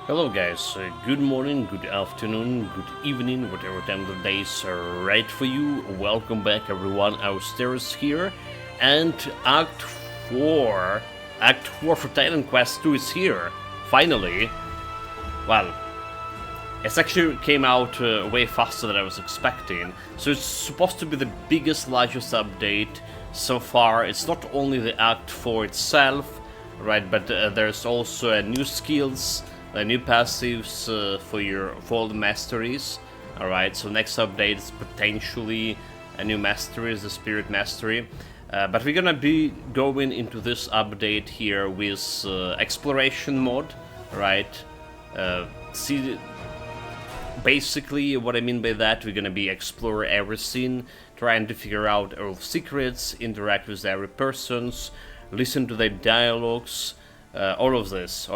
Hello guys, good morning, good afternoon, good evening, whatever time of the day is right for you. Welcome back everyone, Austerus here, and Act 4, Act 4 for Titan Quest 2 is here, finally. Well, it actually came out way faster than I was expecting, so it's supposed to be the biggest, largest update so far. It's not only the Act 4 itself, right, but there's also new skills, new passives for all the masteries. All right, so next update is potentially a new mastery, the Spirit Mastery. But we're gonna be going into this update here with exploration mode, right? See, basically what I mean by that, we're gonna be explore everything, trying to figure out all secrets, interact with every persons, listen to their dialogues, all of this.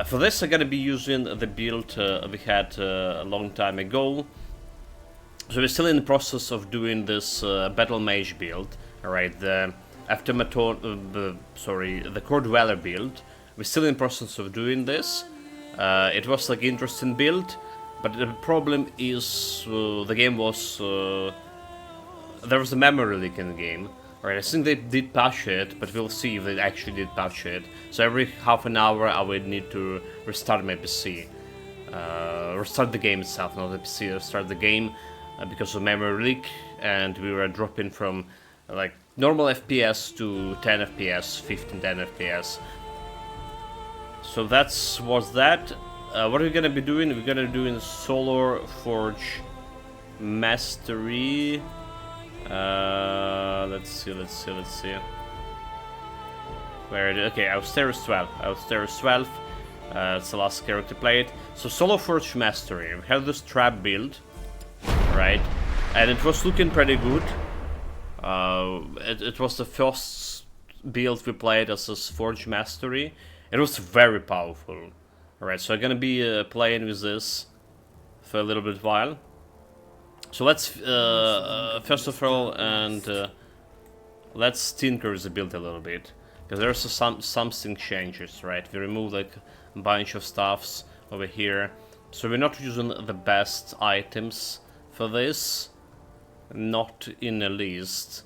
For this, I'm gonna be using the build we had a long time ago. So we're still in the process of doing this Battle Mage build. All right, the the Core Dweller build. We're still in the process of doing this. It was like interesting build, but the problem is the game was there was a memory leak in the game. Alright, I think they did patch it, but we'll see if they actually did patch it. So every half an hour I would need to restart my PC. Restart the game itself, not the PC, restart the game because of memory leak, and we were dropping from like normal FPS to 10 FPS, 15, 10 FPS. So was that. What are we gonna be doing? We're gonna be doing Solar Forge Mastery. Let's see. Where it is? Okay, Austerus 12. Austerus 12. It's the last character played. So Solar Forge Mastery. We had this trap build, right? And it was looking pretty good. It was the first build we played as this Forge Mastery. It was very powerful. Alright, so I'm gonna be playing with this for a little bit while. So let's first of all, let's tinker the build a little bit, because there's something changes, right? We remove like a bunch of stuffs over here, so we're not using the best items for this, not in the least.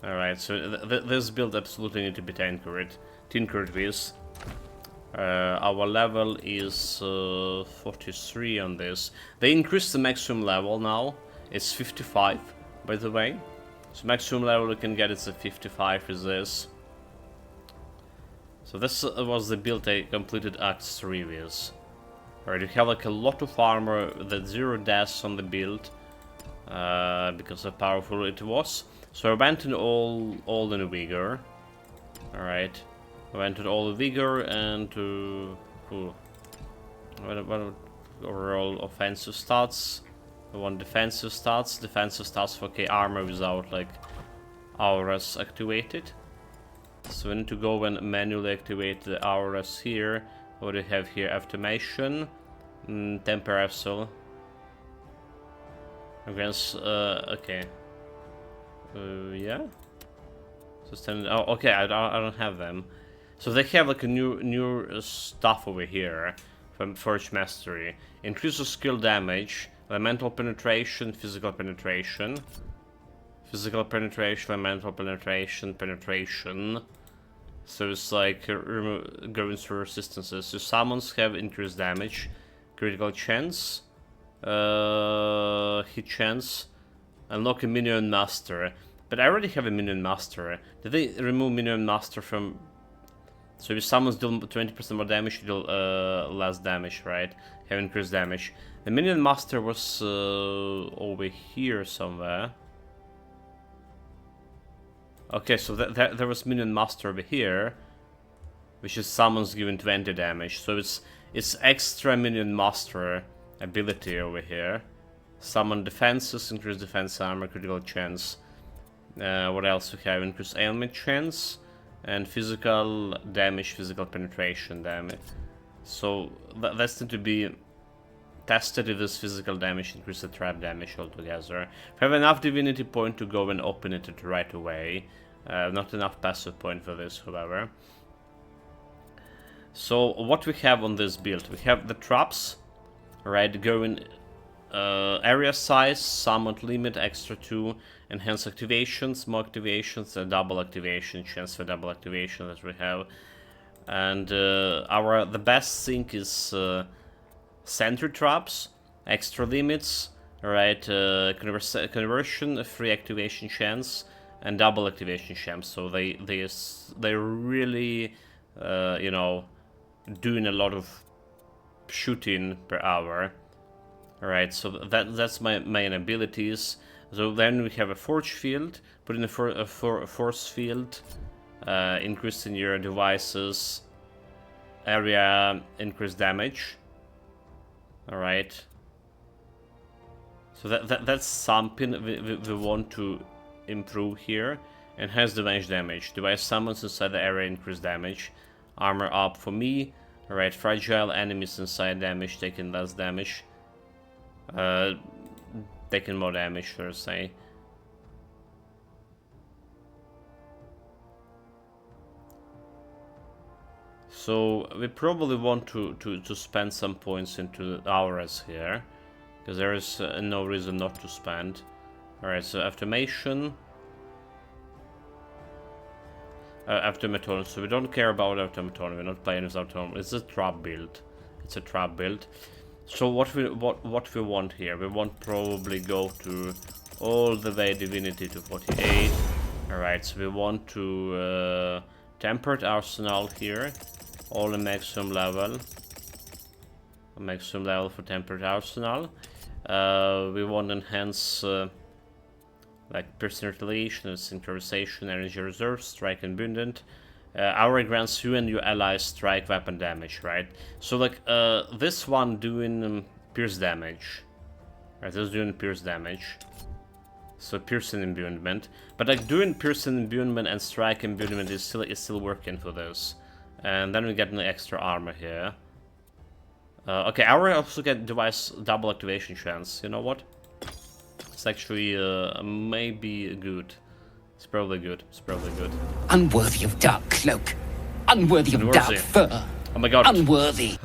All right, so this build absolutely need to be tinkered with. Our level is 43 on this. They increased the maximum level now. It's 55, by the way. So maximum level we can get is a 55 with this. So this was the build I completed Act 3 with. Alright, you have like a lot of armor, the 0 deaths on the build, because how powerful it was. So I went in all in vigor. Alright, I went in all the vigor and what overall offensive stats. I want defensive stats for K armor without like auras activated. So we need to go and manually activate the auras here. What do we have here? Affirmation, Temper Absol. Against okay. Yeah. So standing. Oh, okay. I don't have them. So they have like a new stuff over here from Forge Mastery. Increases skill damage. Elemental penetration, physical penetration. Physical penetration, elemental penetration. So it's like going through resistances. So summons have increased damage, critical chance, hit chance, unlock a minion master. But I already have a minion master. Did they remove minion master from? So if summons deal 20% more damage, you deal less damage, right? Have increased damage. The minion master was over here somewhere. Okay, so there was minion master over here, which is summons giving 20 damage. So it's extra minion master ability over here. Summon defenses, increase defense armor, critical chance. What else we have? Increase ailment chance and physical damage, physical penetration damage. So that's need to be tested if this physical damage increases the trap damage altogether. We have enough divinity point to go and open it right away. Not enough passive point for this, however. So what we have on this build, we have the traps, right, going area size, summon limit, extra 2, enhance activations, more activations, a double activation, chance for double activation that we have. And the best thing is center traps, extra limits, right, conversion, free activation chance, and double activation chance. So they're really, you know, doing a lot of shooting per hour. Alright, so that's my main abilities. So then we have a force field, put in a force field, increasing your devices area, increase damage. Alright. So that's something we want to improve here. Enhance device damage. Device summons inside the area, increase damage. Armor up for me. Alright, fragile enemies inside damage, taking less damage. Taking more damage, let's say. So we probably want to spend some points into the auras here, because there is no reason not to spend. Alright, so automation. Automaton, so we don't care about automaton, we're not playing with automaton. It's a trap build. It's a trap build. So what we want here, we want probably go to all the way divinity to 48. Alright, so we want to tempered arsenal here, all the maximum level. Maximum level for tempered arsenal. We want to enhance like personal relation, synchronization, energy reserve, strike abundant. Aura grants you and your allies strike weapon damage, right? So like this one doing pierce damage, right? This is doing pierce damage, so piercing imbuement. But like doing piercing imbuement and strike imbuement is still working for this. And then we get an extra armor here. Okay, Aura also get device double activation chance. You know what? It's actually maybe good. It's probably good. It's probably good. Unworthy of dark cloak. Unworthy of dark fur. Oh my god. Unworthy.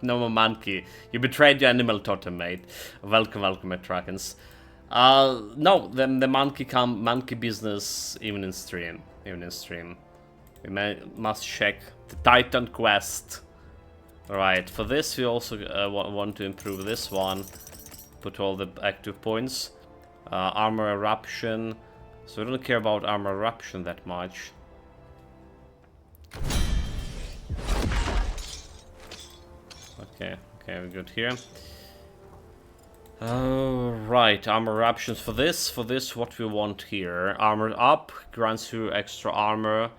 No more monkey. You betrayed your animal totem, mate. Welcome, welcome, Atrakans. No, the monkey business even in stream. Even in stream. We must check the Titan quest. Alright, for this we also want to improve this one. Put all the active points. Armor eruption. So we don't care about armor eruption that much. Okay, we're good here. Right, armor eruptions for this. For this, what we want here. Armor up, grants you extra armor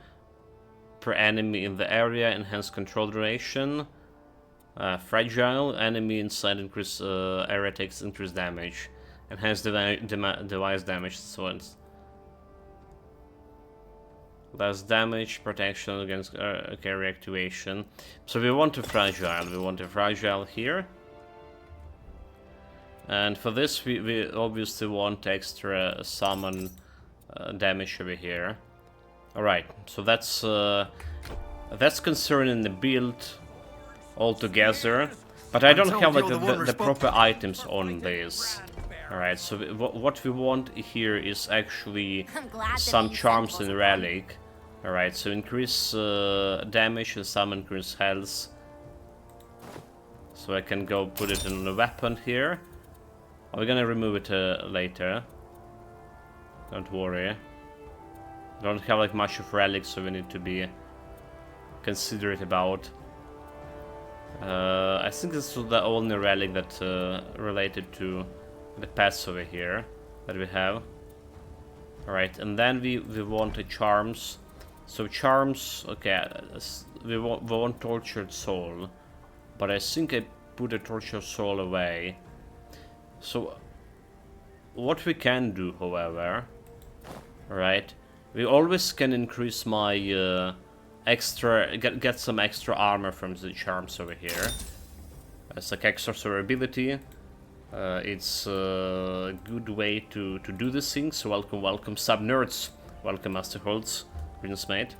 per enemy in the area, enhanced control duration. Fragile, enemy inside increase area takes increased damage. Enhanced device damage, so it's less damage, protection against carry activation. So we want a fragile here. And for this we obviously want extra summon damage over here. Alright, so that's concerning the build altogether. But I don't have like the proper items on this. Alright, so what we want here is actually some charms and relic. Alright, so increase damage and some increase health. So I can go put it in a weapon here. We're gonna remove it later. Don't worry. Don't have like much of relics, so we need to be considerate about. I think this is the only relic that related to the pets over here that we have. Alright, and then we want the charms. So charms, okay, we want tortured soul, but I think I put a tortured soul away. So what we can do, however, right? We always can increase my get some extra armor from the charms over here. It's like extra survivability. It's a good way to do this thing. So welcome, sub nerds. Welcome, Master Holtz, Greensmate.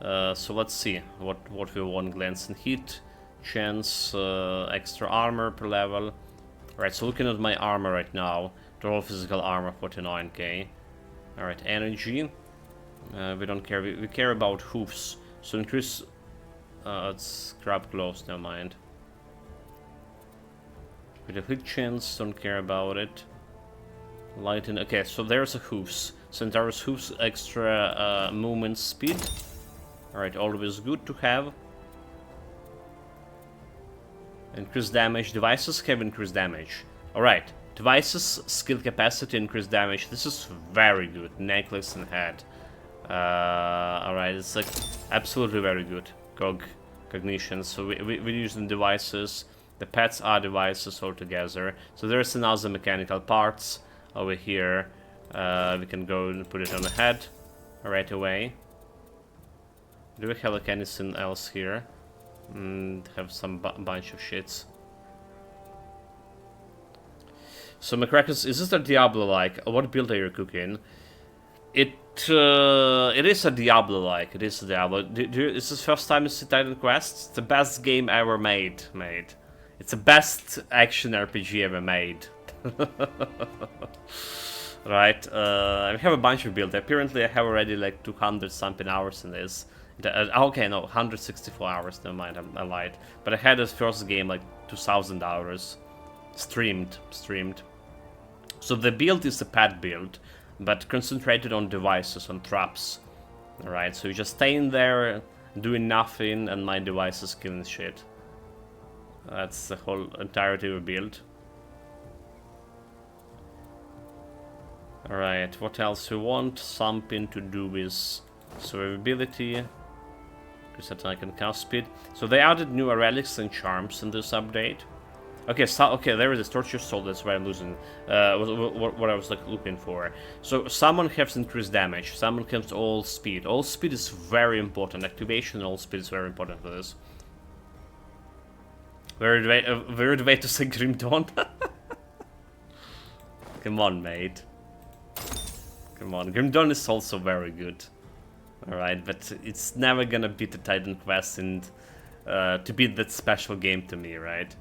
So let's see what we want. Glance and hit, chance, extra armor per level. Right, so looking at my armor right now, total physical armor 49k. Alright, energy. We don't care, we care about hoofs. So increase, let's grab gloves, never mind. With a hit chance, don't care about it. Lighten, okay, so there's a hoofs. Centaurus hoofs, extra movement speed. Alright, always good to have. Increased damage. Devices have increased damage. Alright, devices, skill capacity, increased damage. This is very good. Necklace and head. Alright, it's like absolutely very good. Cognition. So we're using devices. The pets are devices altogether. So there's another mechanical parts over here. We can go and put it on the head right away. Do we have like anything else here? Have some bunch of shits. So McCrackers, is this a Diablo-like? What build are you cooking? It is a Diablo-like. It is a Diablo. Is this first time you see Titan Quest? It's the best game ever made. It's the best action RPG ever made. Right. I have a bunch of builds. Apparently, I have already like 200 something hours in this. Okay, no, 164 hours, never mind, I lied. But I had this first game like 2,000 hours streamed. So the build is a pet build, but concentrated on devices, on traps. Alright, so you just stay in there, doing nothing, and my device is killing shit. That's the whole entirety of the build. Alright, what else we want? Something to do with survivability. Reset I can cast speed. So they added new relics and charms in this update. Okay, so there is a torture soul. That's why I'm losing. What I was like looking for. So someone has increased damage. Someone has all speed. All speed is very important. Activation and all speed is very important for this. Weird way to say Grim Dawn. Come on, mate. Come on, Grim Dawn is also very good. Alright, but it's never gonna beat the Titan Quest and to beat that special game to me, right?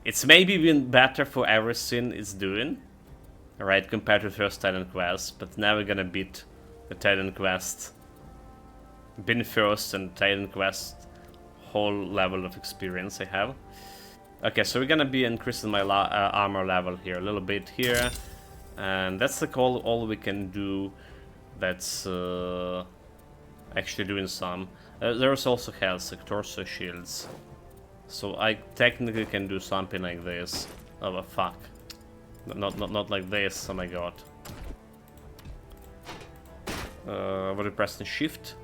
It's maybe even better for everything it's doing, alright, compared to the first Titan Quest, but never gonna beat the Titan Quest. Been first and Titan Quest whole level of experience I have. Okay, so we're gonna be increasing my armor level here a little bit here, and that's like all we can do. That's actually doing some. There's also health, like torso shields. So I technically can do something like this. Oh fuck. Not like this, oh my god. What do you press the shift?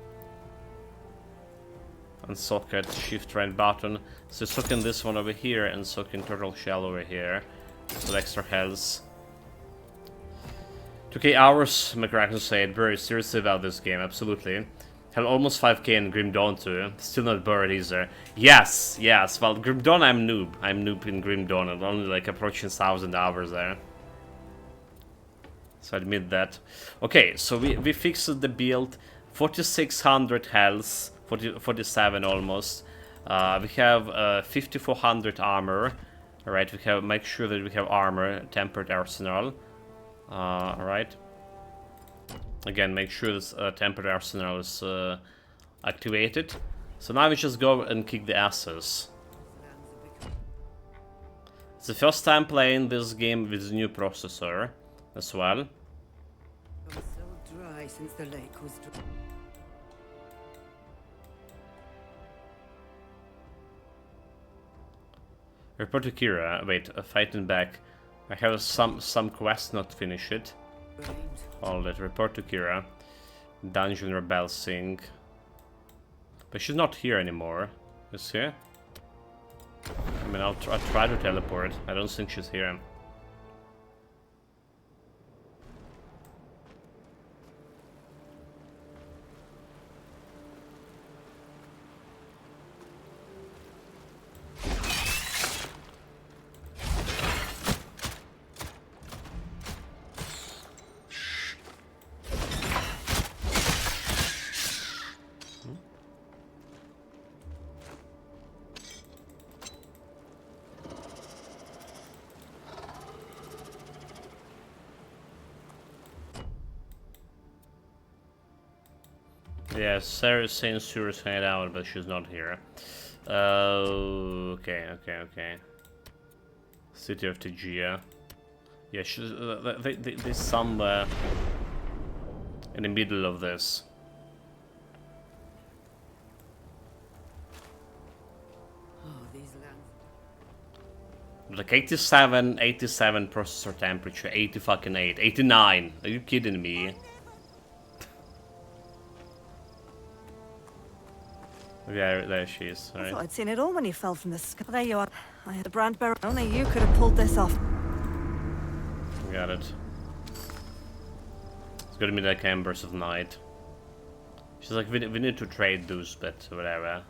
And socket, shift right button. So soaking this one over here and soaking turtle shell over here. So extra health. 2k hours, McCracken said, very seriously about this game, absolutely. Had almost 5k in Grim Dawn too. Still not buried either. Yes. Well, Grim Dawn I'm noob. I'm noob in Grim Dawn. I'm only like approaching 1,000 hours there. So I admit that. Okay, so we fixed the build. 4,600 health. 47 almost. We have 5,400 armor. Alright, we have make sure that we have armor, tempered arsenal. Alright. Again, make sure this tempered arsenal is activated. So now we just go and kick the asses. It's the first time playing this game with the new processor as well. So dry since the lake was dry. Report to Kira. Wait, fighting back. I have some quest not finished. Hold it. Report to Kira. Dungeon Rebel Sing. But she's not here anymore. Is she? I mean, I'll try to teleport. I don't think she's here. Yeah, Sarah saying Sura's head out, but she's not here. Okay. City of Tegea. Yeah, she's, there's somewhere in the middle of this. Oh, these lands. Like 87 processor temperature, 80 fucking 8, 89. Are you kidding me? Yeah, there she is. I Right. thought I'd seen it all when you fell from the sky. There you are. I had a brand bearer. Only you could have pulled this off. Got it. It's gonna be like Embers of Night. She's like, we need to trade those, but whatever.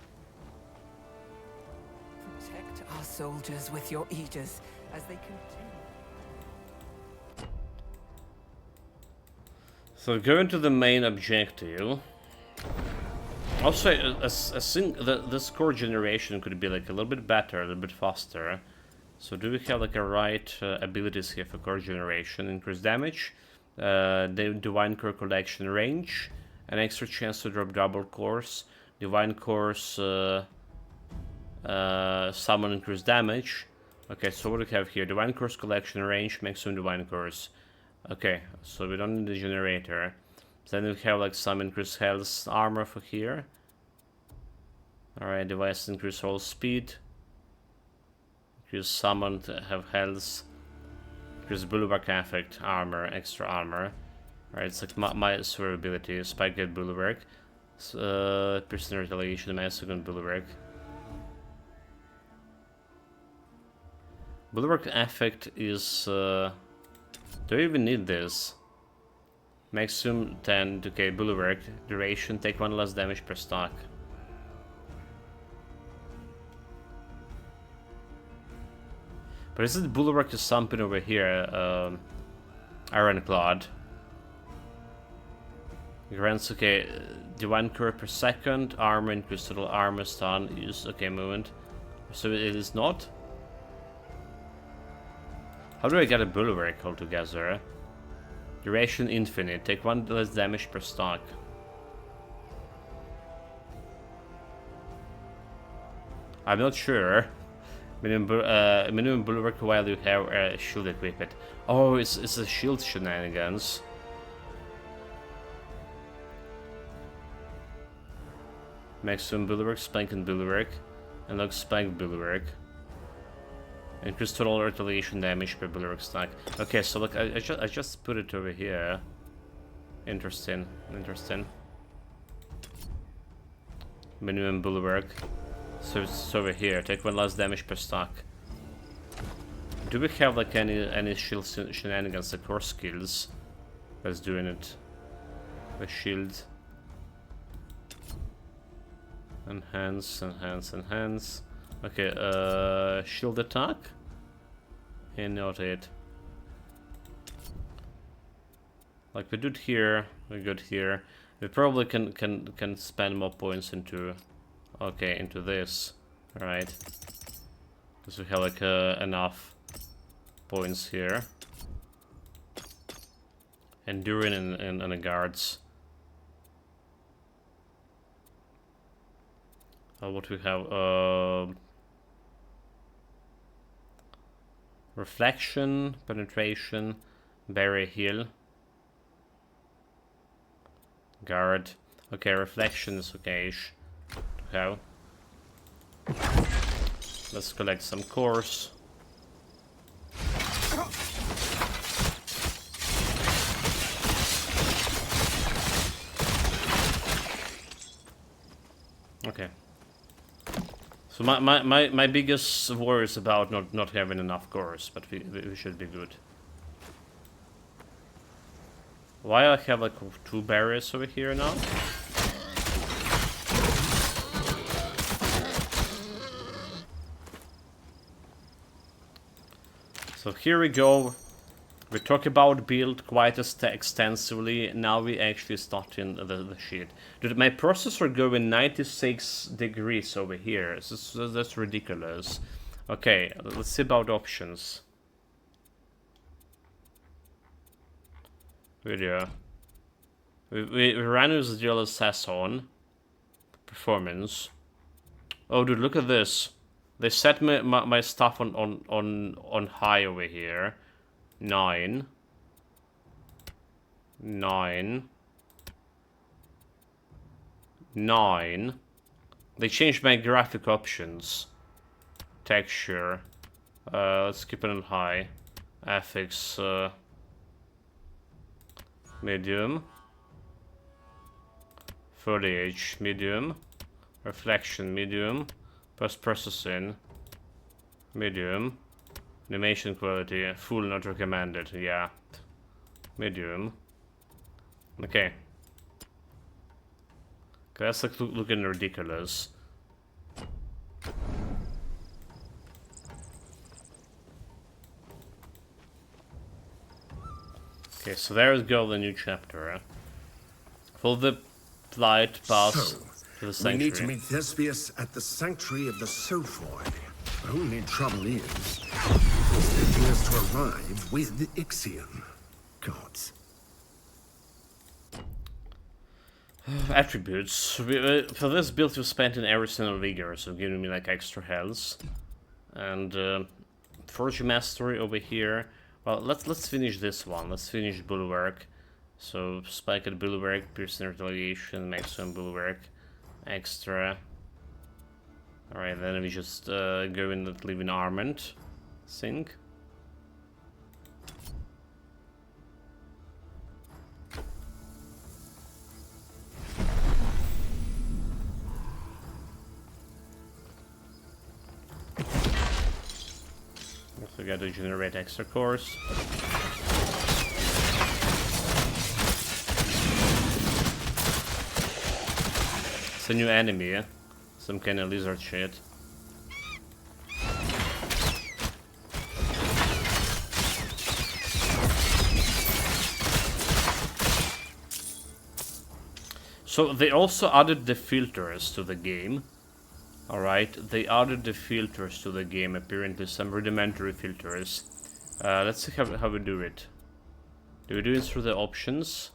Protect our soldiers with your Aegis as they continue. So going to the main objective. Also, this core generation could be like a little bit better, a little bit faster. So do we have like a right abilities here for core generation? Increase damage, the Divine Core collection range, an extra chance to drop double cores, Divine Cores summon increased damage. Okay, so what do we have here? Divine Cores collection range, maximum Divine Cores. Okay, so we don't need the generator. Then we have like some increased health armor for here. Alright, device increase roll speed. Increase summon to have health. Increase bulwark effect, armor, extra armor. Alright, it's like my survivability, spike get bulwark. Piercing retaliation, my second bulwark. Bulwark effect is do you even need this? Maximum 10 to K bulwark duration, take 1 less damage per stock. But is it bulwark is something over here? Ironclad. Grants Divine Core per second, armor increase total armor, stun, use movement. So it is not? How do I get a bulwark altogether? Duration infinite, take 1 less damage per stock. I'm not sure. Minimum bulwark while you have shield equipped. Oh, it's a shield shenanigans. Maximum bulwark, spank and bulwark. Unlock spank bulwark. Increase total retaliation damage per bulwark stack. Okay, so look, I just put it over here. Interesting. Minimum bulwark. So it's over here. Take 1 less damage per stack. Do we have like any shield shenanigans, like core skills that's doing it? The shield. Enhance. Okay, shield attack? And not it. Like we did here, we got here. We probably can spend more points into into this. Alright. Because we have like enough points here. Enduring and the guards. What we have? Reflection, penetration, barrier heal, guard. Okay, reflection is okay-ish. How? Let's collect some cores. Okay. So my biggest worry is about not having enough cores, but we should be good. Why I have like 2 barriers over here now? So here we go. We talk about build quite extensively. Now we actually start in the shit. Dude, my processor going 96 degrees over here. That's ridiculous. Okay, let's see about options. Video. We ran with the assassin. Performance. Oh, dude, look at this. They set my stuff on high over here. 9. 9. 9. They changed my graphic options. Texture. Let's keep it on high. FX. Medium. Foliage, medium. Reflection, medium. Post-processing, medium. Animation quality, full not recommended, yeah. Medium. Okay. That's like looking ridiculous. Okay, so there we go, the new chapter. For the flight pass to the sanctuary. We need to meet Thespius at the sanctuary of the Sophoi. Only trouble is, it appears to arrive with the Ixion gods. Attributes. For this build, we spent an arsenal vigor, so giving me like extra health. And Forge Mastery over here. Well, let's finish this one. Let's finish Bulwark. So spike at Bulwark, Piercing Retaliation, maximum Bulwark, extra. Alright, then we just go in and leave an armament sync. Also got to generate extra cores. It's a new enemy, yeah? Some kind of lizard shit. So they also added the filters to the game. Alright, they added the filters to the game, apparently some rudimentary filters. Let's see how we do it. Do we do it through the options?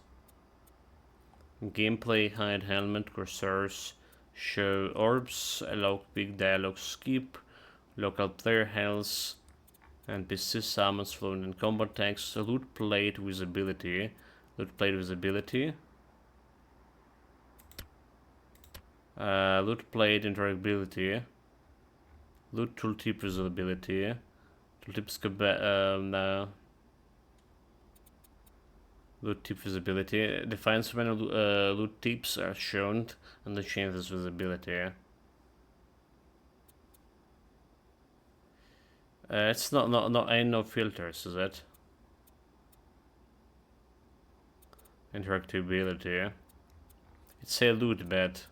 Gameplay, hide helmet, cursors, show orbs, allow quick dialogue skip, local player health, NPC summons, flown in combat text, loot plate visibility, loot plate visibility, loot plate interactability, loot tooltip visibility, tooltip loot tip visibility. Defines when loot tips are shown and they change this visibility. It's not ain't no filters, is it? Interactability. It's a loot bed.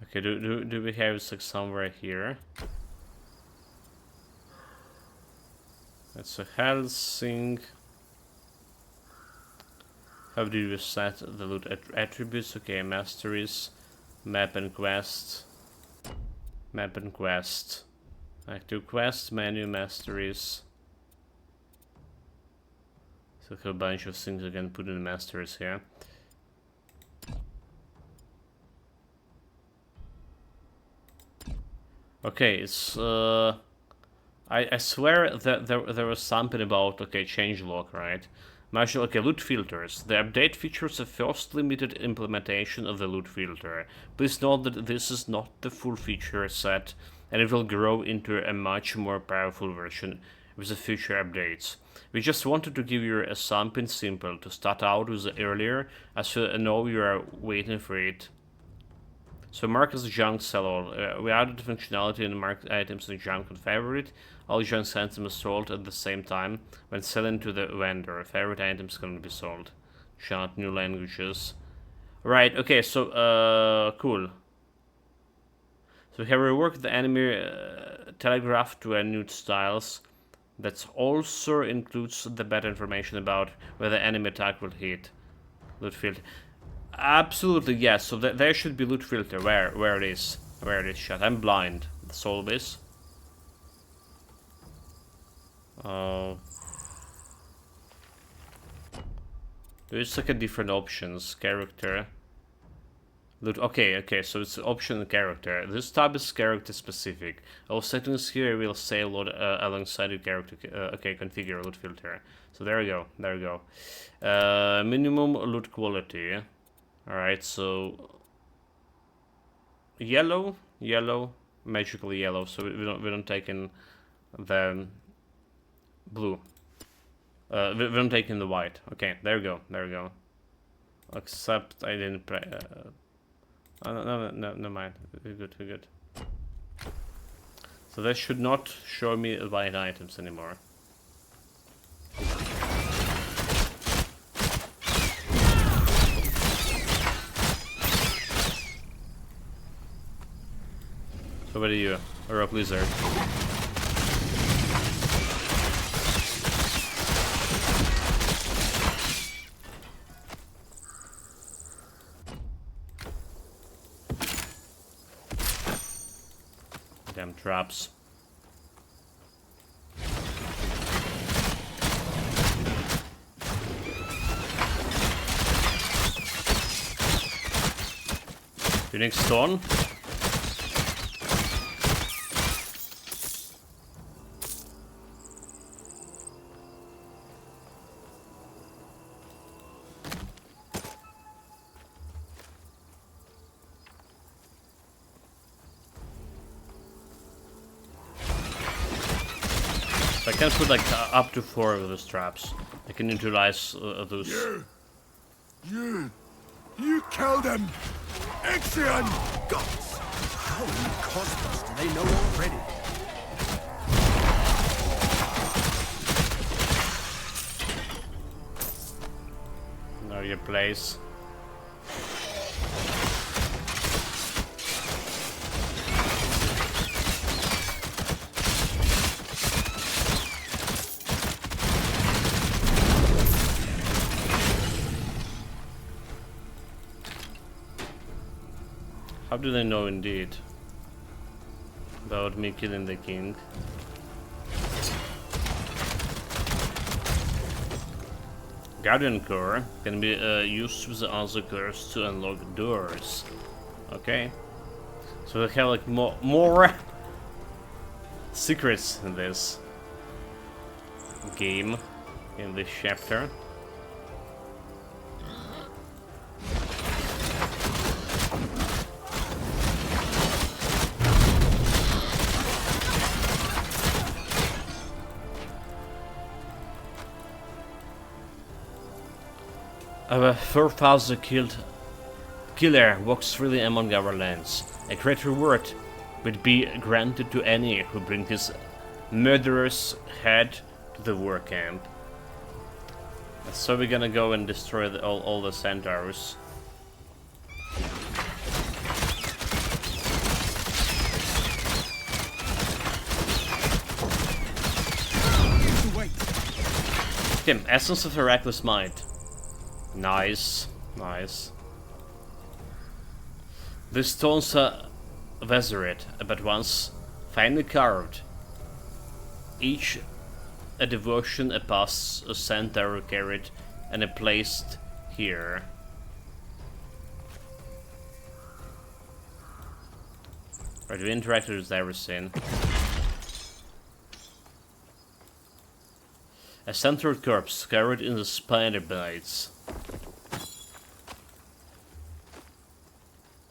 Okay, do we have like somewhere here? That's a health thing. How do you set the loot attributes? Okay, masteries, map and quest. Map and quest. Active quest, menu, masteries. So a bunch of things I can put in the masteries here. Okay, it's I swear that there was something about changelog, right? Okay, loot filters. The update features a first limited implementation of the loot filter. Please note that this is not the full feature set, and it will grow into a much more powerful version with the future updates. We just wanted to give you something simple to start out with earlier, as you know you are waiting for it. So mark as junk sell all. We added functionality in marked items in junk and favorite. All junk items are sold at the same time when selling to the vendor. Favorite items can be sold. Chant new languages. Right, okay, so cool. So we have reworked the enemy telegraph to a new styles. That also includes the better information about where the enemy attack will hit. Loot field. Absolutely, yes. So there should be loot filter. Where it is shot. I'm blind. Solve this. There's like a different options. Character. Loot. Okay, so it's option character. This tab is character specific. All settings here will say load alongside your character. Okay, configure loot filter. So there we go. Minimum loot quality. Alright, so yellow, magically yellow. So we don't take in the blue. We don't take in the white. Okay, there we go. Except I didn't play. No, never mind. We're good. So that should not show me white items anymore. So what are you? A rock lizard. Damn traps. Phoenix Stone. I can put like up to 4 of those traps. I can utilize those. You killed him! Ixion! Gods! How many cosmos do they know already? Know your place. How do they know indeed about me killing the king? Guardian Core can be used with the other cores to unlock doors. Okay. So they have like more secrets in this game, in this chapter. A 4,000 killer walks freely among our lands. A great reward would be granted to any who bring his murderous head to the war camp. So we're gonna go and destroy all the centaurs. Tim, Essence of the Reckless Might. Nice. The stones are Vezerit, but once finely carved. Each a devotion, a pass, a centaur carried, and placed here. Right, we interacted with everything. A centaur corpse carried in the spider bites.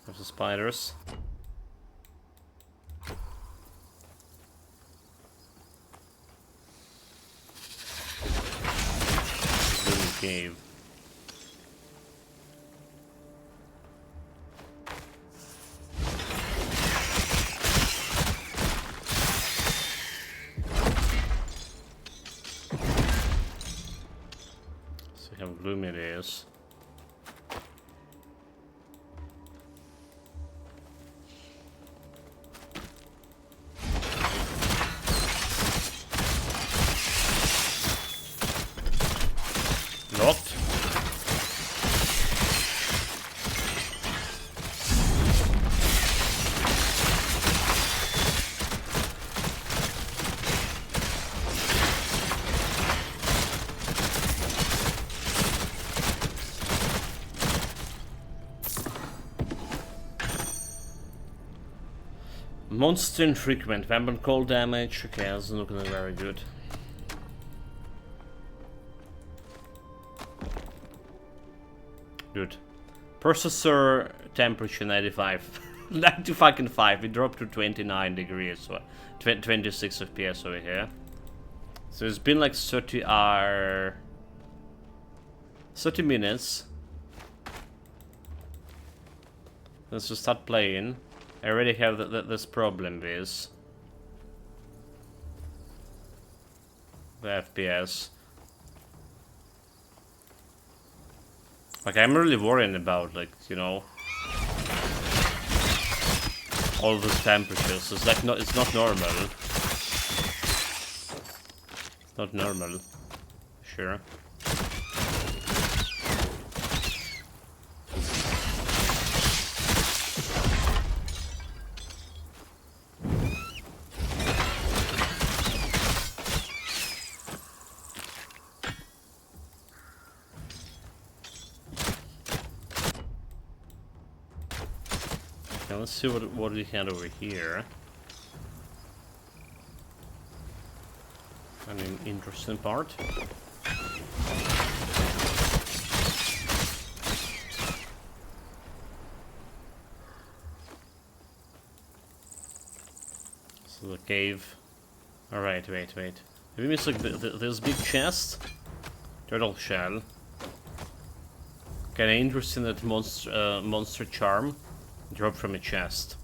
There's the spiders. Little cave. See how gloomy it is. Locked. Monster infrequent, weapon cold damage. Okay, that's not looking very good. Good. Processor temperature 95. 95. It dropped to 29 degrees, so 26 FPS over here. So it's been like 30 minutes. Let's just start playing. I already have this problem with the FPS. Like, I'm really worrying about, like, you know, all those temperatures. It's like it's not normal. It's not normal. Sure. Let's see what we had over here. An interesting part. So the cave. All right, wait. Have we missed like this big chest? Turtle shell. Kinda interesting that monster charm. Drop from a chest.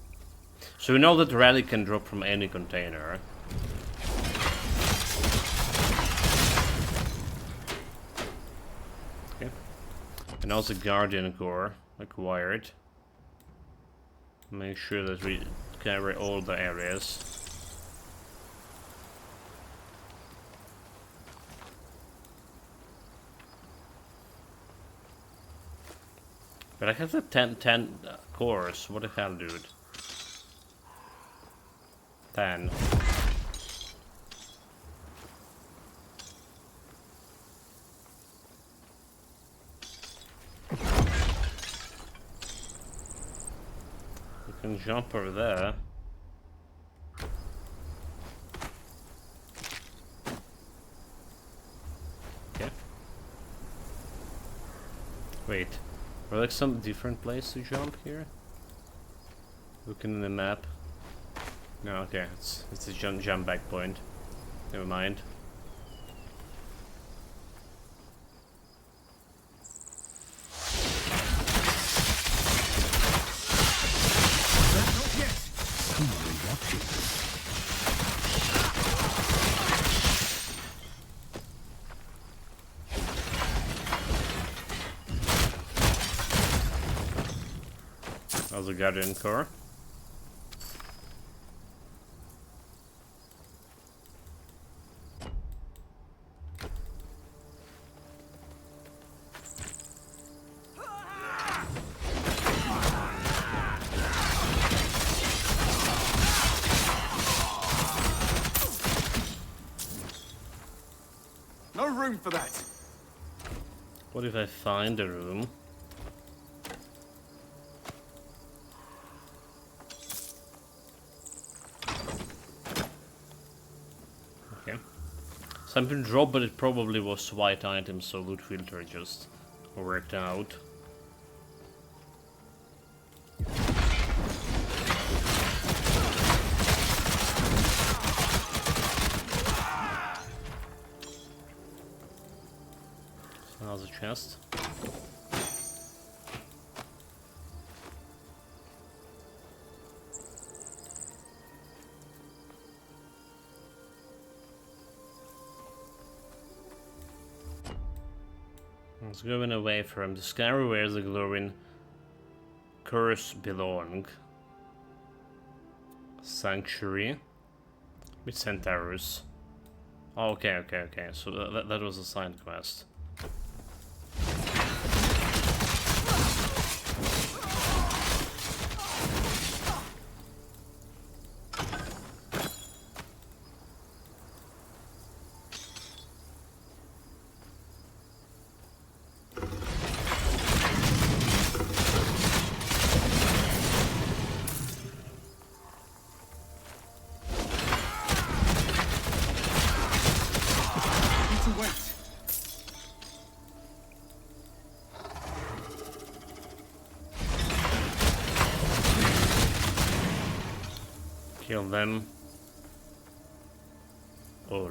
So we know that relic can drop from any container. Okay. And also Guardian Core acquired. Make sure that we cover all the areas. But I have the 10 cores. What the hell, dude? 10. We can jump over there. Okay. Wait. Or like some different place to jump here? Looking in the map. No, okay, it's a jump back point. Never mind. Also Guardian Core. No room for that. What if I find a room? Something dropped, but it probably was white items, so loot filter just worked out. So now's a chest. It's going away from discover where the glowing curse belong. Sanctuary with Centaurus. Oh, okay. So that was a side quest. Kill them all.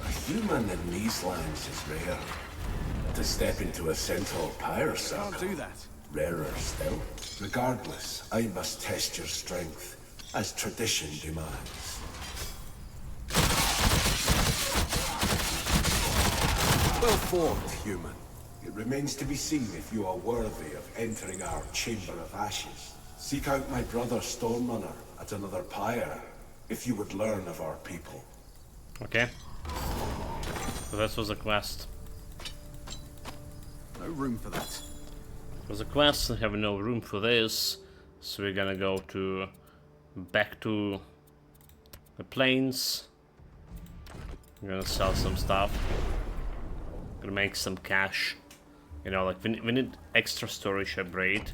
A human in these lands is rare. To step into a Centaur power circle. Can't do that. Rarer still. Regardless, I must test your strength, as tradition demands. Well fought, human. It remains to be seen if you are worthy of entering our Chamber of Ashes. Seek out my brother Stormrunner at another pyre, if you would learn of our people. Okay. So this was a quest. No room for that. It was a quest, I have no room for this. So we're gonna go to back to the plains. I'm gonna sell some stuff. Gonna make some cash. You know, like we need extra storage upgrade.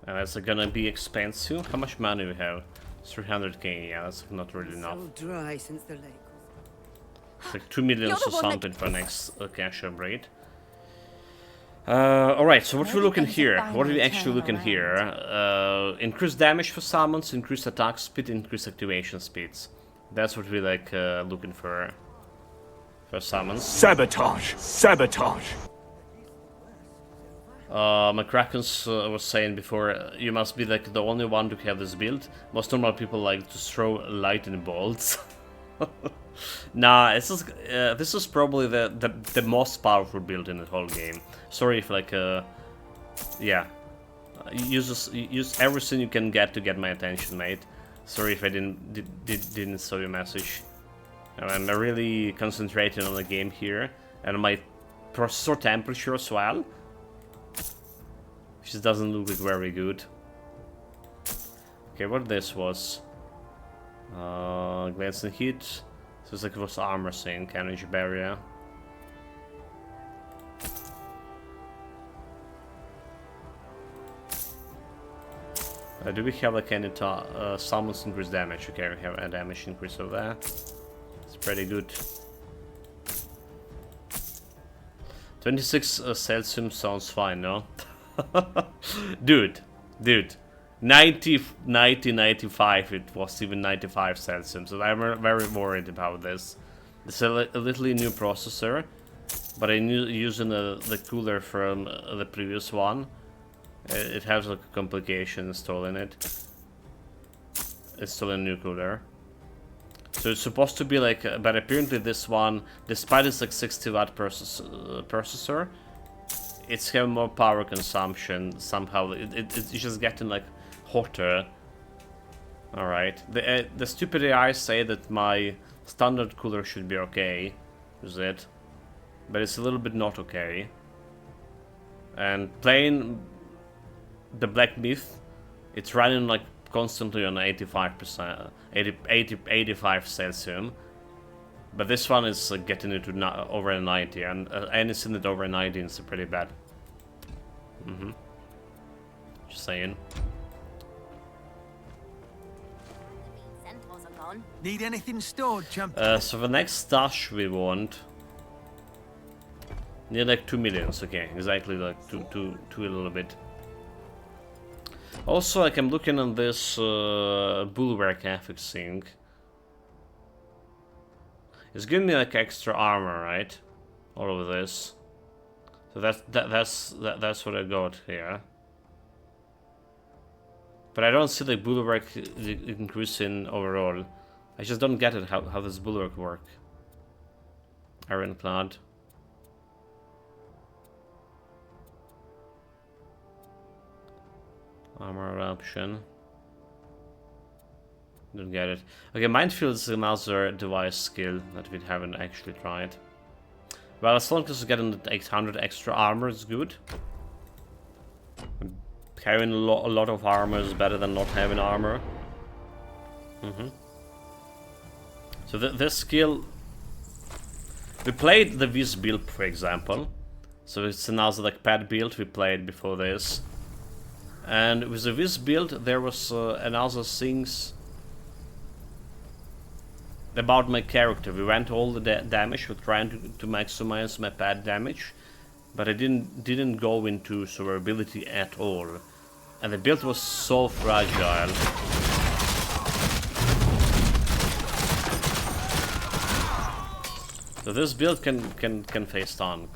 And that's gonna be expensive. How much money we have? 300k, yeah, that's not really enough. So dry since the lake was. It's like 2 million You're the or one that- something for next cash upgrade. Alright, so what we looking here? What are we actually looking here? Increased damage for summons, increased attack speed, increased activation speeds. That's what we like looking for summons. Sabotage! Sabotage! McCrackens was saying before, you must be like the only one to have this build. Most normal people like to throw lightning bolts. Nah, this is probably the most powerful build in the whole game. Sorry if like yeah, use everything you can get to get my attention, mate. Sorry if I didn't saw your message. I'm really concentrating on the game here, and my processor temperature as well. Just doesn't look like very good. Okay, what this was? Glancing hit. So it's like it was armor sync, energy barrier. Do we have like any summons increase damage? Okay, we have a damage increase of that. It's pretty good. 26 Celsius sounds fine, no? dude, 95, it was even 95 Celsius, so I'm very worried about this. It's a little new processor, but I'm using the cooler from the previous one. It has like a complication installing it. It's still a new cooler. So it's supposed to be like, but apparently this one, despite its like 60 watt processor, it's having more power consumption somehow. It's just getting like hotter. Alright. The stupid AI say that my standard cooler should be okay. Is it? But it's a little bit not okay. And playing the Black Myth, it's running like constantly on 85%, 85 Celsius. But this one is getting it to over 90, and anything that over 90 is pretty bad. Just saying. Centaurs are gone. Need anything stored, champ? So the next stash we want, need like 2 millions. Okay, exactly, like two a little bit. Also, like I'm looking on this bulwark affix thing. It's giving me like extra armor, right? All over this. So that's what I got here. But I don't see the bulwark increasing overall. I just don't get it how does bulwark work. Ironclad. Armor option. Don't get it. Okay, Minefield is another device skill that we haven't actually tried. Well, as long as we're getting the 800 extra armor is good. Having a lot of armor is better than not having armor. So this skill... We played the Viz build, for example. So it's another like pad build we played before this. And with the Viz build, there was another things about my character. We went all the damage, we're trying to maximize my pad damage. but I didn't go into survivability at all, and the build was so fragile. So this build can face tank.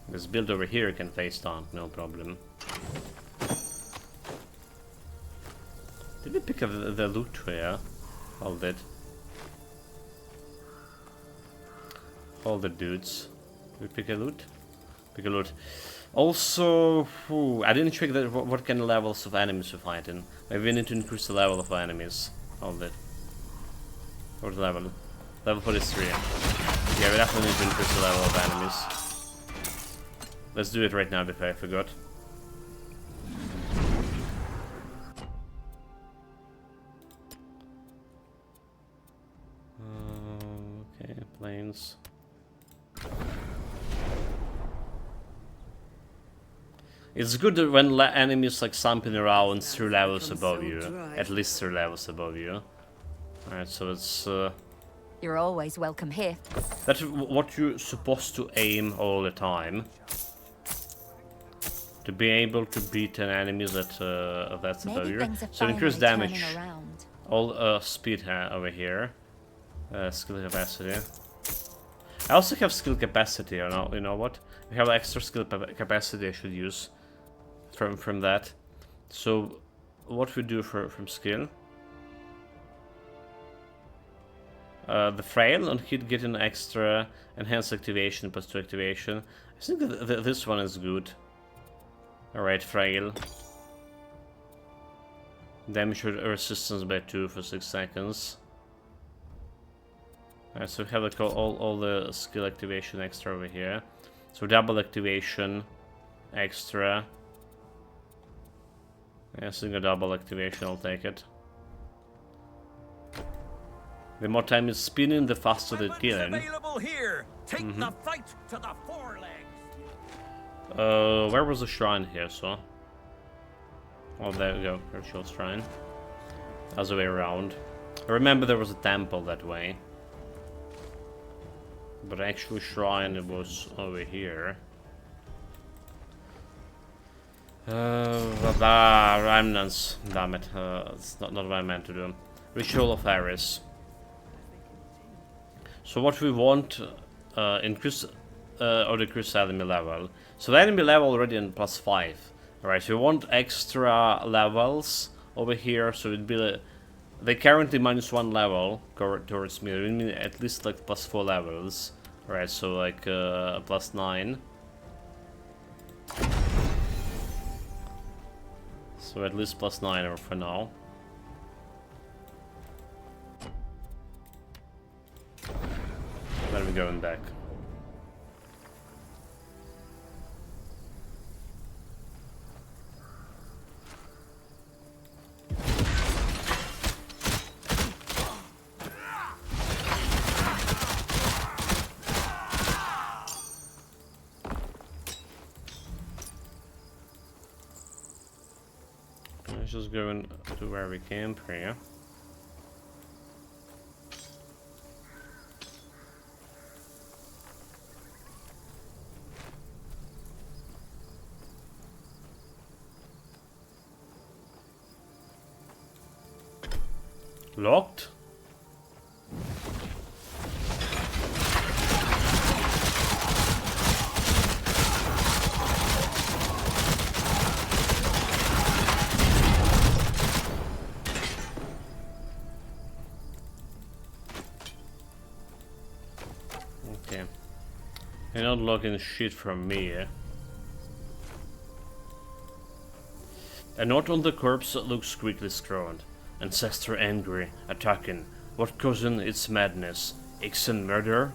This build over here can face tank, no problem. Did we pick up the loot here? All did. All the dudes. Did we pick a loot? Pick a loot. Also, I didn't check that what kind of levels of enemies we're fighting. Maybe we need to increase the level of enemies. All that. What level? Level 43. Yeah, we definitely need to increase the level of enemies. Let's do it right now before I forgot. Okay, planes. It's good that when enemies like stomping around 3 levels above you, at least 3 levels above you. Alright, so it's You're always welcome here. that's what you're supposed to aim all the time. To be able to beat an enemy that's above you. So increase damage. All speed over here. Skill capacity. I also have skill capacity, or no, you know what? We have extra skill capacity I should use from that. So what we do from skill? The frail and hit get an extra enhanced activation plus 2 activation. I think that this one is good. Alright, frail. Damage resistance by 2 for 6 seconds. Alright, so we have like all the skill activation extra over here. So double activation extra. Yeah, single double activation, I'll take it. The more time it's spinning, the faster the killing. Available here. Take the fight to the forelegs. Where was the shrine here, so? Oh, there we go, virtual shrine. Other way around. I remember there was a temple that way. But actual shrine, it was over here. Remnants. Damn it. It's not what I meant to do. Ritual of Ares. So what we want, increase or decrease enemy level. So the enemy level already in +5. Alright, so we want extra levels over here, so it'd be they currently -1 level towards me. We need at least like +4 levels. Alright, so like +9. So at least +9 for now. Then we're going back. Let's just go to where we came from here. Locked? Okay. You're not looking shit from me, eh? A note on the corpse looks quickly scrawled. Ancestor angry, attacking. What causing its madness? Ixen murder?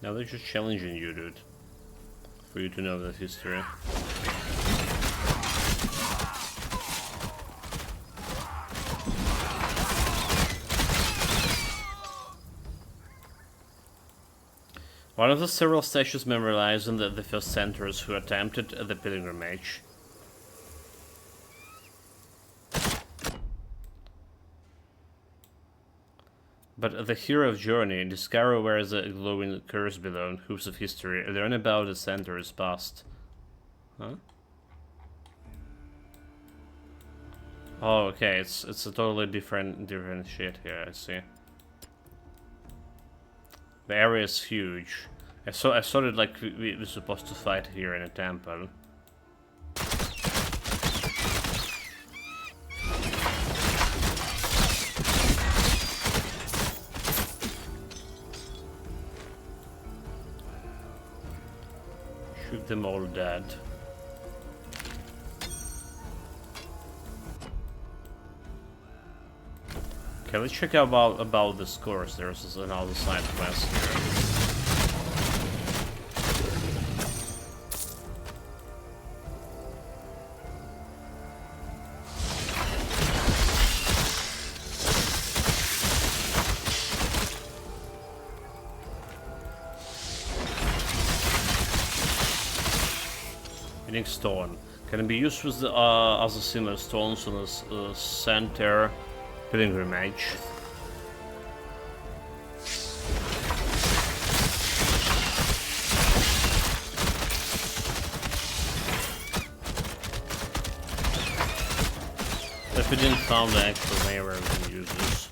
Now they're just challenging you, dude. For you to know that history. One of the several statues memorializing the first centers who attempted the pilgrimage. But the hero's journey, discover where the glowing curse belong, hoops of history, learn about the century's past. Huh? Oh, okay, it's a totally different shit here, I see. The area is huge. I saw it like we were supposed to fight here in a temple. Shoot them all dead. Okay, let's check out about the scores. There's another side quest here. Healing stone can be used with the other similar stones on the center pilgrimage. If we didn't found the actual way where we can use this.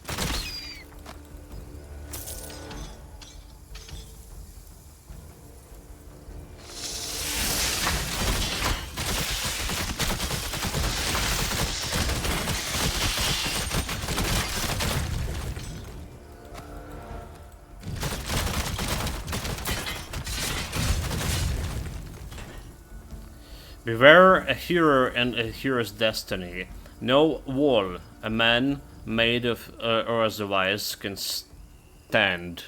Beware a hero and a hero's destiny. No wall a man made of or otherwise can stand.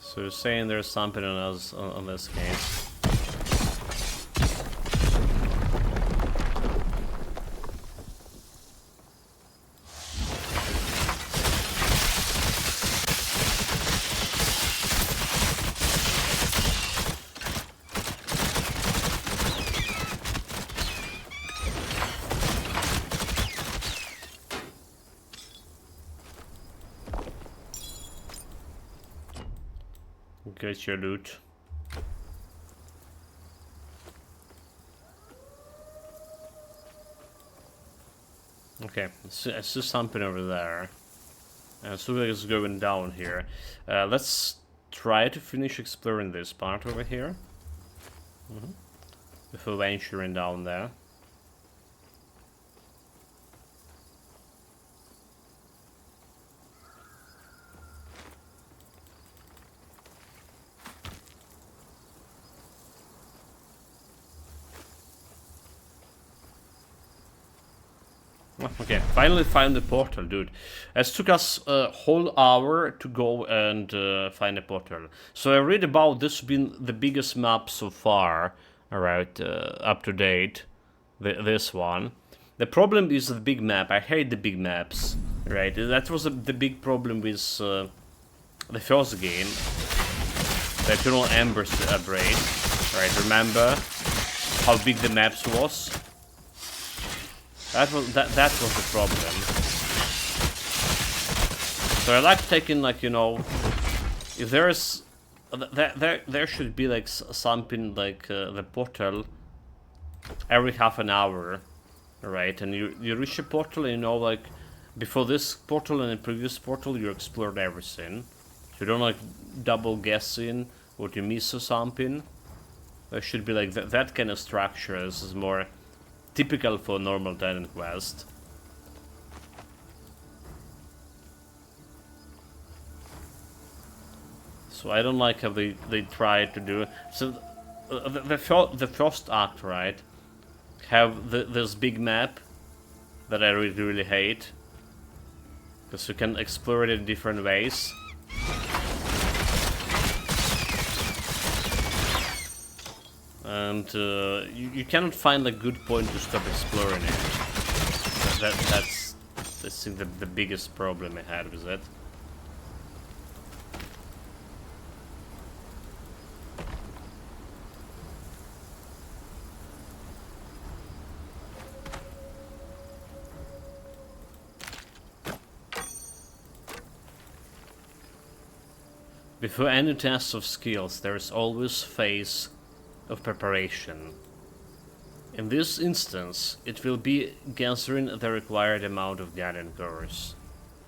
So you're saying there's something on us on this case. Get your loot. Okay, I see something over there. So it's going down here. Let's try to finish exploring this part over here. Before venturing down there. Okay, finally found the portal, dude. It took us a whole hour to go and find a portal. So I read about this being the biggest map so far, alright, up to date, this one. The problem is the big map. I hate the big maps, right? That was the big problem with the first game, the Eternal Embers Braid, right? Remember how big the maps was? That was the problem. So I like taking, like, you know, if there is there should be like something like the portal every half an hour, right? And you reach a portal and, you know, like before this portal and the previous portal you explored everything. So you don't like double guessing or you miss or something. There should be like that kind of structure. This is more typical for normal Titan Quest. So I don't like how they try to do it. So the first act, right, have this big map that I really hate, because you can explore it in different ways. And you cannot find a good point to stop exploring it. That's I think the biggest problem I had with it. Before any test of skills, there is always phase of preparation. In this instance, it will be gathering the required amount of guardian cores.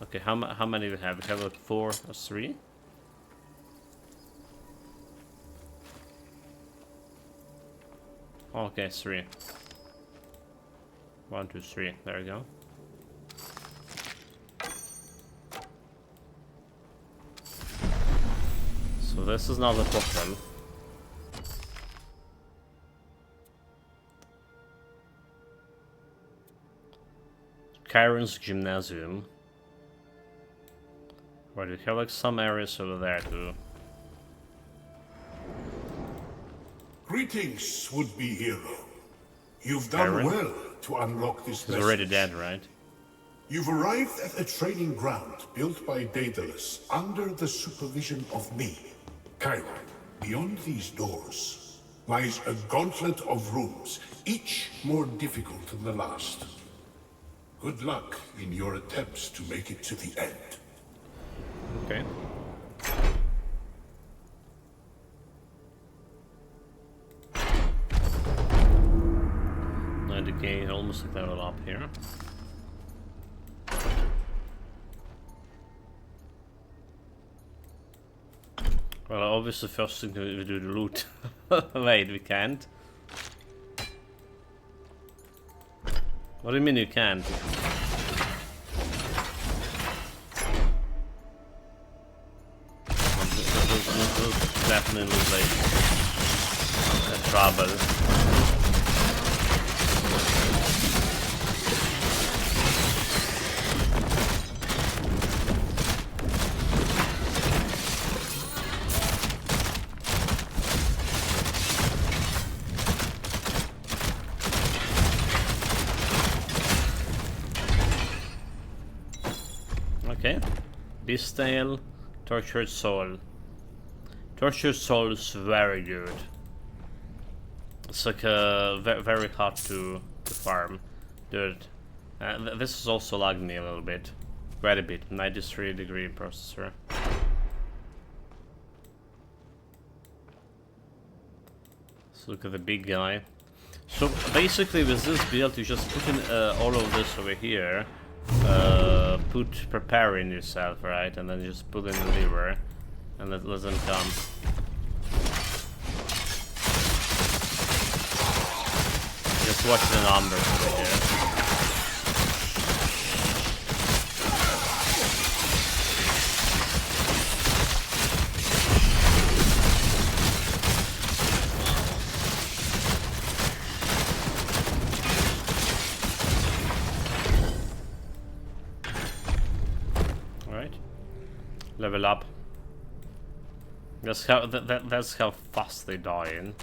Okay, how many do we have? We have like 4 or 3? Okay, 3. 1, 2, 3. There we go. So this is now the bottom. Chiron's Gymnasium. Right, we have like some areas over there too. Greetings, would-be hero. You've done Chiron? well to unlock this He's message. already dead, right? You've arrived at a training ground built by Daedalus under the supervision of me, Chiron. Beyond these doors lies a gauntlet of rooms, each more difficult than the last. Good luck in your attempts to make it to the end. Okay. Okay, almost like level up here. Well, obviously first thing we do the loot. Wait, we can't. What do you mean you can't? Those definitely look like trouble. Okay, Beast Tail, Tortured Soul. Tortured Soul is very good. It's like very hard to farm. Dude, this is also lagging me a little bit. Quite a bit, 93-degree processor. Let's look at the big guy. So basically with this build you just put in all of this over here. Put prepare in yourself, right, and then just put in the lever and let them come. Just watch the numbers over here. Level up. That's how fast they die in.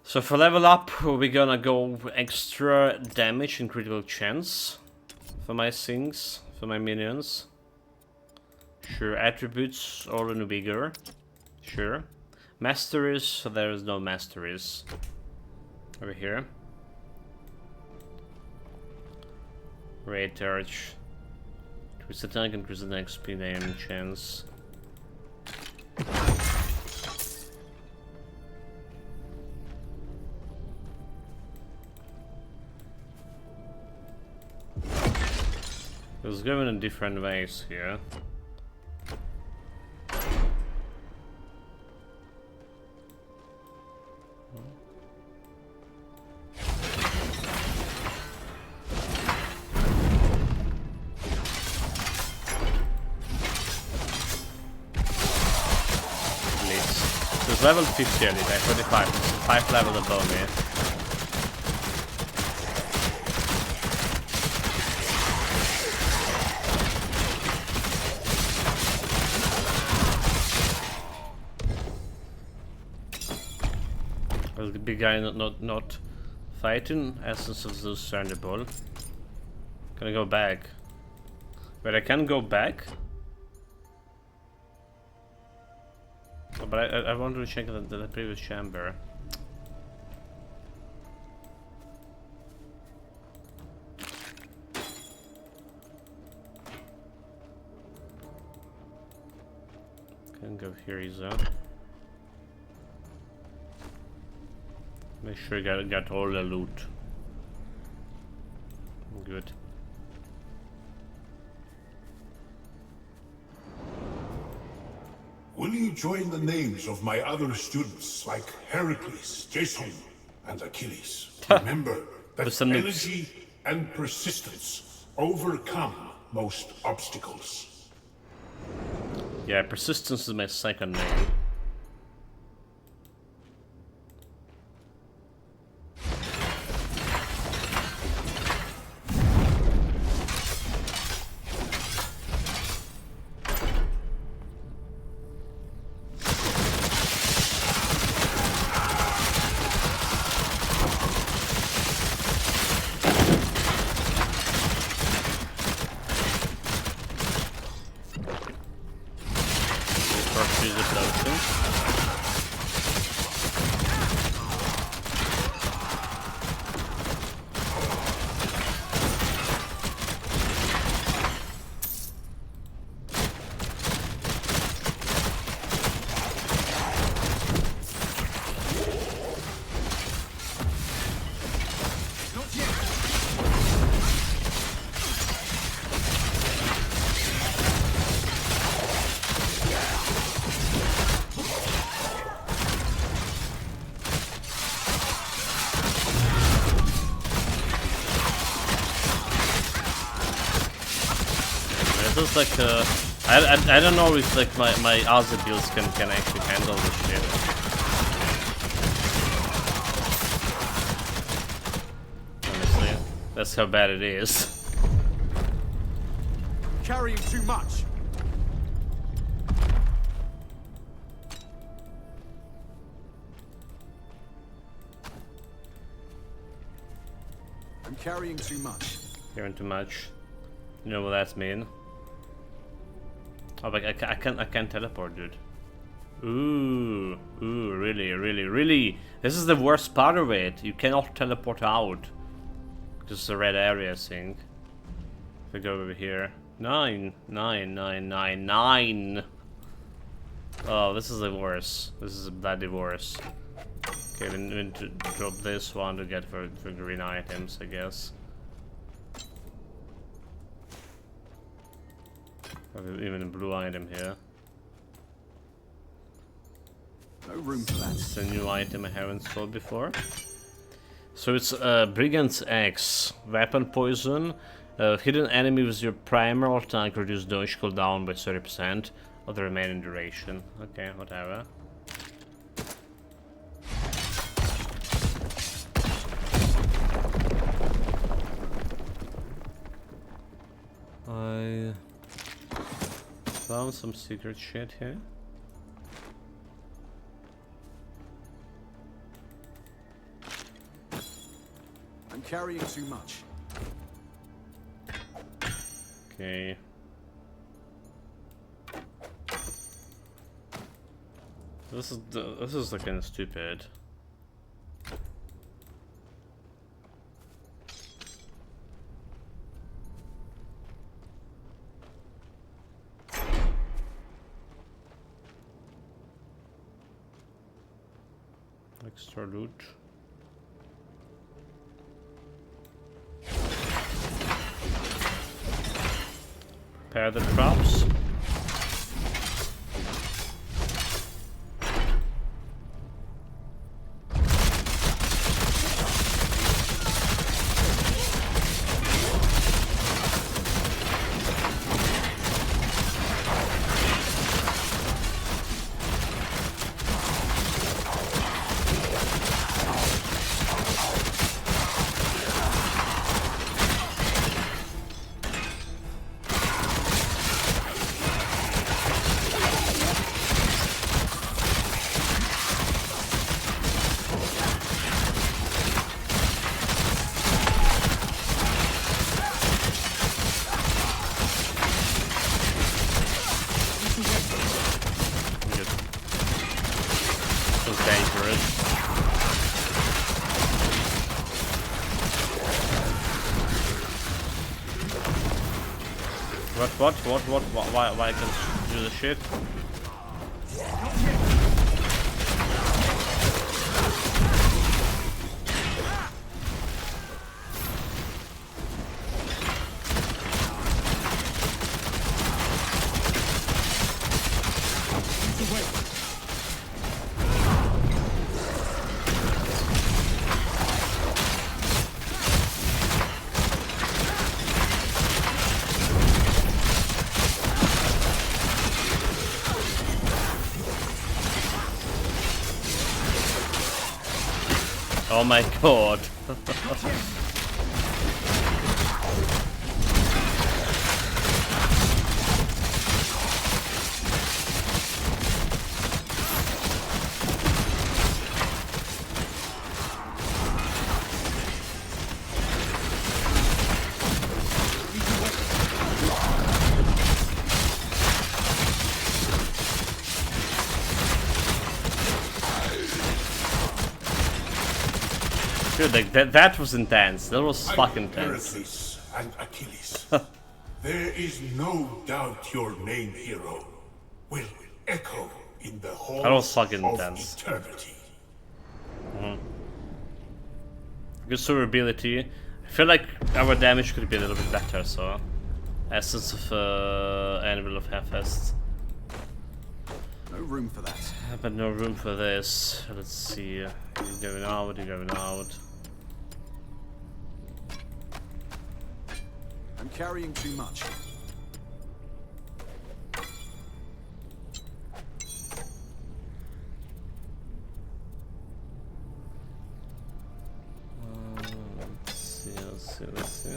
So for level up, we're gonna go extra damage and critical chance for my things, for my minions. Sure, attributes all in bigger. Sure. Masteries, so there is no masteries over here. Red Torch. Increase attack, increase the XP name chance. It's going in different ways here. Level 50 only, like 45, it's 5 levels above me. Well, the big guy not fighting, essence of the Thunderbolt. Can I go back? But I can go back? But I want to check the previous chamber. Go here, Izo. Make sure you got all the loot. Good. Will you join the names of my other students like Heracles, Jason, and Achilles? Remember that With some energy and persistence overcome most obstacles. Yeah, persistence is my second name. It's like I don't know if like my other builds can actually handle this shit. Honestly, that's how bad it is. Carrying too much. I'm carrying too much. Carrying too much. You know what that means? Oh, but I can't teleport, dude. Ooh, really. This is the worst part of it. You cannot teleport out. Because it's a red area, I think. If we go over here. 9. Oh, this is the worst. This is bloody worse. Okay, we need to drop this one to get for green items, I guess. Even a blue item here. No room for that. It's a new item I haven't saw before. So it's Brigand's Axe. Weapon poison. Hidden enemy with your primal attack reduce dodge cooldown by 30% of the remaining duration. Okay, whatever. I found some secret shit here. I'm carrying too much. Okay. This is like kind of stupid. Extra loot. Prepare the traps. What? Why I can do the shit? Oh my god. Dude, like that was intense. That was fucking intense. Pericles and Achilles. There is no doubt your name, hero, will echo in the halls That was fucking of intense. eternity. Good survivability. I feel like our damage could be a little bit better, so... Essence of Anvil of Hellfest. No room for that. But no room for this. Let's see. You're going out, you're going out. I'm carrying too much. Let's see.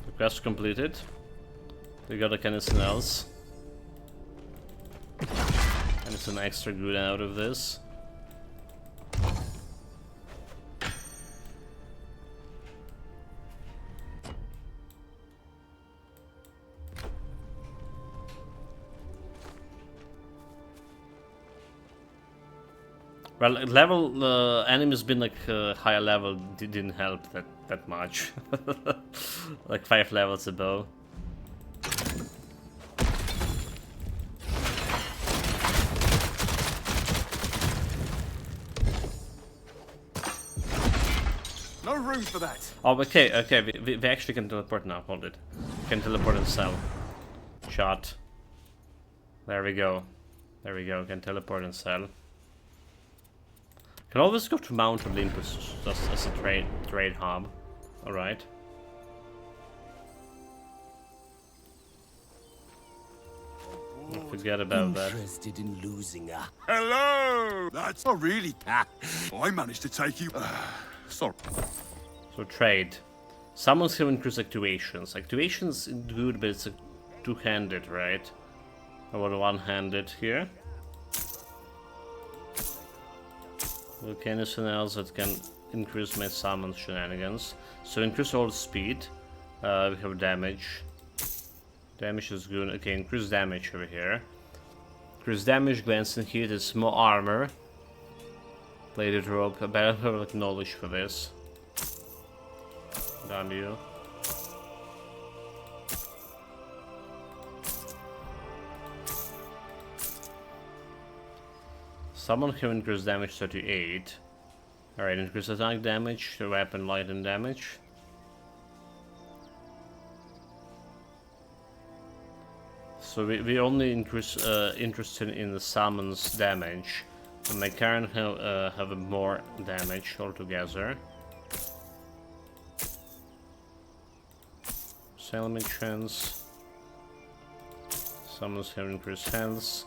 The quest completed. We got anything else. And it's an extra good out of this. Well, level enemies been like higher level didn't help that much. Like 5 levels above. No room for that. Oh, okay, we actually can teleport now. Hold it. We can teleport and sell. Shot. There we go. There we go. Can teleport and sell. Can always go to Mount Olympus just as a trade hub. Alright. Forget about that. Interested in losing a... Hello! That's not really... I managed to take you... sorry. So trade. Summons have increased activations. Activations is good, but it's a two-handed, right? Or one-handed here. Okay, anything else that can increase my summon shenanigans. So increase all speed. We have damage. Damage is good. Okay, increase damage over here. Increase damage, glancing hit is more armor. Plated rope. I better have like knowledge for this. W. Someone can increase damage 38. Alright, increase attack damage, weapon light and damage. So we only increase interested in the summons damage. And my current have more damage altogether. Salmon chance. Summons have increased health.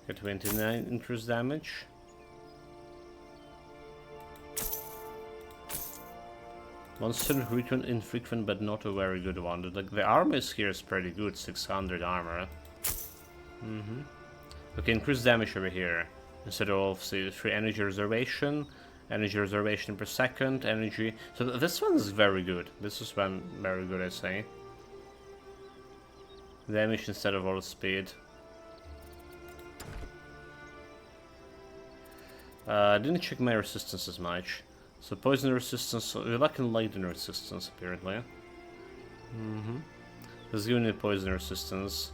Get 29 increased damage. Monster infrequent but not a very good one. Like the armor here is pretty good, 600 armor. Okay, increased damage over here. Instead of say 3 energy reservation per second, energy. So this one is very good. This is one very good, I say. Damage instead of all speed. I didn't check my resistance as much. So poison resistance, we lack enlightened resistance apparently. Let's give me poison resistance.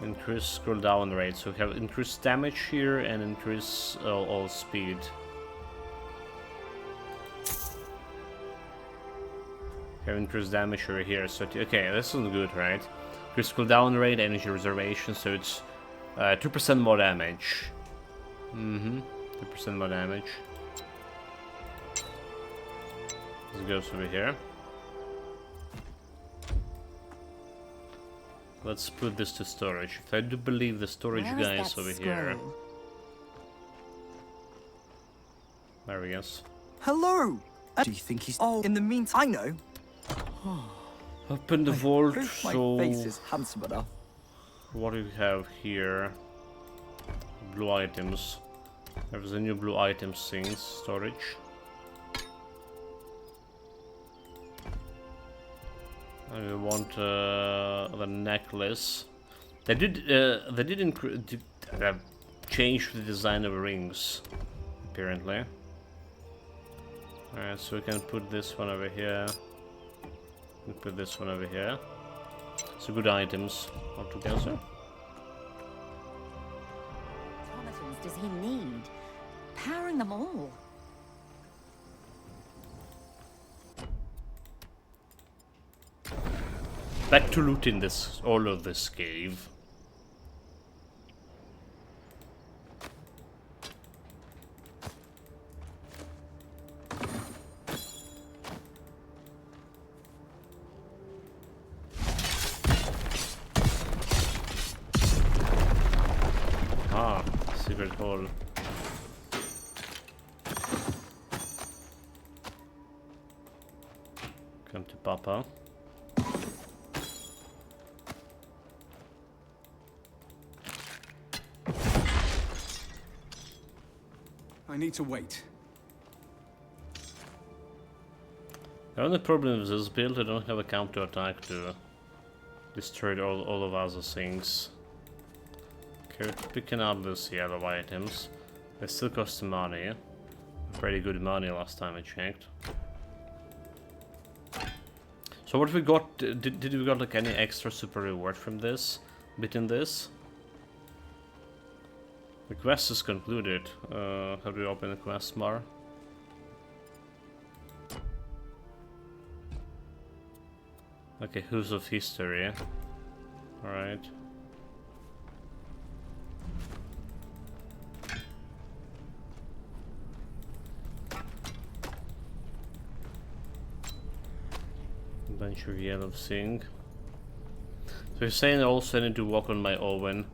Increase scroll down rate, so we have increased damage here and increase all speed. We have increased damage over here, so okay, this is good, right? Increase cooldown rate, energy reservation, so it's 2% more damage. 2% more damage. This goes over here. Let's put this to storage. I do believe the storage Where guy is is that over here. scroll? There we go. Hello! Do you think he's... Oh, in the meantime, I know. Open the vault, Hope so... my face is handsome enough. What do we have here? Blue items. There's a new blue items thing, storage. I want the necklace. They did change the design of rings, apparently. Alright, so we can put this one over here. We put this one over here. So good items altogether. Automatons does he need? Powering them all. Back to looting this, all of this cave. Ah, secret hole. Come to Papa. I need to wait. The only problem with this build, I don't have a counter attack to destroy all of other things. Okay, picking up those yellow items. They still cost money. Pretty good money last time I checked. So what we got, did we got like any extra super reward from this? Bit in this? The quest is concluded. How do we open the quest bar? Okay, Who's of History. Alright. Bunch of yellow thing. So you're saying also I need to walk on my oven.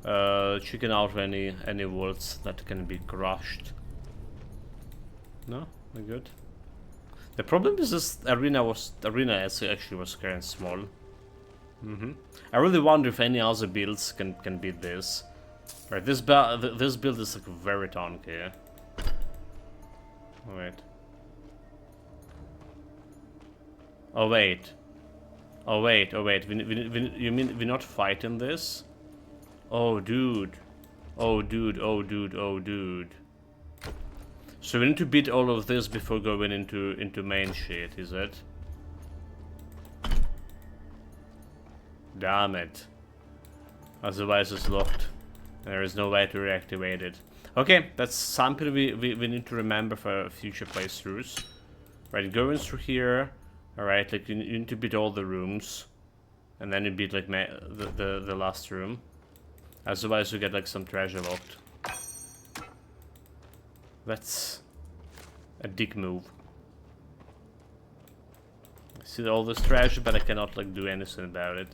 Checking out any worlds that can be crushed. No, we're good. The problem is this arena actually was kind of small. I really wonder if any other builds can beat this. Right, this build is like very tanky. Wait. Oh wait. Oh wait. You mean we're not fighting this? Oh dude. Oh dude. So we need to beat all of this before going into main shit, is it? Damn it. Otherwise it's locked. There is no way to reactivate it. Okay, that's something we need to remember for future playthroughs. Right, going through here. Alright, like you need to beat all the rooms. And then you beat like the last room. Otherwise you get like some treasure locked. That's a dick move. I see all this treasure, but I cannot like do anything about it.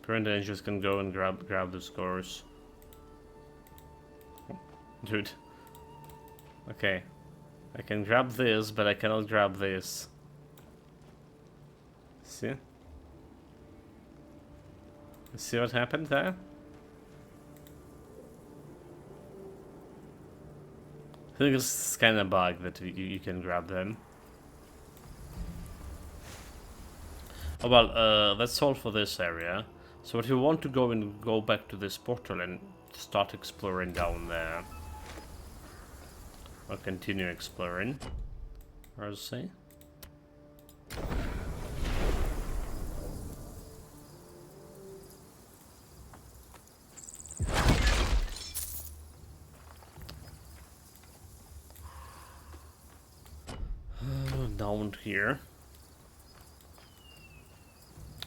Current engines can go and grab the scores. Dude. Okay. I can grab this, but I cannot grab this. See? See what happened there? I think it's kind of bug that you can grab them. Oh well, that's all for this area. So if you want to go back to this portal and start exploring down there. Or continue exploring. Or I'll say. down here.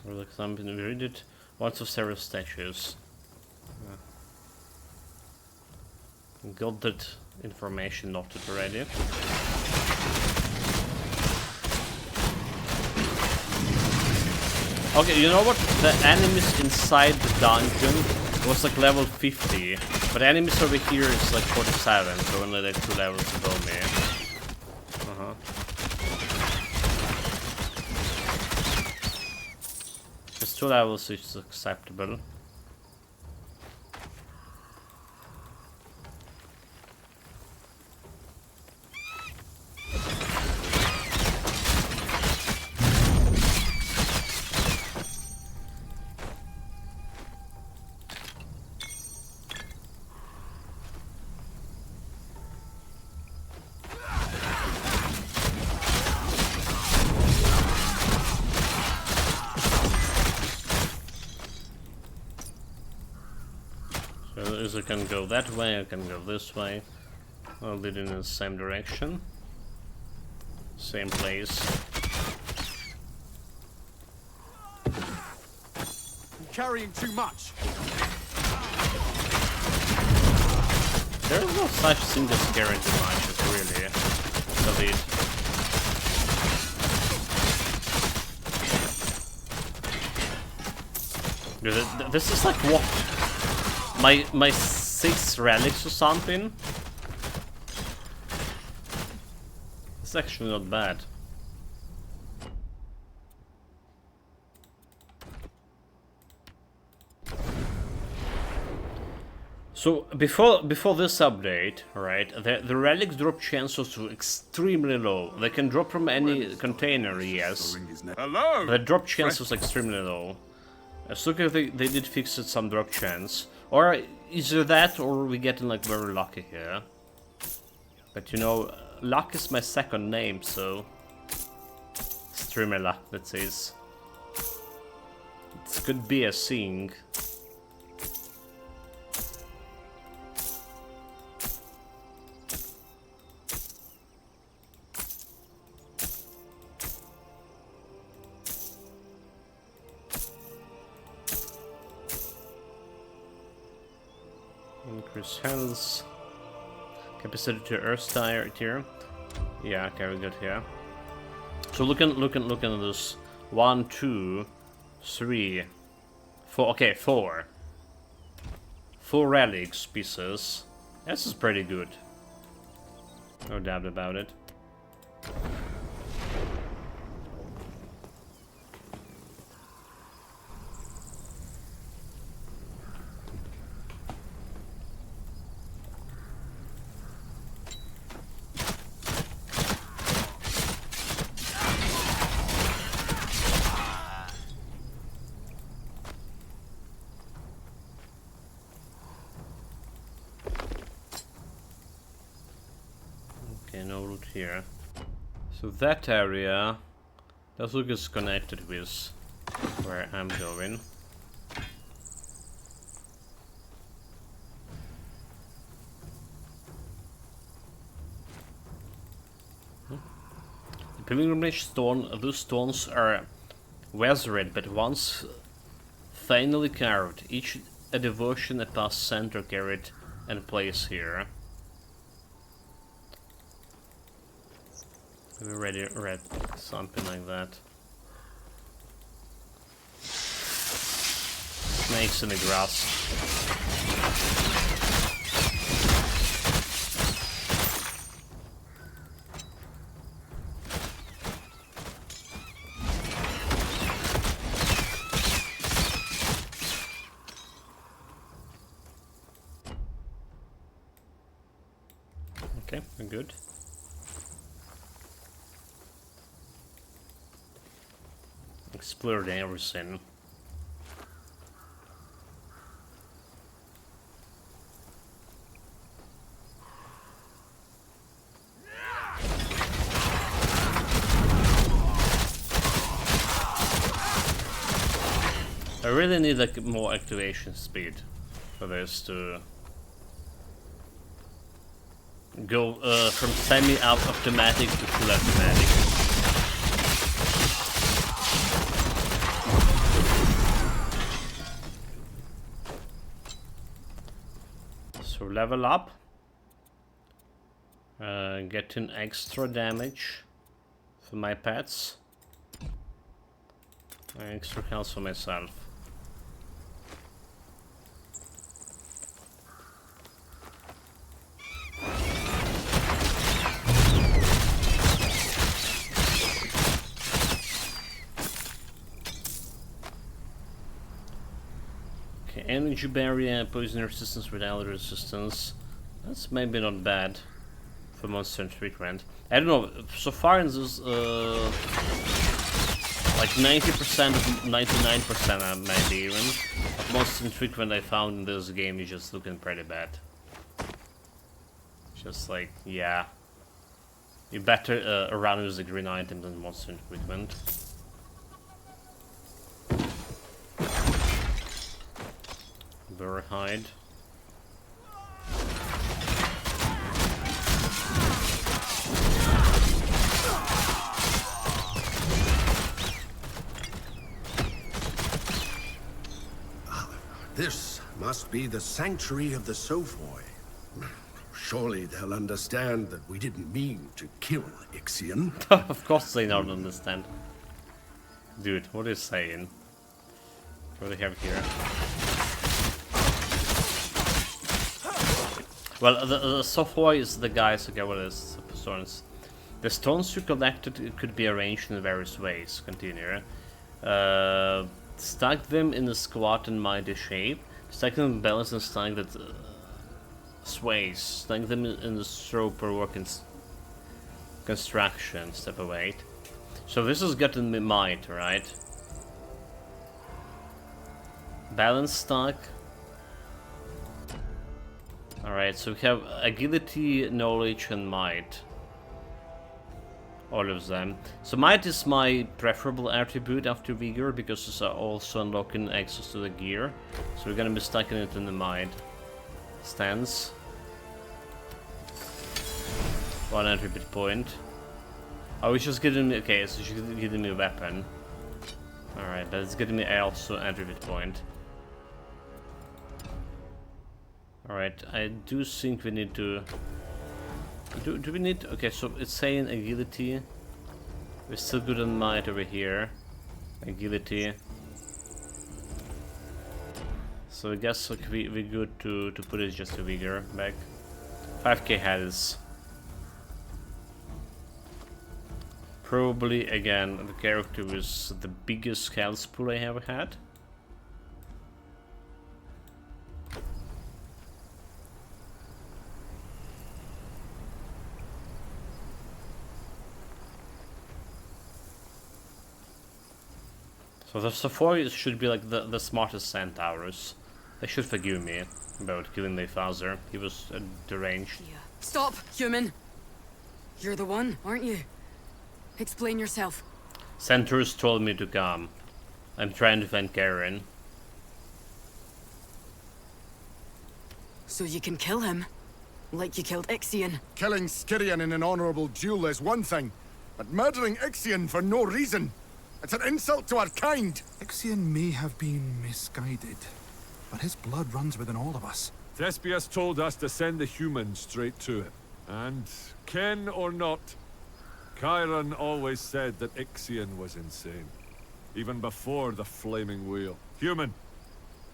Or like something we read it. Lots of several statues. Got that information noted already. Okay, you know what? The enemies inside the dungeon was like level 50, but enemies over here is like 47, so only like 2 levels above me. Just 2 levels is acceptable. I can go that way, I can go this way. I'll lead in the same direction. Same place. I'm carrying too much. There is no such thing as carrying too much, really. The lead. Dude, this is like what? My 6 relics or something? It's actually not bad. So before this update, right, the relics drop chances were extremely low. They can drop from any container, yes. Hello. The drop chance was extremely low. So they did fix it, some drop chance. Or either that, or we getting like very lucky here. But you know, luck is my second name, so streamer luck, that says. It could be a thing. Increase health. Capacity to earth tier. Yeah, okay, we got here. So looking at this. 1, 2, 3, 4. Okay, 4. 4 relics pieces. This is pretty good. No doubt about it. No route here. So that area, that look is connected with where I'm going. The pilgrimage stone, those stones are weathered, but once finally carved, each a devotion a past center carried and placed here. We already read something like that. Snakes in the grass. Okay, we're good. Explored everything. I really need like more activation speed for this to go from semi-automatic to full automatic. level up. Getting extra damage for my pets. Extra health for myself. Okay, energy barrier, poison resistance, vitality resistance. That's maybe not bad for monster treatment. I don't know, so far in this like 90% of 99% maybe even monster treatment I found in this game is just looking pretty bad. Just like, yeah, you better run with the green item than monster treatment. Bear hide. This must be the sanctuary of the Sophoi. Surely they'll understand that we didn't mean to kill Ixion. Of course they don't understand. Dude, what are you saying? What do we have here? Well, the Sophoi is the guys, okay, what is stones? The stones you collected could be arranged in various ways. Continue. Stack them in a squat and mighty shape. Stack them in balance and stack that sways. Stack them in the stroke per work in construction. Step away. So this is getting me might, right? Balance stack. Alright, so we have agility, knowledge, and might. All of them. So might is my preferable attribute after vigor because it's also unlocking access to the gear. So we're gonna be stacking it in the might. Stance. 1 attribute point. Oh, it's just getting me. Okay, so she's giving me a weapon. Alright, but it's getting me also attribute point. Alright, I do think we need to... Do we need... Okay, so it's saying agility. We're still good on might over here. Agility. So I guess like, we're good to put it just a vigor back. 5k health. Probably, again, the character with the biggest health pool I ever had. So the Sophoi should be like the smartest centaurs. They should forgive me about killing their father. He was deranged. Stop, human! You're the one, aren't you? Explain yourself. Centaurs told me to come. I'm trying to find Karen. So you can kill him? Like you killed Ixion? Killing Skirion in an honorable duel is one thing, but murdering Ixion for no reason, it's an insult to our kind. Ixion may have been misguided, but his blood runs within all of us. Thespius told us to send the humans straight to him. And, ken or not, Chiron always said that Ixion was insane. Even before the flaming wheel. Human,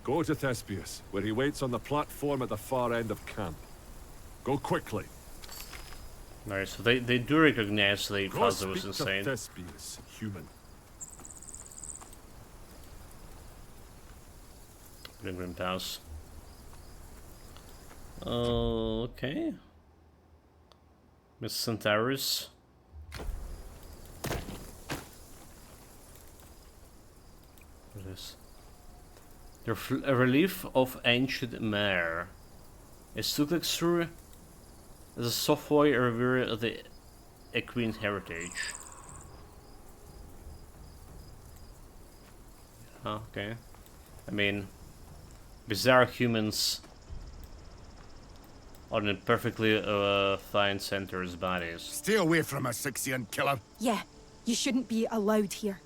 go to Thespius, where he waits on the platform at the far end of camp. Go quickly. Alright, so they do recognize the father was insane. To Thespius, human. Pilgrim House. Okay. Miss Centaurus. What is this? A relief of ancient mare. It looks through as a Sophoi revere of the equine heritage. Oh, okay. I mean, bizarre humans on a perfectly fine centaur's bodies. Stay away from us, Ixion killer. Yeah, you shouldn't be allowed here.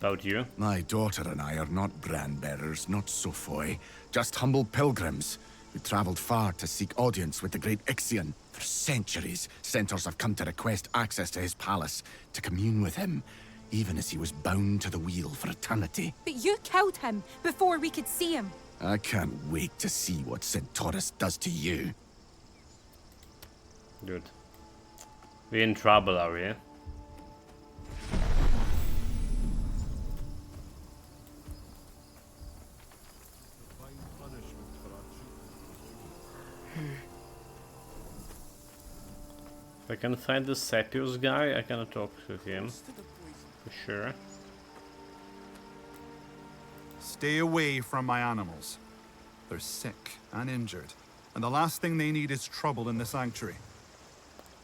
About you? My daughter and I are not brand bearers, not Sophoi, just humble pilgrims. We traveled far to seek audience with the great Ixion. For centuries, centaurs have come to request access to his palace, to commune with him, even as he was bound to the wheel for eternity. But you killed him before we could see him. I can't wait to see what Centaurus does to you. Good. We're in trouble, are we? If I can find the Sepios guy, I can talk to him. For sure. Stay away from my animals. They're sick and injured, and the last thing they need is trouble in the sanctuary.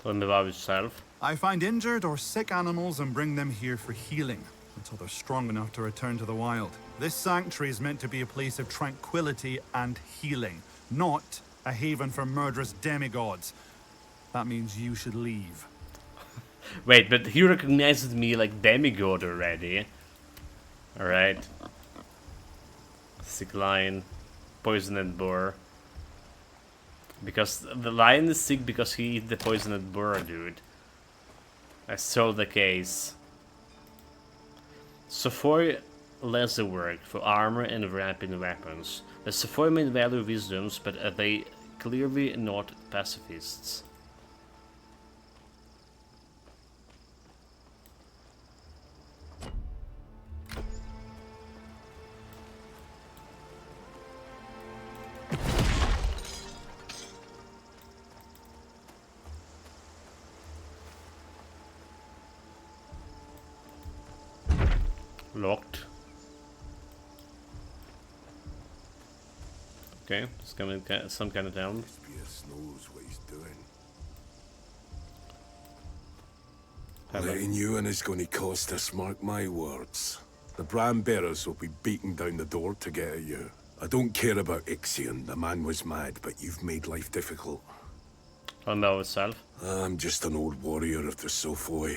Tell me about yourself. I find injured or sick animals and bring them here for healing, until they're strong enough to return to the wild. This sanctuary is meant to be a place of tranquility and healing, not a haven for murderous demigods. That means you should leave. Wait, but he recognizes me like demigod already. Alright. Sick lion. Poisoned boar. Because the lion is sick because he eats the poisoned boar, dude. I solved the case. Sophoi Leatherwork for armor and ramping weapons. The Sophoi may value wisdoms, but are they clearly not pacifists? Locked. Okay, it's coming some kind of down. Spears knows what he's doing. Hello. Letting you in is going to cost us, mark my words. The brand bearers will be beating down the door to get at you. I don't care about Ixion, the man was mad, but you've made life difficult. Tell me about yourself. I'm just an old warrior of the Sophoi.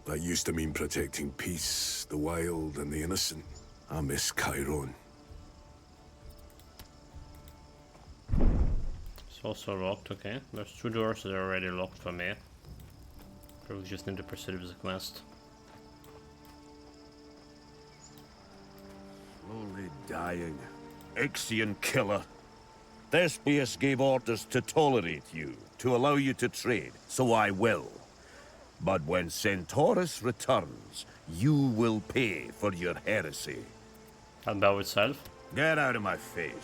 That used to mean protecting peace, the wild, and the innocent. I miss Chiron. It's also locked, okay. There's 2 doors that are already locked for me. Probably just need to proceed with the quest. Slowly dying. Ixion killer. Thespius gave orders to tolerate you, to allow you to trade, so I will. But when Centaurus returns, you will pay for your heresy. And about itself? Get out of my face.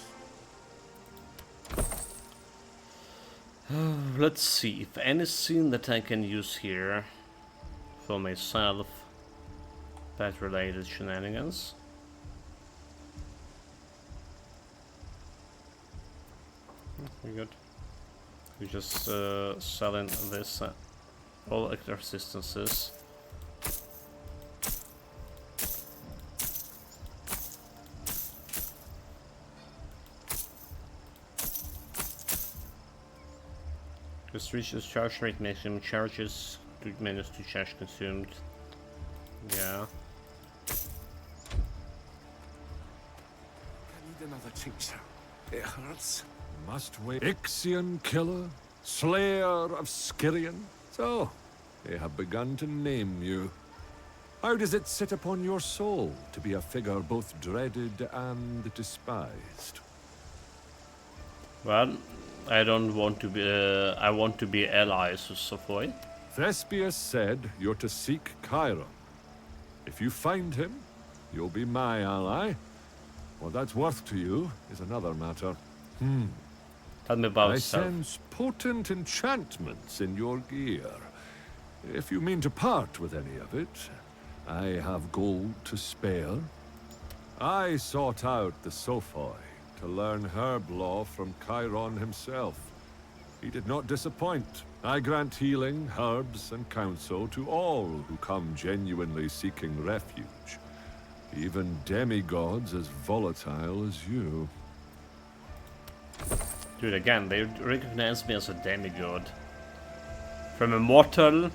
Let's see if anything that I can use here for myself. Pet related shenanigans. We good. We just selling this. All extra resistances. Just reaches charge rate maximum charges, 2 minutes to charge consumed. Yeah. I need another tincture. It hurts. Must wait. Ixion killer, slayer of Skirion. So, they have begun to name you. How does it sit upon your soul to be a figure both dreaded and despised? Well, I don't want to be. I want to be allies with Sophoi. Thespius said you're to seek Chiron. If you find him, you'll be my ally. What that's worth to you is another matter. Tell me about I yourself. sense potent enchantments in your gear. If you mean to part with any of it, I have gold to spare. I sought out the Sophoi to learn herb law from Chiron himself. He did not disappoint. I grant healing, herbs, and counsel to all who come genuinely seeking refuge. Even demigods as volatile as you. Dude, again, they recognize me as a demigod. From immortal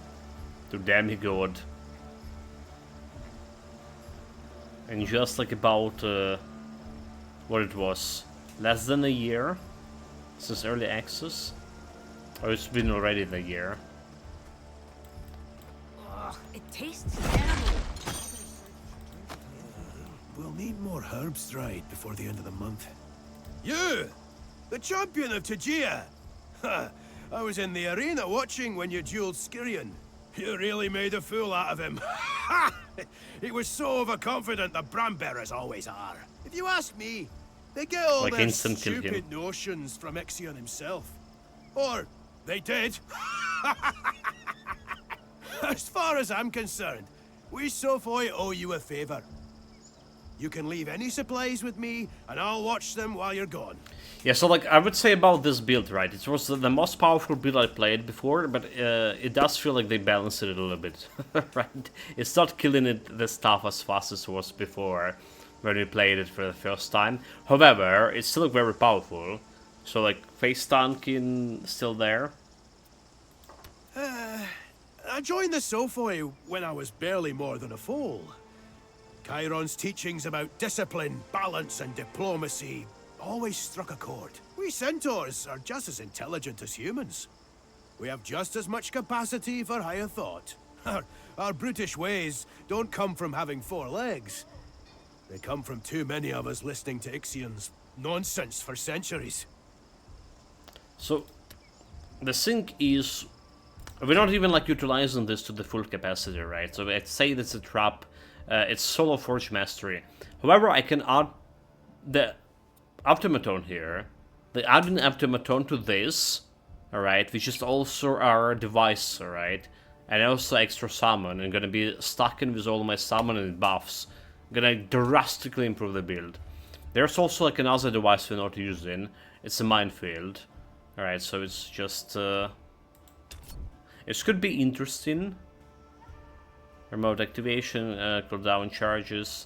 to demigod. And just like about what it was, less than a year, Since early access? Or it's been already the year? Ugh, it tastes terrible. We'll need more herbs dried before the end of the month. You! The champion of Tajia! Ha! I was in the arena watching when you dueled Skirion. You really made a fool out of him. Ha! He was so overconfident the Brandbearers always are. If you ask me, they get all like their stupid him. Notions from Ixion himself. Or, they did. As far as I'm concerned, we Sophoy owe you a favor. You can leave any supplies with me, and I'll watch them while you're gone. Yeah, so like, I would say about this build, right, it was the most powerful build I played before, but it does feel like they balanced it a little bit, right? It's not killing it the stuff as fast as it was before, when we played it for the first time. However, it's still very powerful, so like, face tanking still there. I joined the Sophoy when I was barely more than a foal. Chiron's teachings about discipline, balance, and diplomacy always struck a chord. We centaurs are just as intelligent as humans. We have just as much capacity for higher thought. Our brutish ways don't come from having 4 legs. They come from too many of us listening to Ixion's nonsense for centuries. So, the thing is, we're not even like utilizing this to the full capacity, right? So I'd say that's a trap. It's solo Forge Mastery. However, I can add the Optimaton here. The adding Optimaton to this, alright, which is also our device, alright, and also extra summon. I'm gonna be stacking with all my summon and buffs. Gonna drastically improve the build. There's also like another device we're not using. It's a minefield. Alright, so it's just it could be interesting. Remote activation, cooldown charges.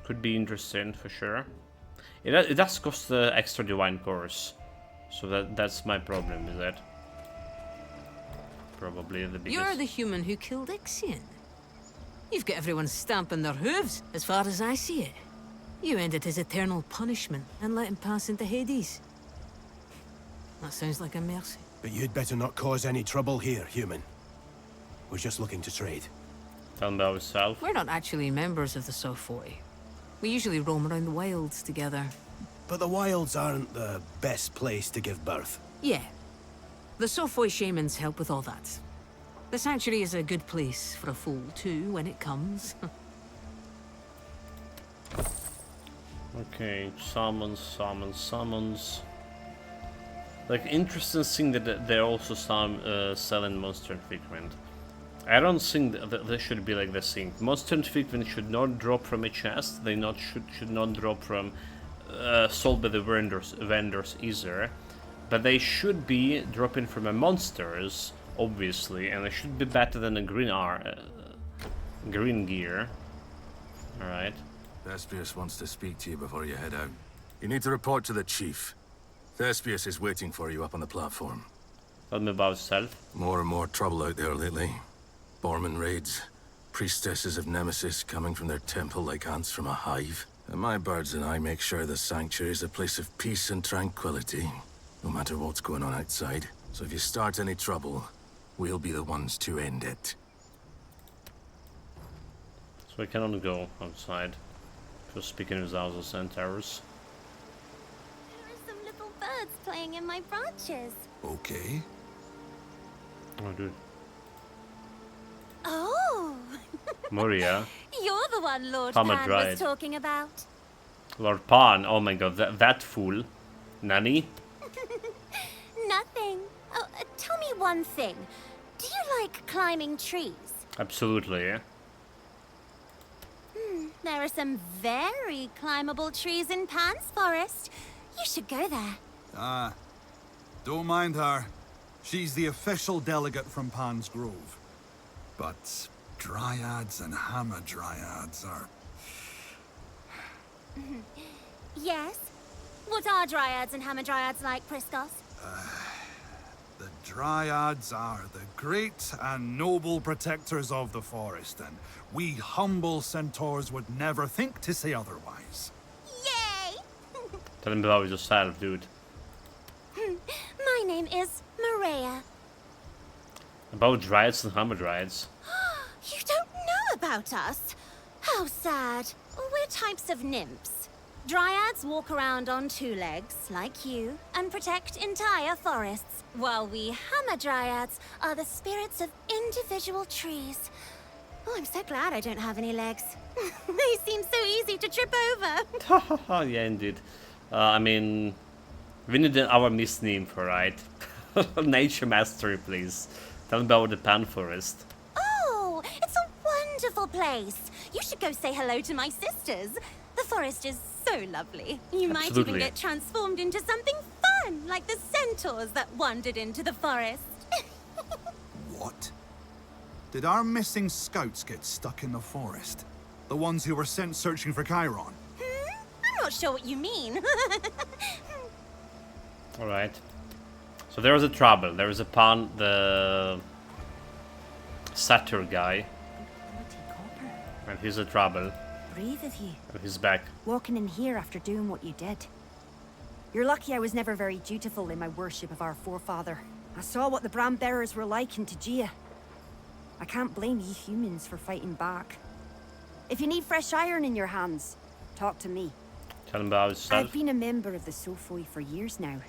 Could be interesting for sure. It does cost the extra divine cores, so that's my problem with that. Probably the biggest. You're the human who killed Ixion. You've got everyone stamping their hooves, as far as I see it. You ended his eternal punishment and let him pass into Hades. That sounds like a mercy. But you'd better not cause any trouble here, human. We're just looking to trade. Tell me about yourself. We're not actually members of the Sophoy. We usually roam around the wilds together. But the wilds aren't the best place to give birth. Yeah. The Sophoy shamans help with all that. The sanctuary is a good place for a fool, too, when it comes. Okay, summons. Like, interesting thing that they're also selling Monster and Figment. I don't think that they should be like this thing. Monster and Figment should not drop from a chest. They should not drop from sold by the vendors either. But they should be dropping from a monsters, obviously, and they should be better than a green gear. All right. Thespius wants to speak to you before you head out. You need to report to the chief. Thespius is waiting for you up on the platform. Tell me about yourself. More and more trouble out there lately. Borman raids. Priestesses of Nemesis coming from their temple like ants from a hive. And my birds and I make sure the sanctuary is a place of peace and tranquility, no matter what's going on outside. So if you start any trouble, we'll be the ones to end it. So I cannot go outside. Just speaking with other centaurs. There are some little birds playing in my branches. Okay. Oh, dude. Oh! Moria. You're the one Lord Hammer Pan dried. was talking about. Lord Pan, oh my god, that fool. Nani? Nothing. Oh, tell me one thing. Do you like climbing trees? Absolutely, yeah. There are some very climbable trees in Pan's forest. You should go there. Ah, don't mind her. She's the official delegate from Pan's Grove. But dryads and hamadryads are... Yes? What are dryads and hamadryads like, Priskos? The dryads are the great and noble protectors of the forest, and we humble centaurs would never think to say otherwise. Yay! Tell me about yourself, dude. name is Maria. About Dryads and Hamadryads. You don't know about us? How sad. We're types of nymphs. Dryads walk around on two legs, like you, and protect entire forests, while we Hamadryads are the spirits of individual trees. Oh, I'm so glad I don't have any legs. They seem so easy to trip over. Yeah, indeed. I mean, we need our Miss Nymph, right? Nature mastery, please. Tell me about the Pan Forest. Oh, it's a wonderful place. You should go say hello to my sisters. The forest is so lovely. You might even Absolutely. get transformed into something fun, like the centaurs that wandered into the forest. What? Did our missing scouts get stuck in the forest? The ones who were sent searching for Chiron? I'm not sure what you mean. Alright. So there was a trouble. There was a Pan, the satyr guy. And he's a trouble. Brave of you. And he's back. Walking in here after doing what you did. You're lucky I was never very dutiful in my worship of our forefather. I saw what the brand bearers were like in Tegea. I can't blame ye humans for fighting back. If you need fresh iron in your hands, talk to me. Tell him about himself. I've been a member of the Sophoi for years now.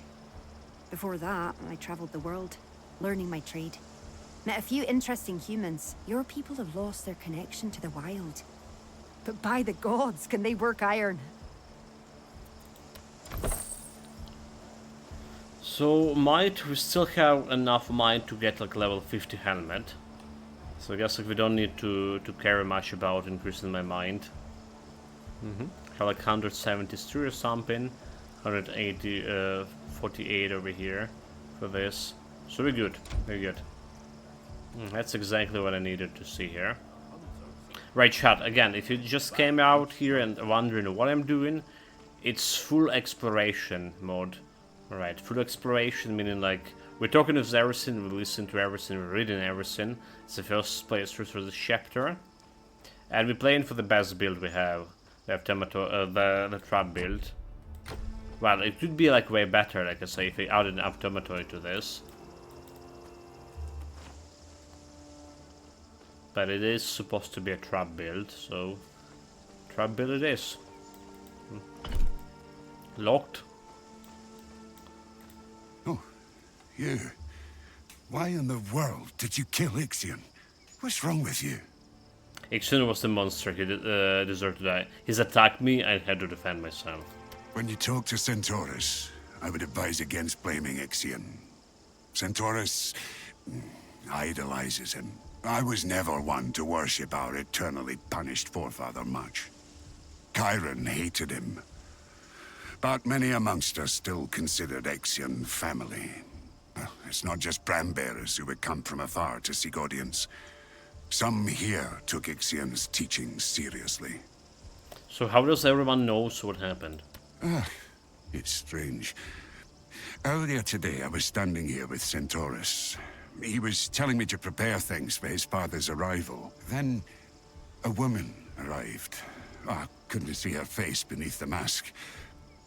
Before that, I traveled the world, learning my trade. Met a few interesting humans. Your people have lost their connection to the wild. But by the gods, can they work iron? So might we still have enough might to get like level 50 helmet. So I guess like we don't need to care much about increasing my mind. Have like 173 or something. 180 48 over here for this. So we're good. We're good. That's exactly what I needed to see here. Right, chat, again, if you just came out here and wondering what I'm doing, it's full exploration mode. Alright, full exploration meaning like, we're talking with everything, we listen to everything, we're reading everything. It's the first playthrough for this chapter. And we're playing for the best build we have. We have the trap build. Well, it could be like way better, like I say, if we added an Optomatoy to this. But it is supposed to be a trap build, so trap build it is. Locked. Oh, you. Why in the world did you kill Ixion? What's wrong with you? Ixion was the monster, he deserved to die. He's attacked me, I had to defend myself. When you talk to Centaurus, I would advise against blaming Ixion. Centaurus idolizes him. I was never one to worship our eternally punished forefather much. Chiron hated him. But many amongst us still considered Ixion family. Well, it's not just brand-bearers who would come from afar to seek audience. Some here took Ixion's teachings seriously. So how does everyone know what happened? It's strange. Earlier today, I was standing here with Centaurus. He was telling me to prepare things for his father's arrival. Then, a woman arrived. I couldn't see her face beneath the mask.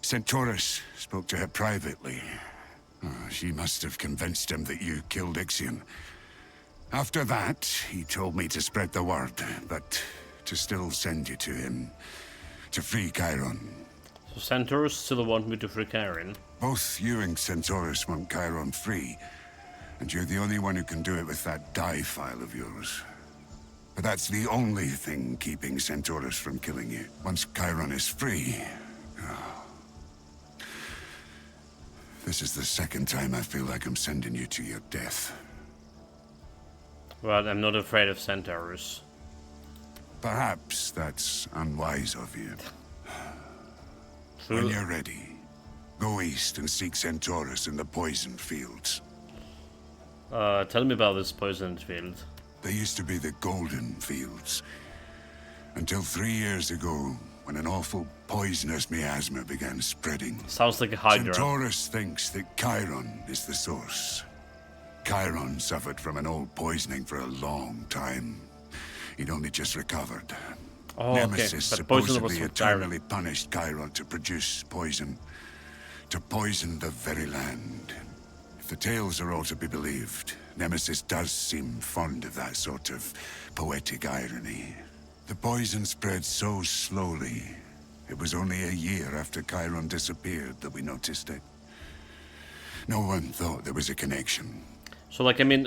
Centaurus spoke to her privately. She must have convinced him that you killed Ixion. After that, he told me to spread the word, but to still send you to him. To free Chiron. So Centaurus still want me to free Chiron? Both you and Centaurus want Chiron free. And you're the only one who can do it with that die file of yours. But that's the only thing keeping Centaurus from killing you. Once Chiron is free... This is the second time I feel like I'm sending you to your death. Well, I'm not afraid of Centaurus. Perhaps that's unwise of you. When you're ready, go east and seek Centaurus in the Poison Fields. Tell me about this Poison Field. They used to be the Golden Fields. Until 3 years ago, when an awful poisonous miasma began spreading. Sounds like a Hydra. Centaurus thinks that Chiron is the source. Chiron suffered from an old poisoning for a long time. He'd only just recovered. Oh, Nemesis okay. But poison was supposedly for eternally punished Chiron to produce poison. To poison the very land. If the tales are all to be believed, Nemesis does seem fond of that sort of poetic irony. The poison spread so slowly. It was only a year after Chiron disappeared that we noticed it. No one thought there was a connection. So, like, I mean,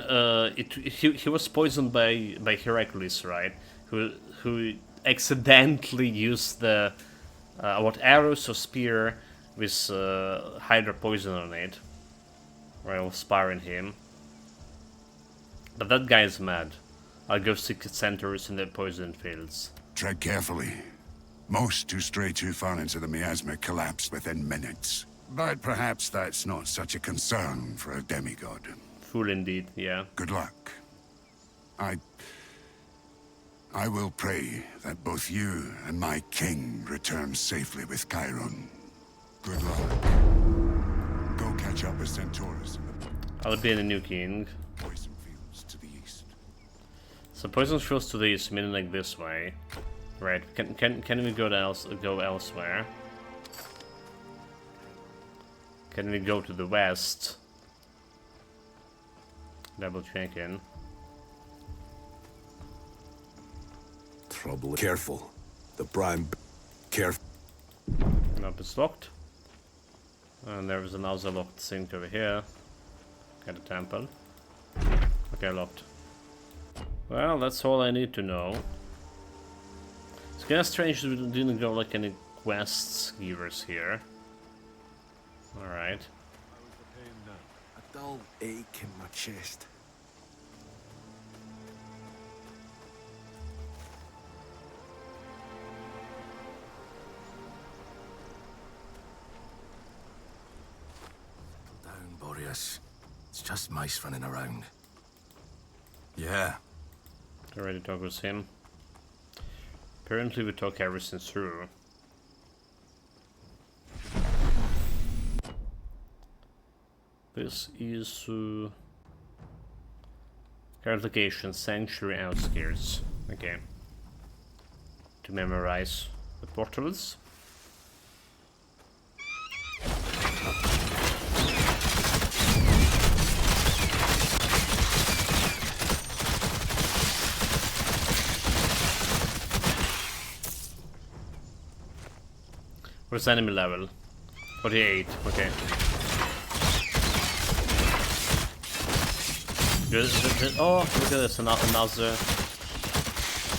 he was poisoned by Heracles, right? Who accidentally used the what arrows or spear with Hydra poison on it, while sparring him. But that guy is mad. I'll go seek centaurs in the poison fields. Tread carefully. Most who stray too far into the miasma collapse within minutes. But perhaps that's not such a concern for a demigod. Fool indeed, yeah. Good luck. I will pray that both you and my king return safely with Chiron. Good luck. Go catch up with Centaurus. I'll be the new king. Poison fields to the east. So poison fields to the east, meaning like this way, right? Can we go elsewhere? Can we go to the west? Double checking. Trouble. Careful. The brine. Careful. Nope, it's locked. And there is another locked sink over here. Got a temple. Okay, locked. Well, that's all I need to know. It's kinda strange that we didn't go like any quests givers here. Alright. A dull ache in my chest. Down, Boreas. It's just mice running around. Yeah. Already talked with him. Apparently we talk everything through. This is current location, Sanctuary outskirts. Okay. To memorize the portals. What's enemy level? 48, okay. Oh, look at this, another.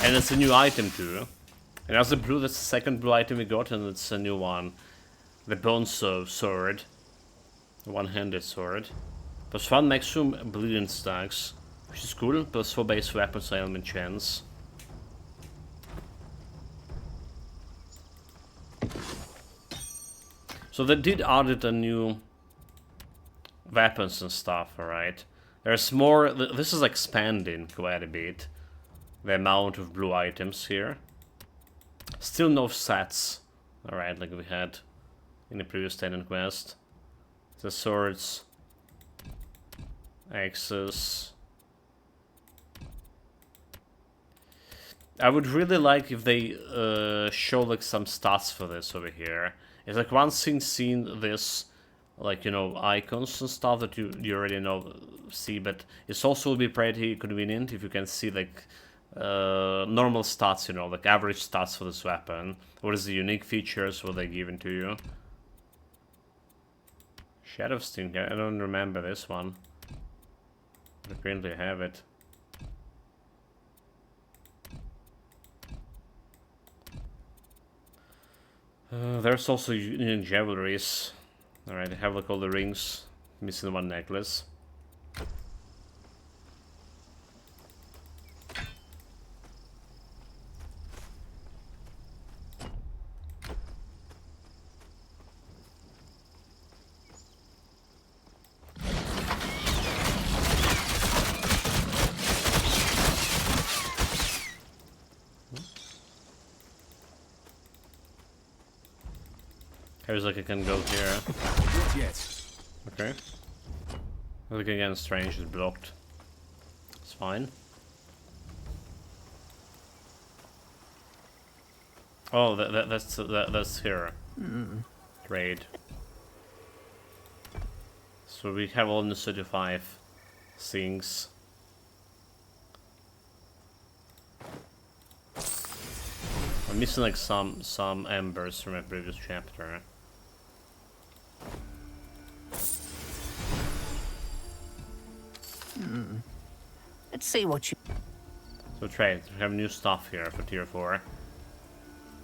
And it's a new item too. And as the blue, that's the second blue item we got, and it's a new one. The Bonzo sword. The one-handed sword. Plus 1 maximum bleeding stacks, which is cool. Plus 4 base weapons element chance. So they did added a new weapons and stuff, alright. There's more, this is expanding quite a bit, the amount of blue items here. Still no sets, alright, like we had in the previous Titan quest. The swords, axes. I would really like if they show like some stats for this over here. It's like one thing seeing this, like, you know, icons and stuff that you already see, but it's also will be pretty convenient if you can see like normal stats, you know, like average stats for this weapon. What is the unique features, what they given to you? Shadow Sting, I don't remember this one. But apparently I have it. There's also unique jewelries. Alright, I have like all the rings. Missing one necklace. Here's like I can go here. Yes. Okay. Look again, strange is blocked. It's fine. Oh, that's here. Raid. So we have only 35 things. I'm missing like some embers from a previous chapter. Let's see what you... So trade, we have new stuff here for tier 4.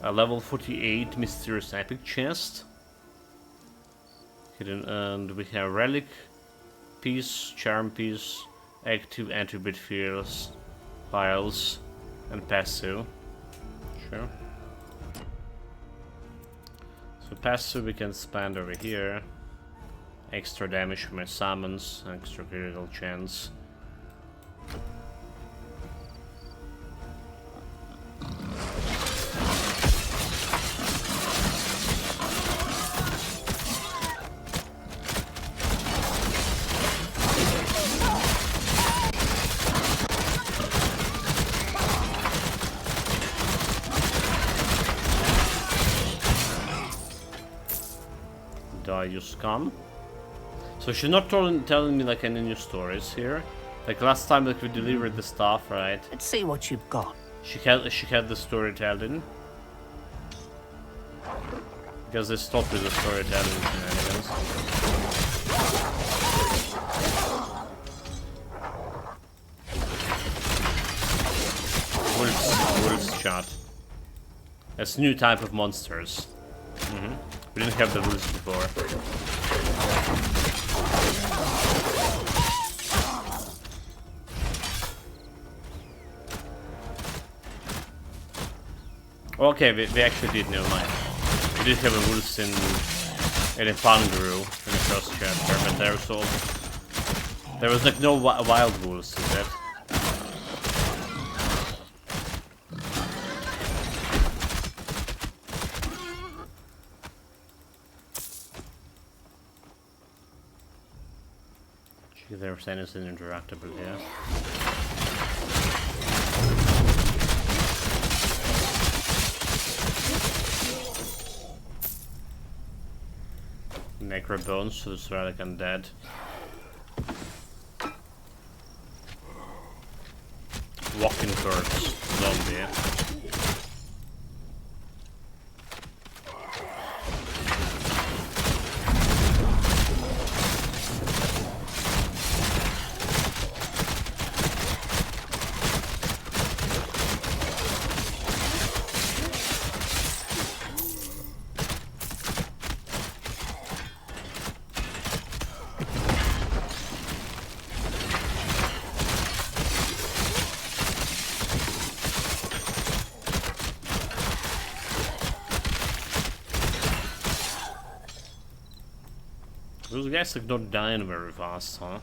A level 48 mysterious epic chest. Hidden, and we have relic piece, charm piece, active attribute files, and passive. Sure. So passive we can spend over here. Extra damage from my summons, extra critical chance. Die, you scum. So she's not telling me like any new stories here. Like last time that we delivered the stuff, right? Let's see what you've got. She had the storytelling. Because they stopped with the storytelling shenanigans. Wolves chat. That's a new type of monsters. We didn't have the wolves before. Okay, we actually did know mine. We did have a wolves in a Panguru in the first chapter, but there was like no wild wolves, is it? Their sign is interactable here. Necro bones, so it's relic undead. Walking corpse, zombie. Those guys like not dying very fast, huh?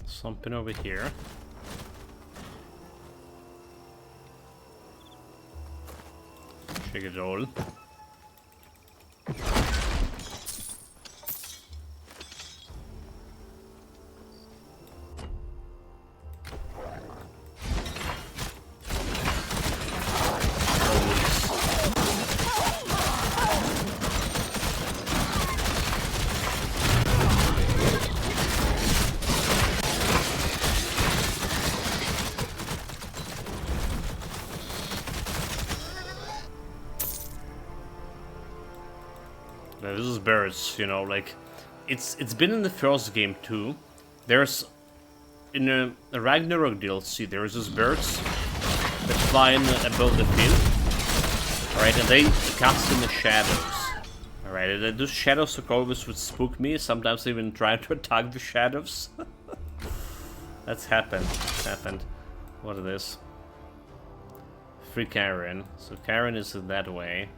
Something over here. Check it all. This is birds, you know, like it's been in the first game too. There's in a Ragnarok DLC, there's these birds that fly in above the field, alright, and they cast in the shadows, alright, and those shadows always would spook me, sometimes even trying to attack the shadows. That's happened. What is this? Free Karen. So Karen is that way.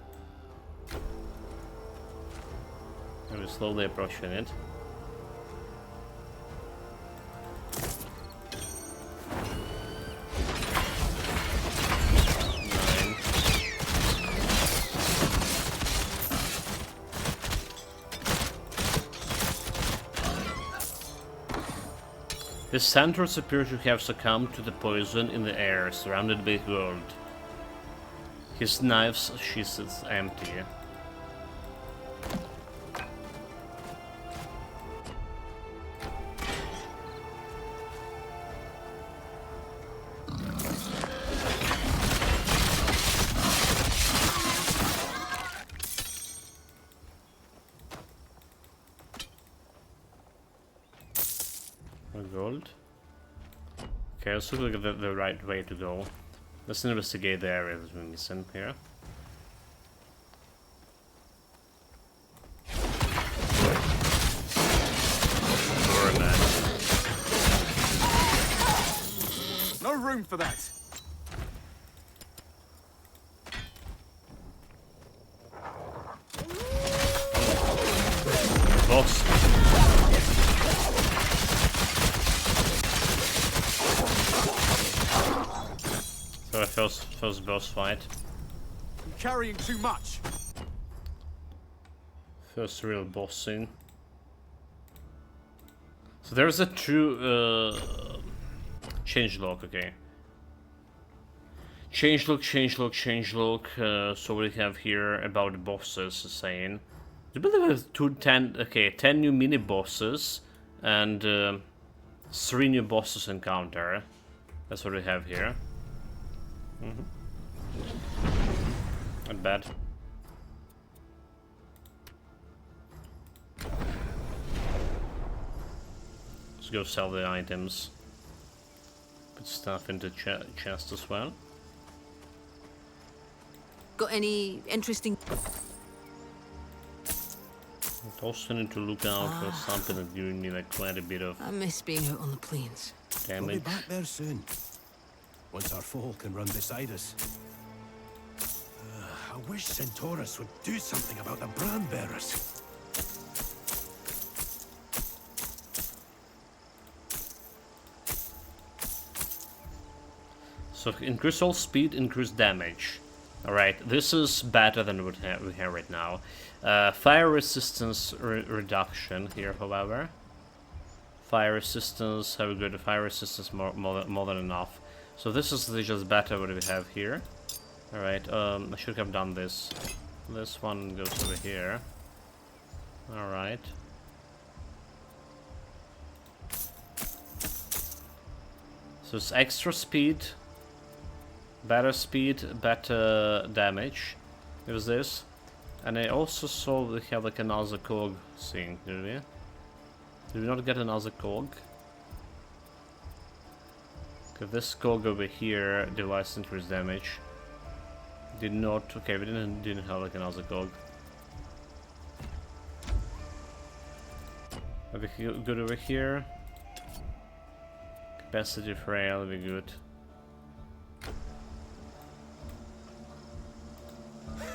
I'm slowly approaching it. His centaurs appear to have succumbed to the poison in the air, surrounded by gold. His knife's sheath is empty. Gold. Okay, let's look at the right way to go. Let's investigate the area that we're missing here. No room for that. Boss. So first boss fight. I'm carrying too much. First real boss scene. So there's a true changelog, okay. Changelog. So we have here about the bosses saying. I believe there's 10 new mini bosses and 3 new bosses encounter. That's what we have here. Not bad. Let's go sell the items. Put stuff into chest as well. Got any interesting... Also need to look out for something that giving me like quite a bit of... I miss being out on the plains. We'll Damage. be back there soon. Once our foal can run beside us. I wish Centaurus would do something about the brand bearers. So increase all speed, increase damage. Alright, this is better than what we have right now. Fire resistance reduction here, however. Fire resistance, have a good fire resistance, more than enough. So this is just better what we have here. Alright, I should have done this. This one goes over here. Alright. So it's extra speed, better damage. It was this. And I also saw we have like another cog thing, did we? Did we not get another cog? Okay, this cog over here, device increase damage. Did not, okay, we didn't have like another cog. Are we good over here? Capacity frail, we good.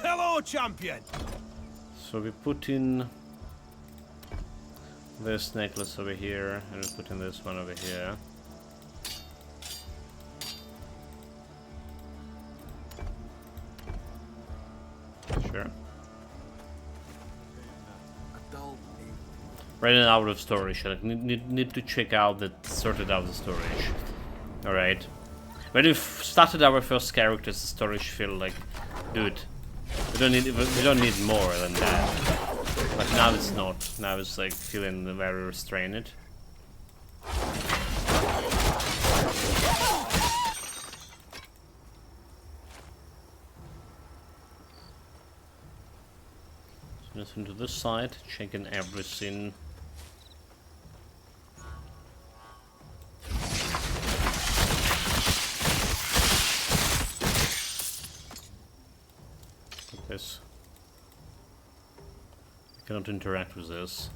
Hello, champion! So we put in this necklace over here, and we put in this one over here. Sure. Running out of storage. I need to check out that sorted out the storage. Alright. When we've started our first characters, the storage feel like, dude, we don't need more than that. But now it's not. Now it's like feeling very restrained. So let's into this side, checking everything. This. I cannot interact with this.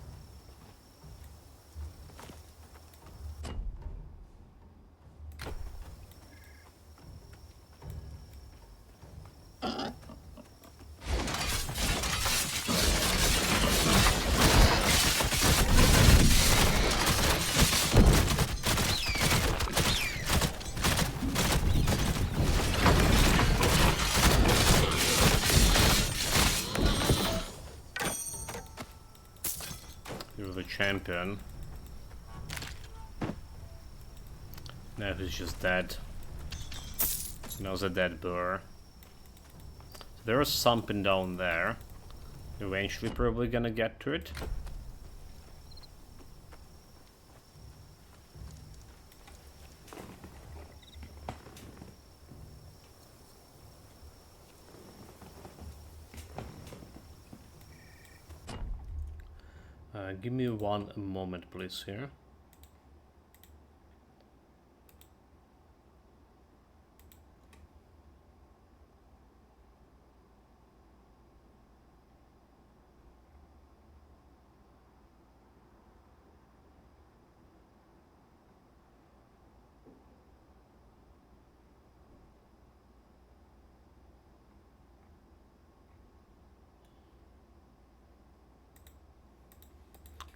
You're the champion. Now he's just dead. Now it's a dead boar. There is something down there. Eventually probably gonna get to it. Give me one moment please here.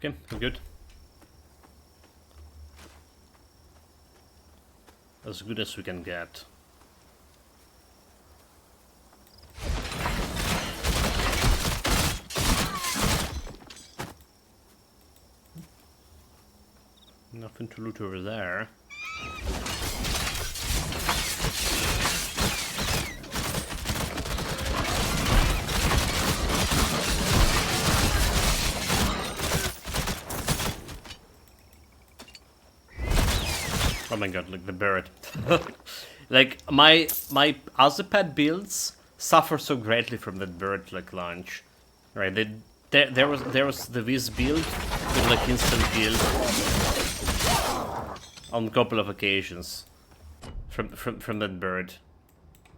Okay, we're good. As good as we can get. Nothing to loot over there. Oh my god, look, the bird. Like, my Azapad builds suffer so greatly from that bird, like, launch. Right, there was the Viz build with, like, instant kill on a couple of occasions from that bird.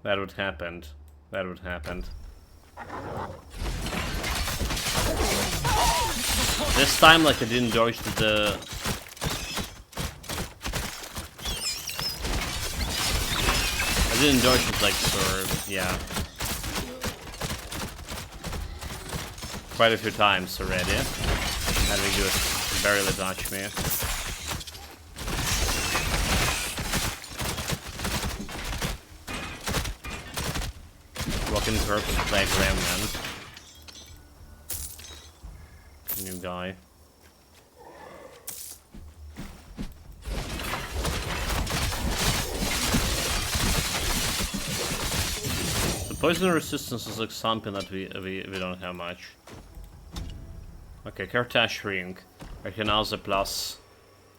That would happen. That would happen. This time, like, I didn't dodge the... I didn't dodge it, like, for, yeah. Quite a few times already. And we just barely touch me. Walking purple flag remnant. New guy. Poison resistance is like something that we don't have much. Okay, Kartash ring. Arcanaza plus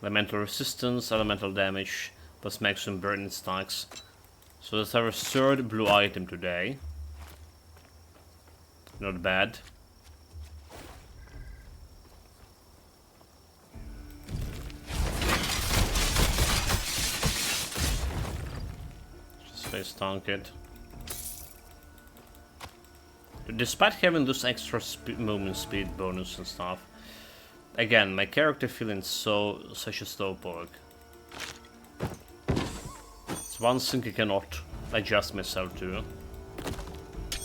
elemental resistance, elemental damage, plus maximum burning stacks. So that's our third blue item today. Not bad. Just face tank it. Despite having those extra movement speed bonus and stuff, again, my character feeling such a slowpoke. It's one thing I cannot adjust myself to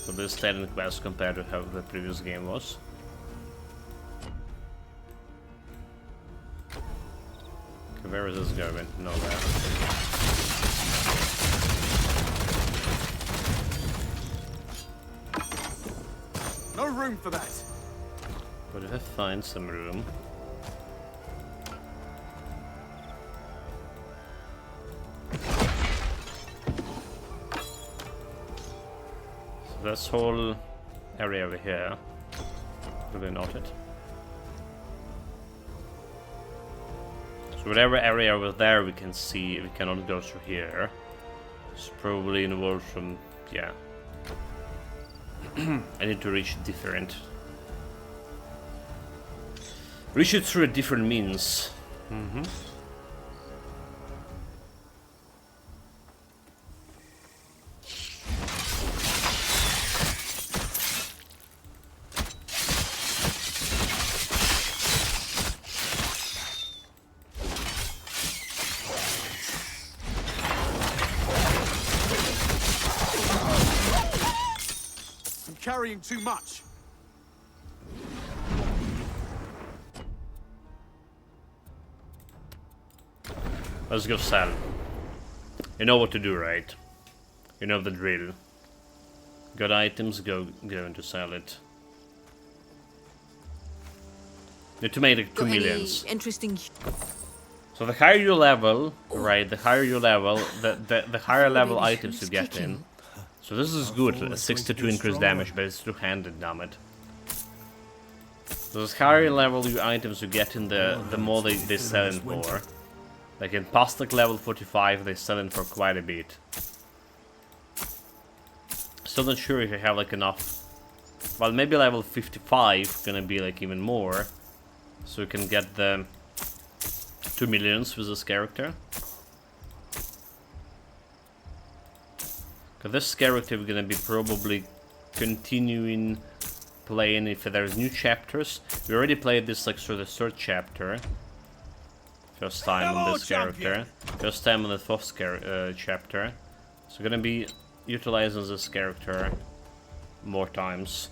for this Titan quest compared to how the previous game was. Okay, where is this going? No, there. No room for that. But if I find some room. So this whole area over here. Do we note it? So whatever area over there we can see, we cannot go through here. It's probably involved from, yeah. I need to reach different. Reach it through a different means. Mm-hmm. Carrying too much. Let's go sell. You know what to do, right? You know the drill. Got items, go into sell it. Need to make like 2 millions. Interesting. So the higher you level, right, the higher you level, the higher level items you get in. So this is good, a 62 increased damage, but it's two-handed, damn it. So the higher level you items you get in, the more they sell in for. Like in Pastek level 45, they sell in for quite a bit. Still not sure if I have like enough. Well, maybe level 55 gonna be like even more. So you can get the 2 millions with this character. Cause this character is gonna be probably continuing playing if there's new chapters. We already played this like through the third chapter. First time on this character. First time on the fourth chapter. So gonna be utilizing this character more times.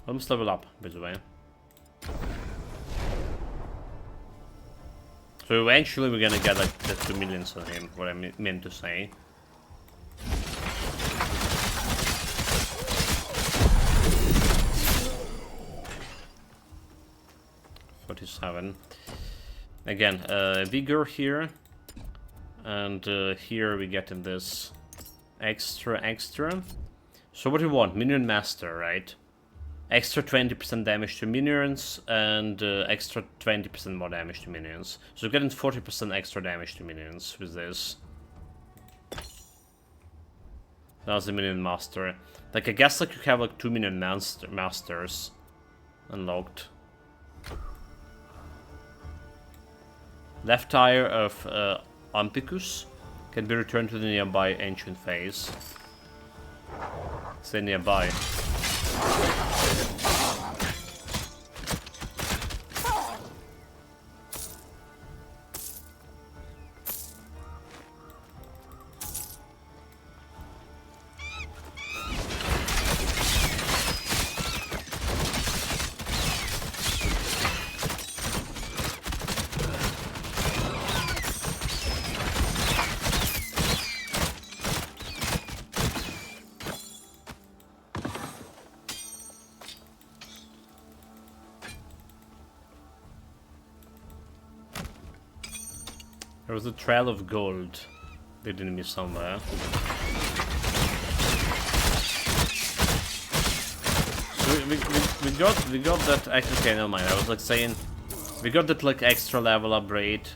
Almost level up, by the way. So eventually we're gonna get like the 2 millions on him, what I meant to say. Again, vigor here, and here we get in this extra. So what do you want? Minion Master, right? Extra 20% damage to minions and extra 20% more damage to minions. So you're getting 40% extra damage to minions with this. That's the Minion Master. Like I guess like you have like 2 Minion Masters unlocked. Left tire of Ampicus can be returned to the nearby ancient phase. Stay nearby. There was a trail of gold leading me somewhere. So we got that. Actually, okay, never mind. I was like saying we got that like extra level upgrade,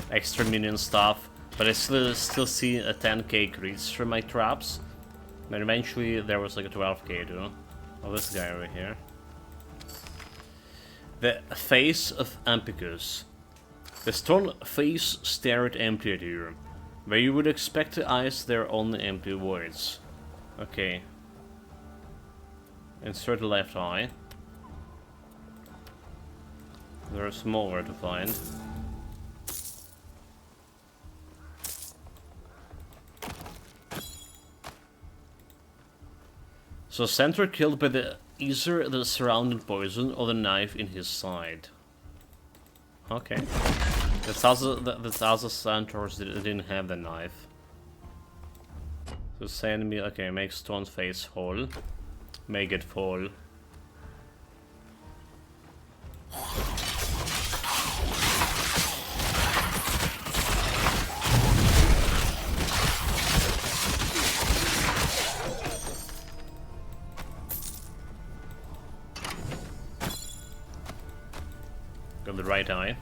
extra minion stuff, but I still see a 10k increase from my traps. But eventually there was like a 12k too. Oh, this guy over here. The face of Ampicus. The stone face stared empty at you. Where you would expect the eyes, there are only empty voids. Okay. Insert the left eye. There's more to find. So Centaur killed by either the surrounding poison or the knife in his side. Okay. That's also Centaurs that didn't have the knife. So send me, okay, make stone face whole. Make it fall. Got the right eye.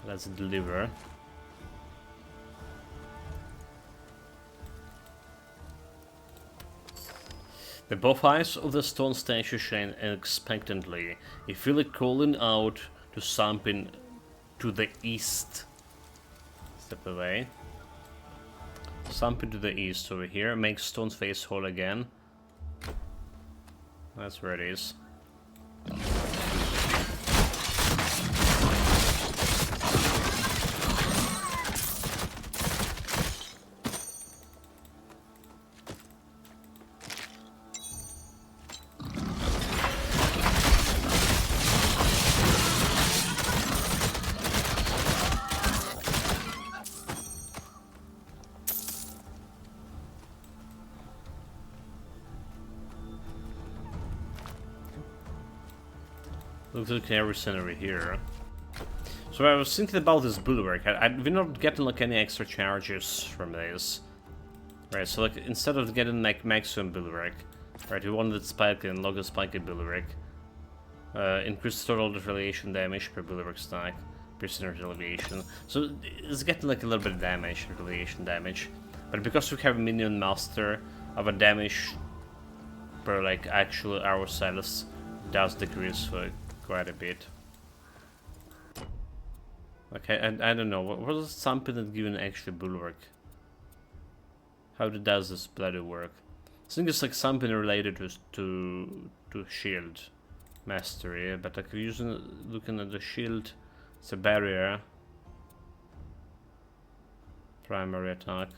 Let's deliver. The both eyes of the stone statue shine expectantly. You feel it calling out to something to the east. Step away. Something to the east over here. Make stone's face whole again. That's where it is. Looks like every scenery here. So I was thinking about this bulwark. We're not getting like any extra charges from this. Right, so like instead of getting like maximum bulwark, right, we wanted spike and logo spike bulwark. Increase total retaliation damage per bulwark stack, percent retaliation. So it's getting like a little bit of damage, retaliation damage. But because we have a minion master, our damage per like actual arrow silos does decrease for quite a bit. Okay, and I don't know, what is something that given actually bulwark? How does this bloody work? I think it's like something related to shield mastery, but like looking at the shield, it's a barrier. Primary attack.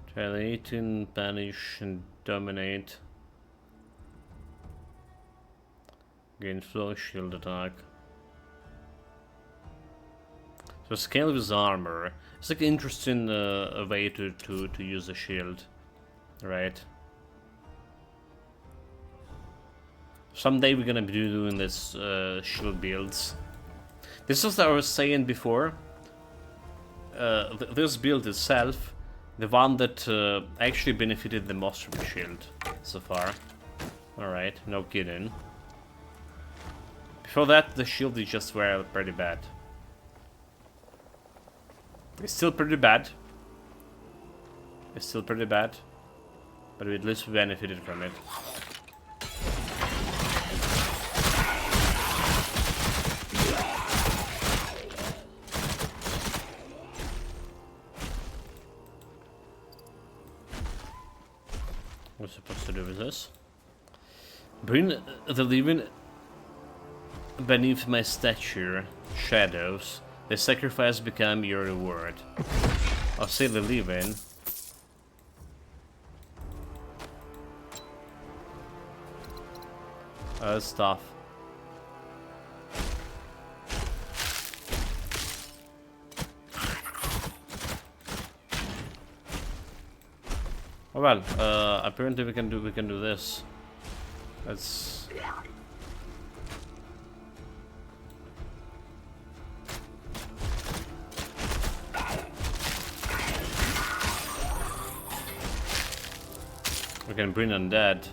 Retaliating, banish, and dominate. Gain flow, shield attack. So scale with armor. It's like an interesting way to use the shield, right? Someday we're gonna be doing this shield builds. This is what I was saying before. This build itself, the one that actually benefited the most from the shield so far. Alright, no kidding. Before that, the shield is just were pretty bad. It's still pretty bad. It's still pretty bad. But we at least benefited from it. What's supposed to do with this? Bring the living beneath my stature, shadows. The sacrifice become your reward. I'll say the living. That's tough. Oh well, apparently we can do this. Let's. We can bring undead.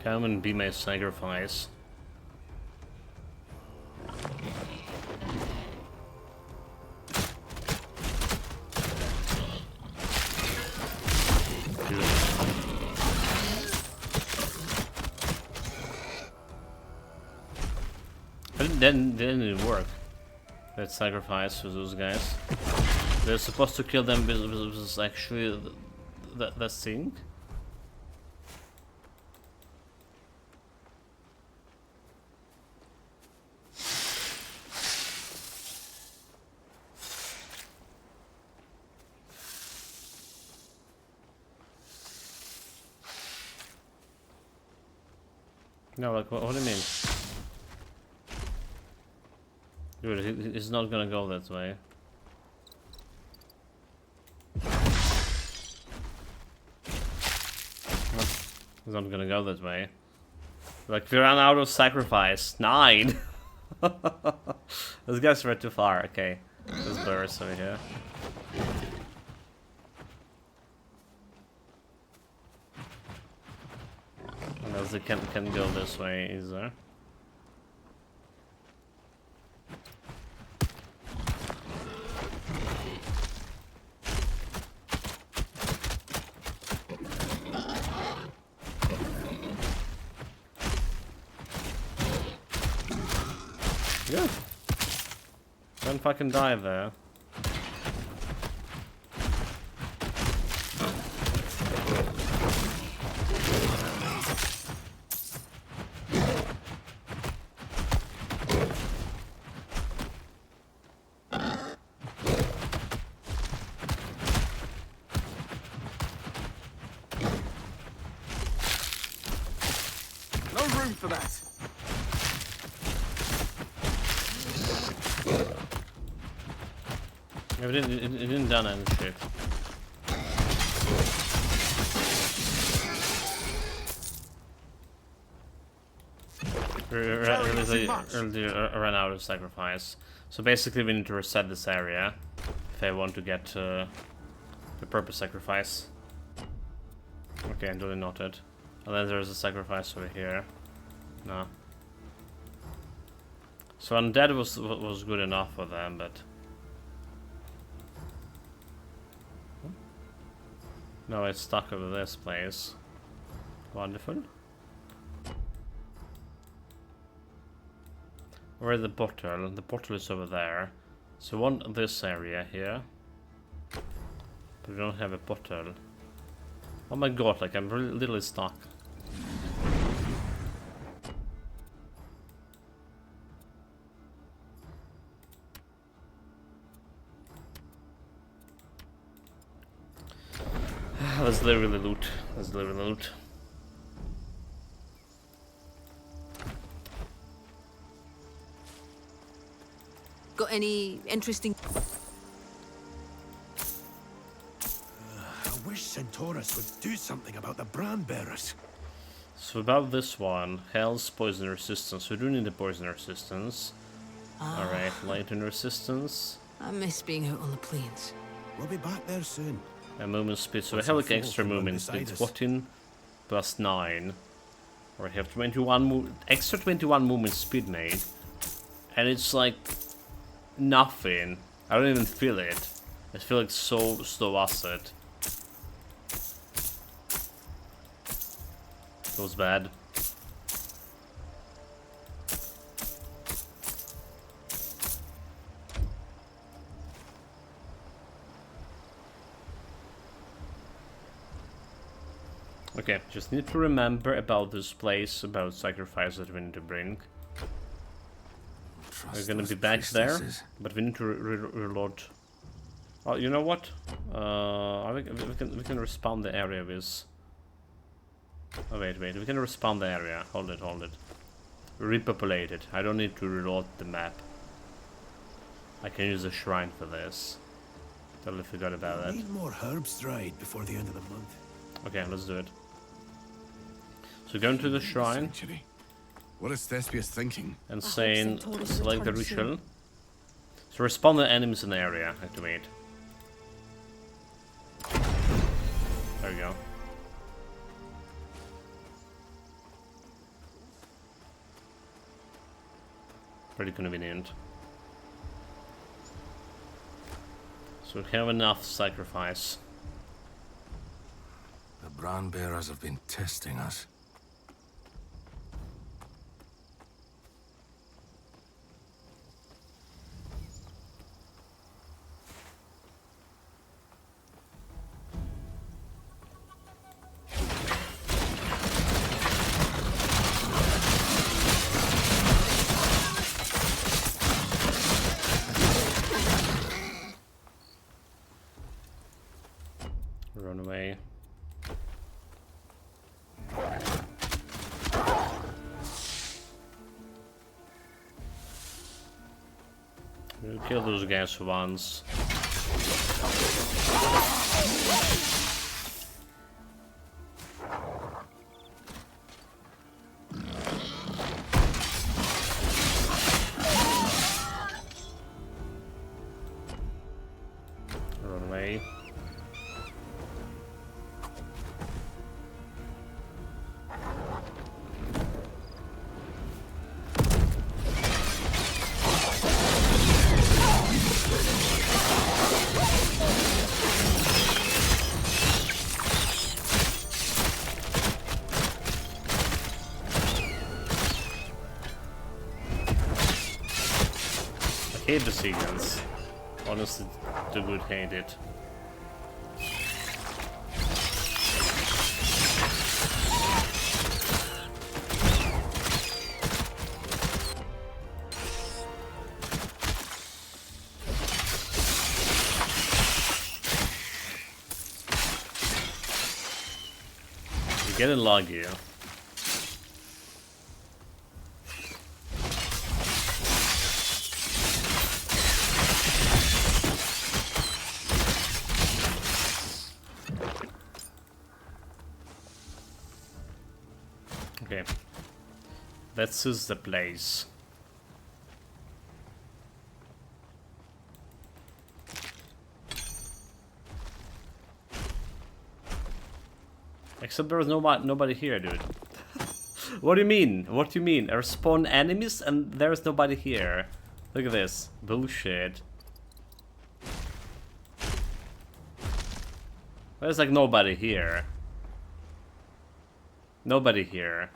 Come and be my sacrifice. But then didn't work. That sacrifice with those guys. They're supposed to kill them with actually that thing. No, like, what do you mean? Dude, he's not gonna go that way. He's not gonna go that way. Like, we ran out of sacrifice. 9! Those guys were too far, okay. There's burst over here. Unless they can go this way, is there? Good. Don't fucking die there. No room for that. Yeah, it didn't done any shit. Ran out of sacrifice. So basically we need to reset this area if I want to get the purpose sacrifice. Okay, duly noted. Unless there's a sacrifice over here. No. So undead was good enough for them, but no, it's stuck over this place. Wonderful. Where's the bottle? The bottle is over there. So we want this area here. But we don't have a bottle. Oh my god, like I'm really literally stuck. Let's deliver the loot. Let's deliver the loot. Got any interesting... I wish Centaurus would do something about the brand bearers. So about this one, Hell's poison resistance. We do need the poison resistance. Alright, lightning resistance. I miss being out on the plains. We'll be back there soon. And movement speed. So we have like extra movement speed. 14 plus 9. Or we have 21 extra 21 movement speed made. And it's like nothing. I don't even feel it. I feel like so slow asset. Feels bad. Okay, just need to remember about this place, about sacrifice that we need to bring. We're gonna be back there, but we need to reload. Oh, you know what? We can respawn the area with. Oh wait, we can respawn the area. Hold it. Repopulate it. I don't need to reload the map. I can use a shrine for this. Totally forgot about that. Need more herbs dried before the end of the month. Okay, let's do it. So going to the shrine. What is Thespius thinking? And saying select the ritual. So respawn the enemies in the area. Activate. There we go. Pretty convenient. So we have enough sacrifice. The brand bearers have been testing us. Run away. We'll kill those guys once. Run away. hate the seagulls. Honestly, the good hate it. Get a log here. Okay. This is the place. Except there was nobody here, dude. What do you mean? What do you mean? I spawn enemies and there's nobody here. Look at this. Bullshit. There's like nobody here. Nobody here.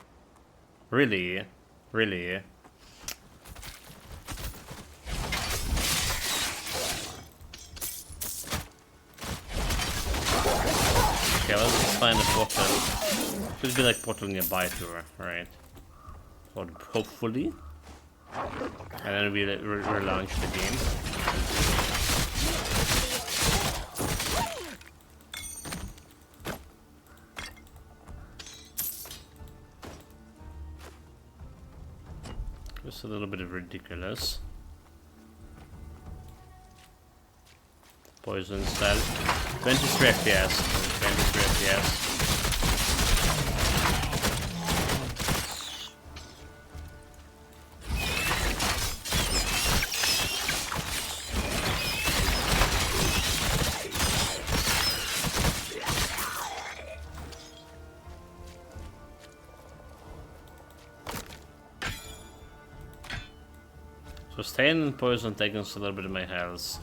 Really? Really? Okay, let's just find a portal. Should be like portal nearby to her, right? Or hopefully. And then we relaunch the game. Just a little bit of ridiculous. Poison style. 23 FPS. 23 FPS. So staying in poison taking a little bit of my health.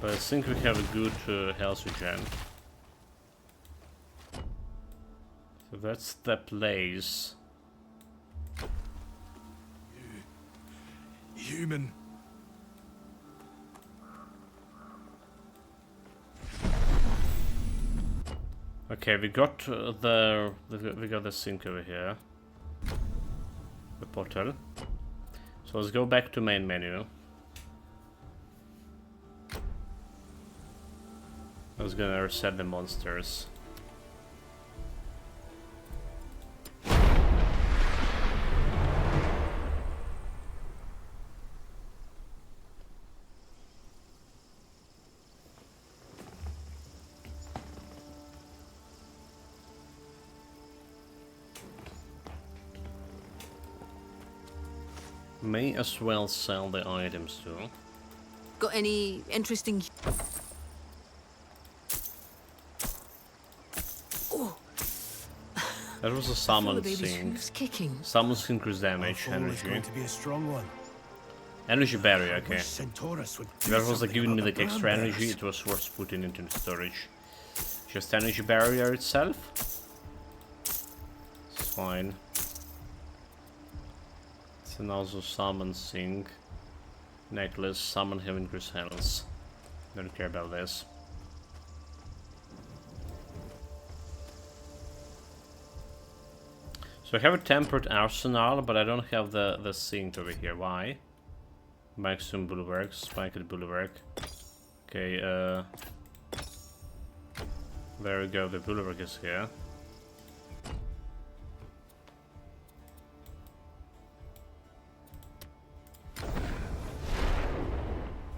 But I think we have a good health regen. So that's the place. Human. Okay, we got we got the sink over here. The portal. So let's go back to main menu. I was gonna reset the monsters. May as well sell the items too. Got any interesting... That was a summon sync. Summon sync increase damage, energy. Going to be a strong one. Energy barrier, okay. Centaurus would If that was like giving me like extra energy, it was worth putting into the storage. Just energy barrier itself. It's fine. It's an also summon sync. Necklace, summon him increase health. Don't care about this. So I have a tempered arsenal, but I don't have the sync over here. Why? Maximum bulwark, spiked bulwark. Okay, there we go, the bulwark is here.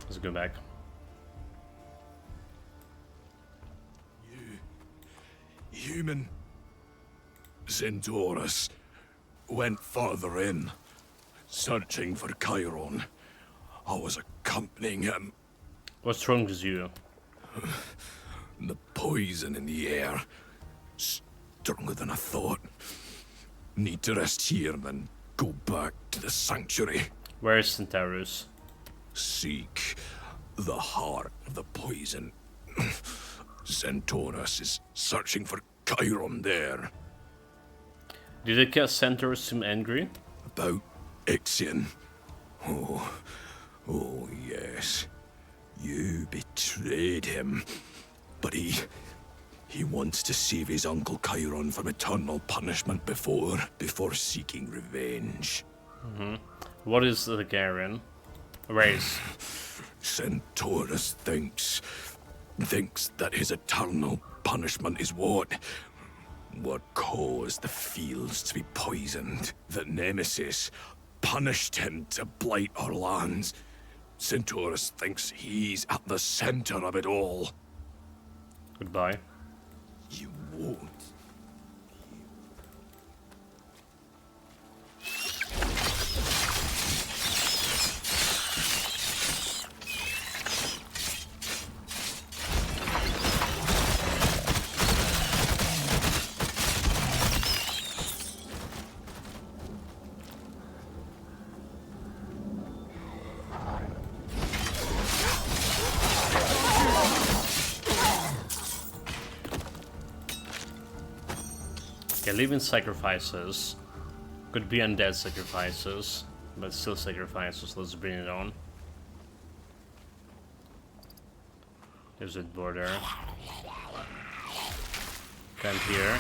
Let's go back. Human. Centaurus went further in, searching for Chiron. I was accompanying him. What's wrong with you? The poison in the air. Stronger than I thought. Need to rest here and then go back to the sanctuary. Where is Centaurus? Seek the heart of the poison. Centaurus is searching for Chiron there. Did the Centaurus seem angry? About Ixion. Oh, yes. You betrayed him. But he wants to save his uncle Chiron from eternal punishment before seeking revenge. What is the Garen? Race. Centaurus thinks that his eternal punishment is what caused the fields to be poisoned. That Nemesis punished him to blight our lands. Centaurus thinks he's at the center of it all. Goodbye. You won't. Okay, living sacrifices. Could be undead sacrifices, but still sacrifices. Let's bring it on. There's a border. Camp here.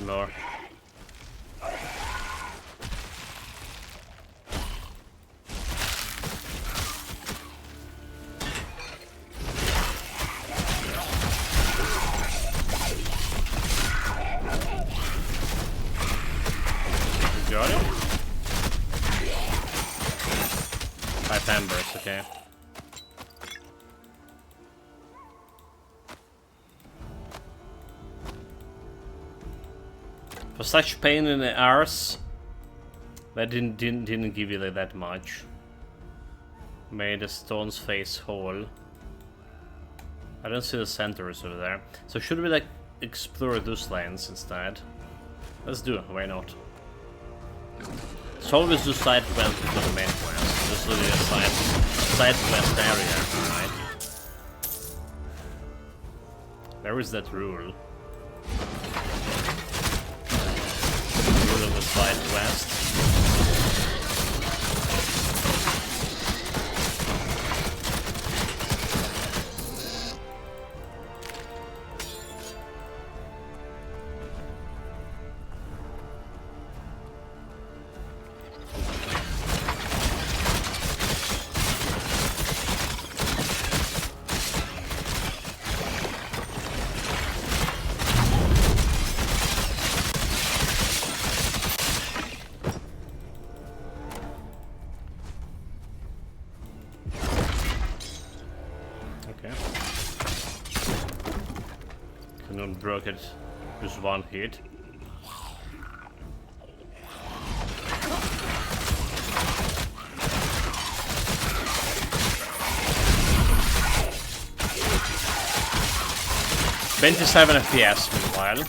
More. Got it? 5 embers, okay. For such pain in the arse, that didn't give you like that much. Made the stone's face whole. I don't see the centaurs over there. So should we like explore those lands instead? Let's do it, why not? It's always do side quests before the main quest. This will be a side quest area, alright? Where is that rule? Of a side quest. Broke it. Just one hit. $27 FPS meanwhile.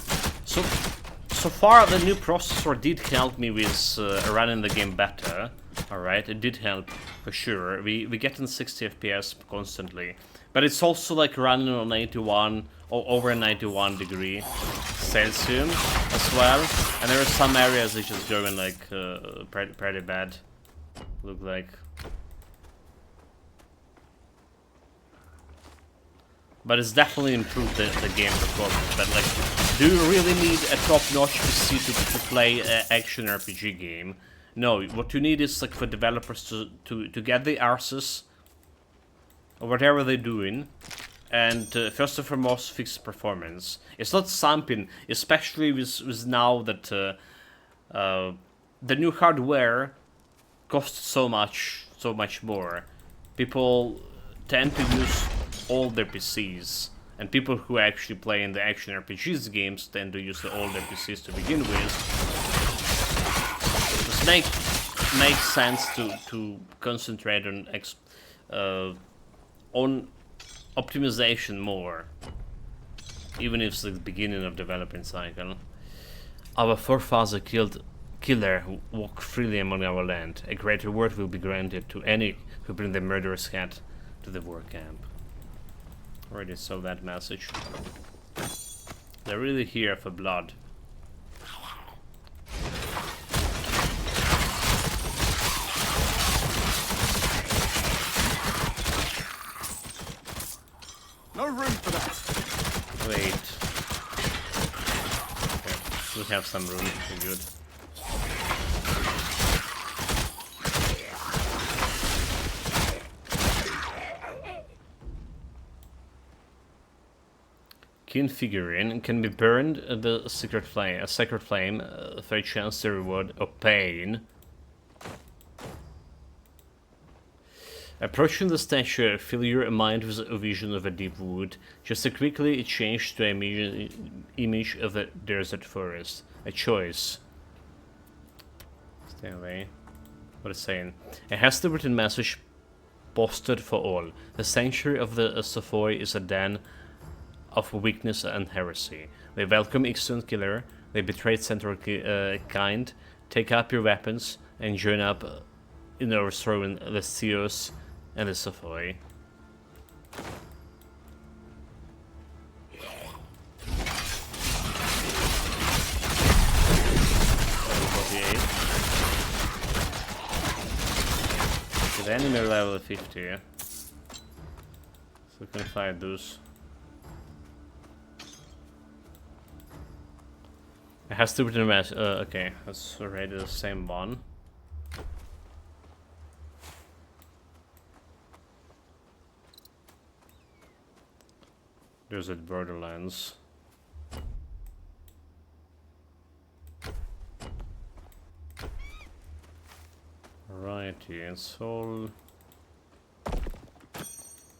So far the new processor did help me with running the game better. Alright, it did help for sure. We get in 60 FPS constantly. But it's also like running on 81 or over 91 degree Celsius as well. And there are some areas that just going like pretty bad. Look like. But it's definitely improved the game performance. But like, do you really need a top-notch PC to play an action RPG game? No, what you need is like for developers to get the arses or whatever they're doing, and first and foremost fix performance. It's not something, especially with now that the new hardware costs so much more. People tend to use older PCs, and people who actually play in the action RPGs games tend to use the older PCs to begin with. It makes sense to concentrate on optimization more, even if it's the beginning of developing cycle. Our forefather killed Killer, walk freely among our land. A great reward will be granted to any who bring the murderous cat to the war camp. Already saw that message. They're really here for blood. No room for that. Wait. Okay, we have some room. We're good. Kin figurine can be burned at the secret flame. A sacred flame for a chance to reward or pain. Approaching the statue, fill your mind with a vision of a deep wood. Just as quickly it changed to an image of the desert forest. A choice. Stay away. What it's saying. A hastily written message posted for all. The sanctuary of the Sophoi is a den of weakness and heresy. They welcome Ixion Killer. They betrayed Centaur kind. Take up your weapons and join up in overthrowing the Theos and the Sophoi. The enemy level 50, yeah? So we can fight those. It has to be the match. Okay, that's already the same one. There's at Borderlands. Righty, it's all. I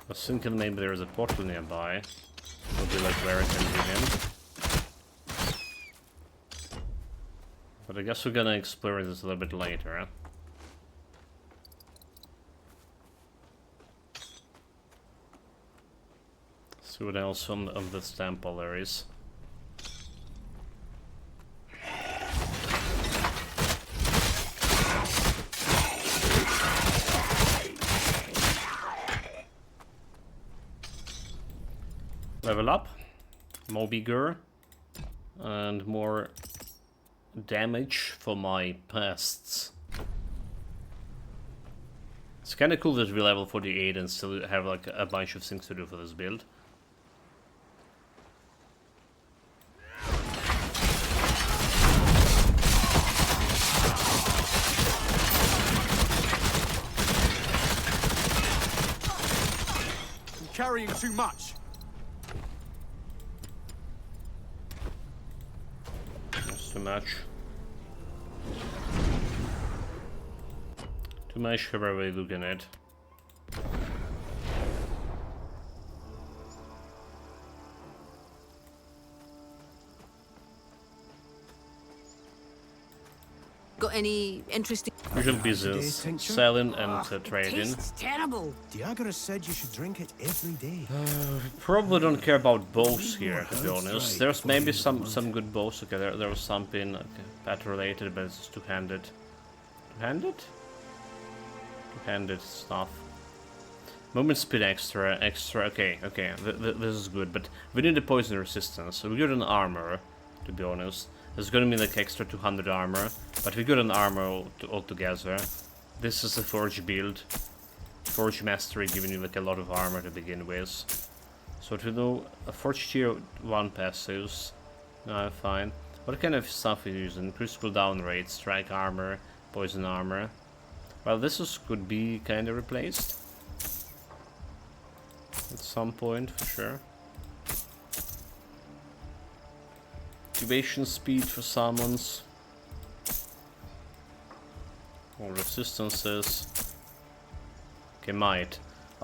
was thinking maybe there's a portal nearby. Would be like where I can begin. But I guess we're gonna explore this a little bit later. Huh? See what else on this temple there is. Level up, more bigger, and more damage for my pests. It's kind of cool that we level 48 and still have like a bunch of things to do for this build. I'm carrying too much. Too much. Too much, however we looking at. Got any interesting? Usual business, selling and trading. Tastes terrible. Diagoras said you should drink it every day. Probably don't care about bows here, to be honest. There's maybe some good bows. Okay, there was something like, pet related, but it's two-handed. Two-handed? Two-handed stuff. Movement speed extra. Okay, this is good, but we need the poison resistance. So we got an armor, to be honest. There's gonna be like extra 200 armor, but we got an armor altogether. This is a forge build. Forge mastery giving you like a lot of armor to begin with. So to know a forge tier 1 passives, fine. What kind of stuff are you using? Critical down rate, strike armor, poison armor. Well, this could be kind of replaced at some point for sure. Activation speed for summons. Or resistances. Okay, might.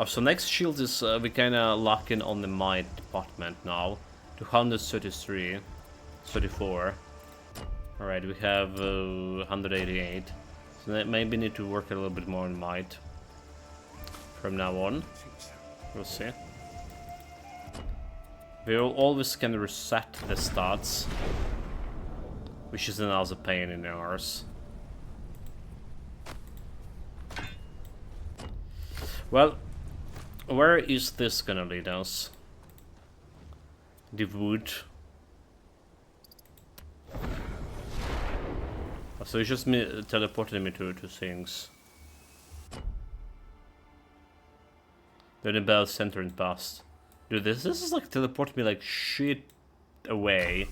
So next shield is we kinda lock in on the might department now. 233, 34. Alright, we have 188. So that maybe need to work a little bit more on might from now on. We'll see. We will always can reset the stats which is another pain in the arse. Well, where is this gonna lead us? The wood. So it's just teleported me to things. Then the bell center and past. Dude, this is like teleporting me like shit away.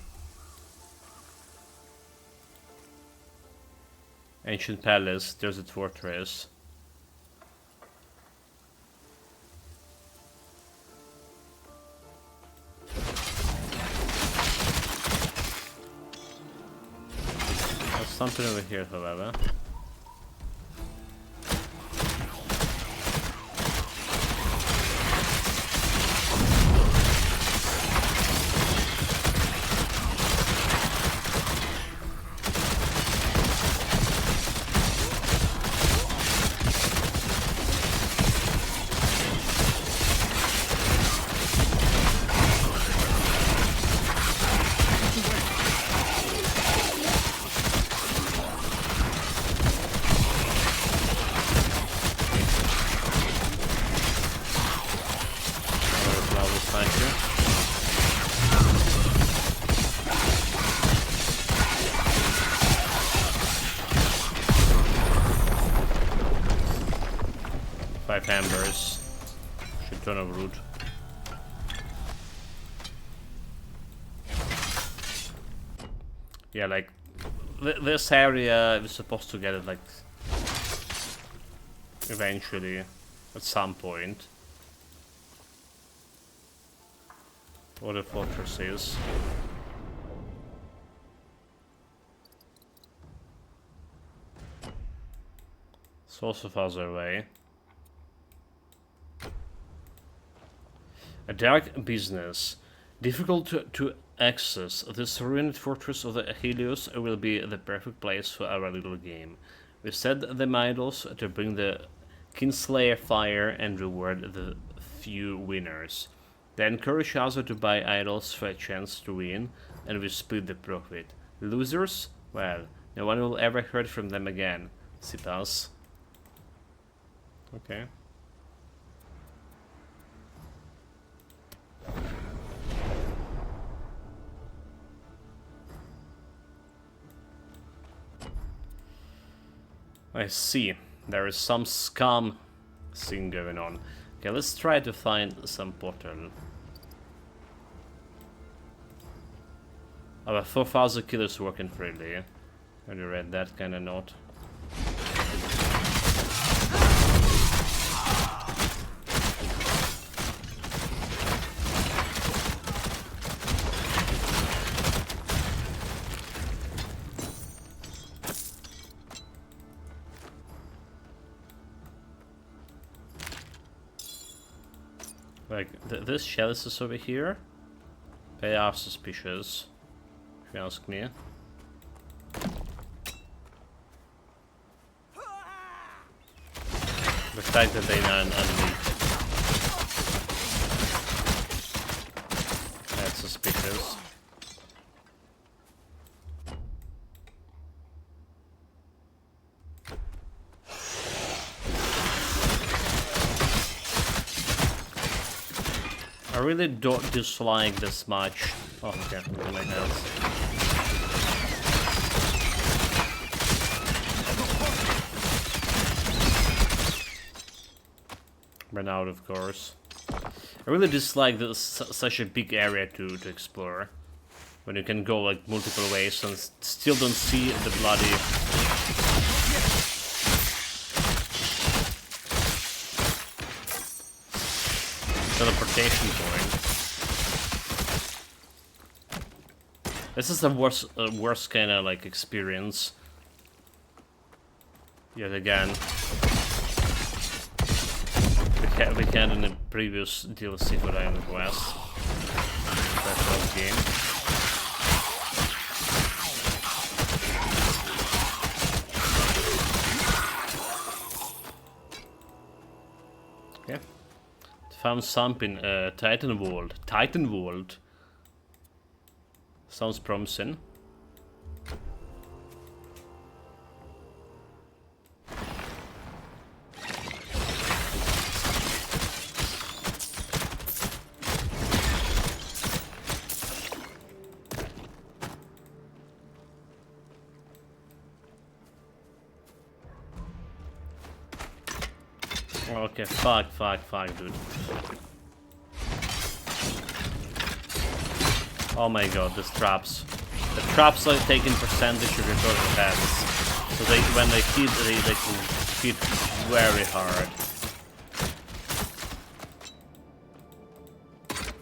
Ancient palace, there's a fortress. There's something over here, however. Hammers. Shit ton of root. Yeah, like this area is supposed to get it like eventually at some point. What the fortress is. It's also farther away. A dark business. Difficult to access, this ruined fortress of the Helios will be the perfect place for our little game. We set them idols to bring the Kinslayer fire and reward the few winners. They encourage others to buy idols for a chance to win, and we split the profit. Losers? Well, no one will ever hear from them again. Sipas. Okay. I see. There is some scum thing going on. Okay, let's try to find some portal. Our 4,000 killers working freely. Have you read that kind of note? Like, this chalice is over here. They are suspicious, if you ask me. The fact that they are unleashed. That's suspicious. I really don't dislike this much. Oh, okay, look at my hands. Ran out, of course. I really dislike this such a big area to explore. When you can go like multiple ways and still don't see the bloody teleportation point. This is the worst kind of like experience. Yet again. We had in the previous DLC for Island West. That was game. Okay. Found something, Titan World. Titan World. Sounds promising. Okay, fuck, dude. Oh my god, these traps. The traps are taking percentage of your total heads. So when they hit, they can hit very hard.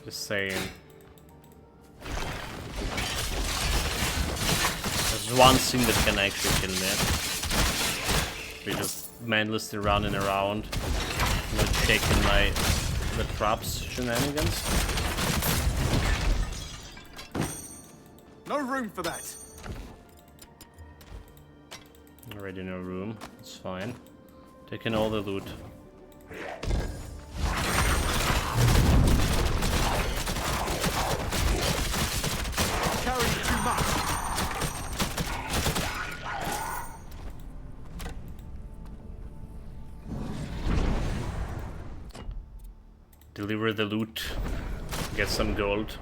Just saying. There's one thing that can actually kill me. We're just mindlessly running around, not taking the traps shenanigans. No room for that. Already no room. It's fine. Taking all the loot. Carrying too much. Deliver the loot. Get some gold.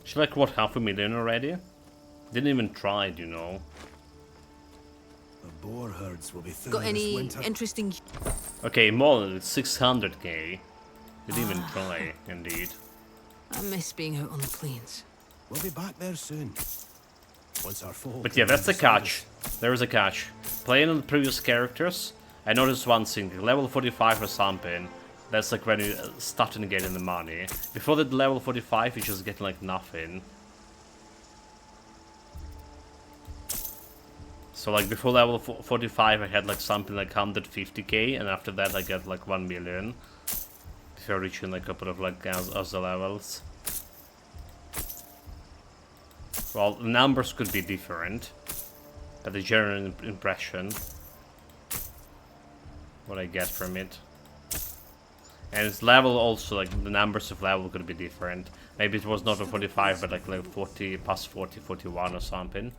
She's like, what, 500,000 already? Didn't even try it, you know. The boar herds will be thin Got this any winter. interesting... Okay, more than 600k. Didn't even try, indeed. I miss being out on the plains. We'll be back there soon. Once our folk... But yeah, that's the catch. There is a catch. Playing on the previous characters, I noticed one thing. Level 45 or something. That's like when you starting getting the money. Before that level 45, you just getting like nothing. So like before level 45, I had like something like 150k, and after that I got like 1 million. Before reaching like a couple of like other levels. Well, the numbers could be different, but the general impression, what I get from it. And its level also, like the numbers of level could be different. Maybe it was not a 45, but like 40, past 40, 41 or something.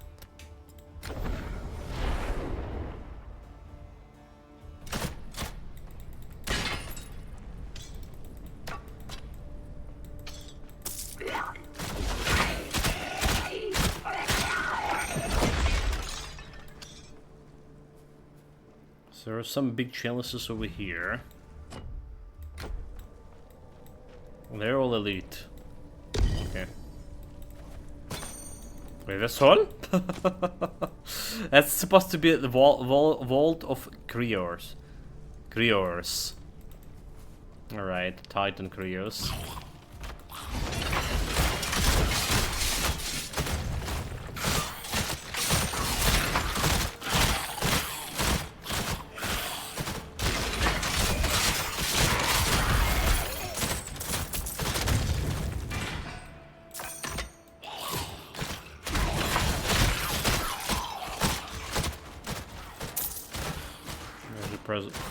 So there are some big chalices over here. They're all elite. Okay. Wait, that's all? That's supposed to be the Vault of Krios. Krios. Alright, Titan Krios.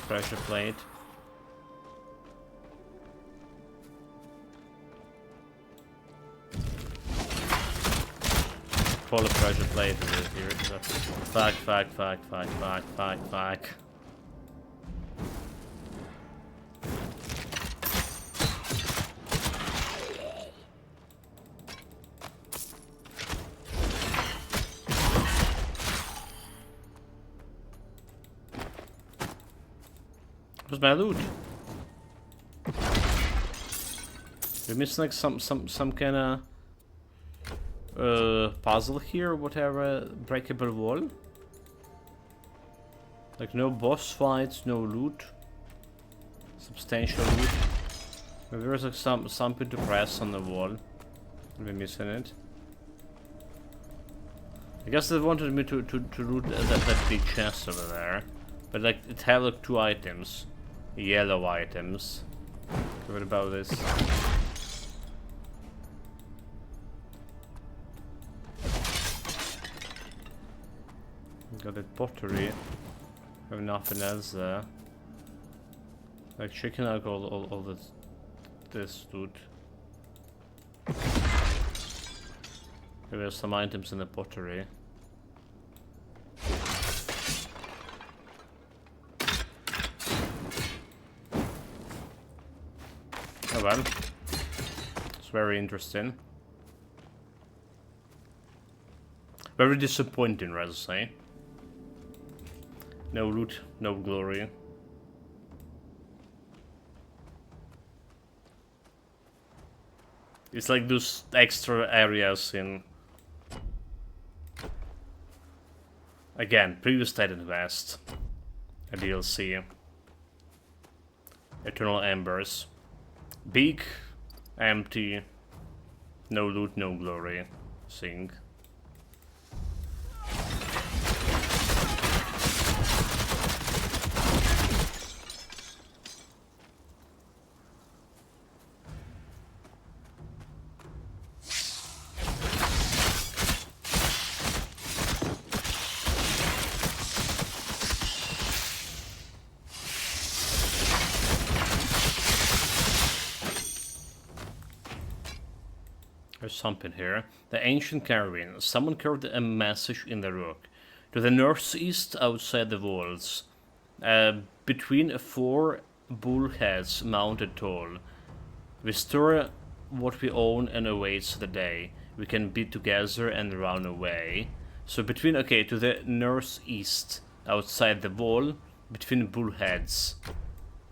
Pressure plate. Full of pressure plate here. Fuck. Where's my loot? We're missing like some kind of puzzle here or whatever. Breakable wall. Like no boss fights, no loot. Substantial loot. Maybe there's like something to press on the wall. We're missing it. I guess they wanted me to loot that big chest over there. But like it had like 2 items. Yellow items. What about this? Got that pottery. Have nothing else there. Like checking out all this loot. There's some items in the pottery. Oh well, it's very interesting. Very disappointing, rather say. No loot, no glory. It's like those extra areas in... Again, previous Titan West. A DLC. Eternal Embers. Big, empty, no loot, no glory thing. There's something here. The ancient caravan. Someone carved a message in the rock. To the northeast, outside the walls, between 4 bullheads mounted tall, we store what we own and awaits the day we can be together and run away. So between, okay, to the northeast, outside the wall, between bullheads.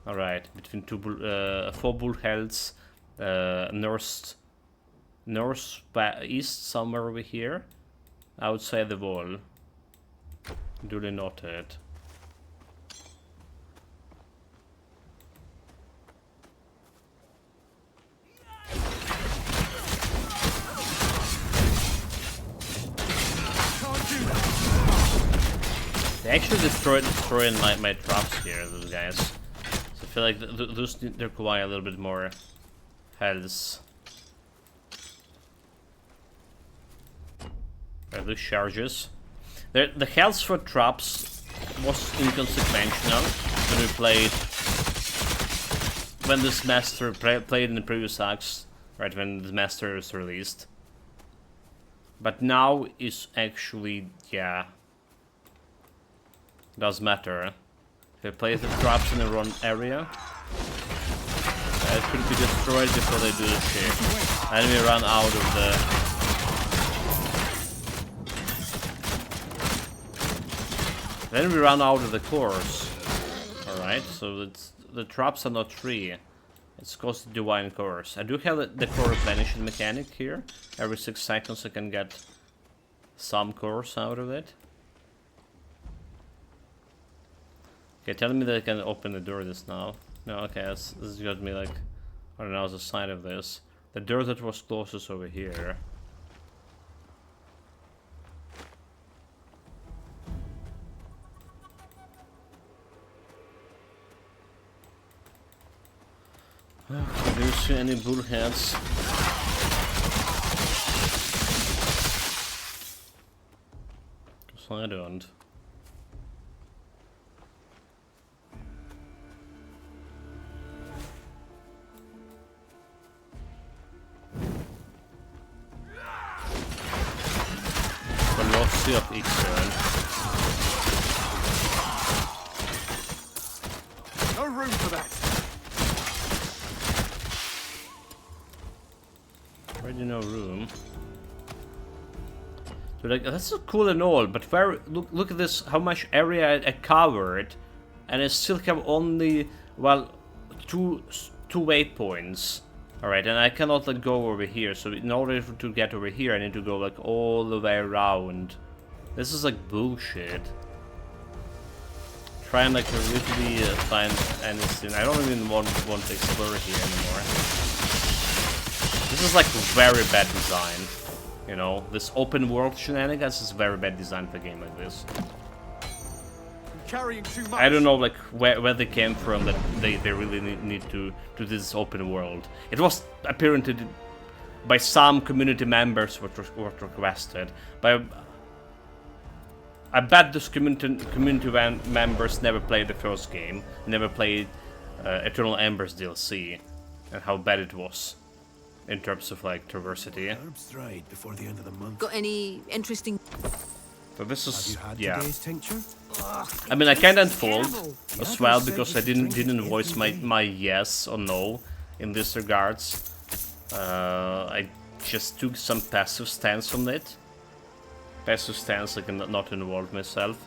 Alright, between 4 bullheads, northeast, somewhere over here, outside the wall. Duly noted. They actually destroying my traps here, those guys. So I feel like those require a little bit more health. Those charges. The health for traps was inconsequential when we played. When this master played in the previous acts, right? When the master was released. But now is actually, yeah, does matter. If I place the traps in the wrong area, it could be destroyed before they do the shit. And we run out of the. Then we run out of the cores. Alright, so the traps are not free. It's called Divine Cores. I do have the core replenishing mechanic here. Every 6 seconds I can get some cores out of it. Okay, tell me that I can open the door this now. No, okay, this got me like on another side of this. The door that was closest over here. Do you see any bullheads? Because I don't. Velocity of Ixion. No room for that. Already no room. So like, that's so cool and all, but where look at this, how much area I covered, and I still have only, well, two waypoints. Alright, and I cannot like go over here, so in order to get over here I need to go like all the way around. This is like bullshit. Try and like really find anything. I don't even want to explore here anymore. This is like very bad design. You know, this open world shenanigans is very bad design for a game like this. Carrying too much. I don't know like where they came from that they really need to do this open world. It was apparently by some community members what requested. But I bet those community members never played the first game, never played Eternal Embers DLC, and how bad it was in terms of like traversity. Herbs dried before the end of the month. Got any interesting? So this is, Have you had yeah. today's tincture? I mean, I kinda unfold as well because I didn't voice my yes or no in this regards. I just took some passive stance on it. Passive stance, I can not involve myself.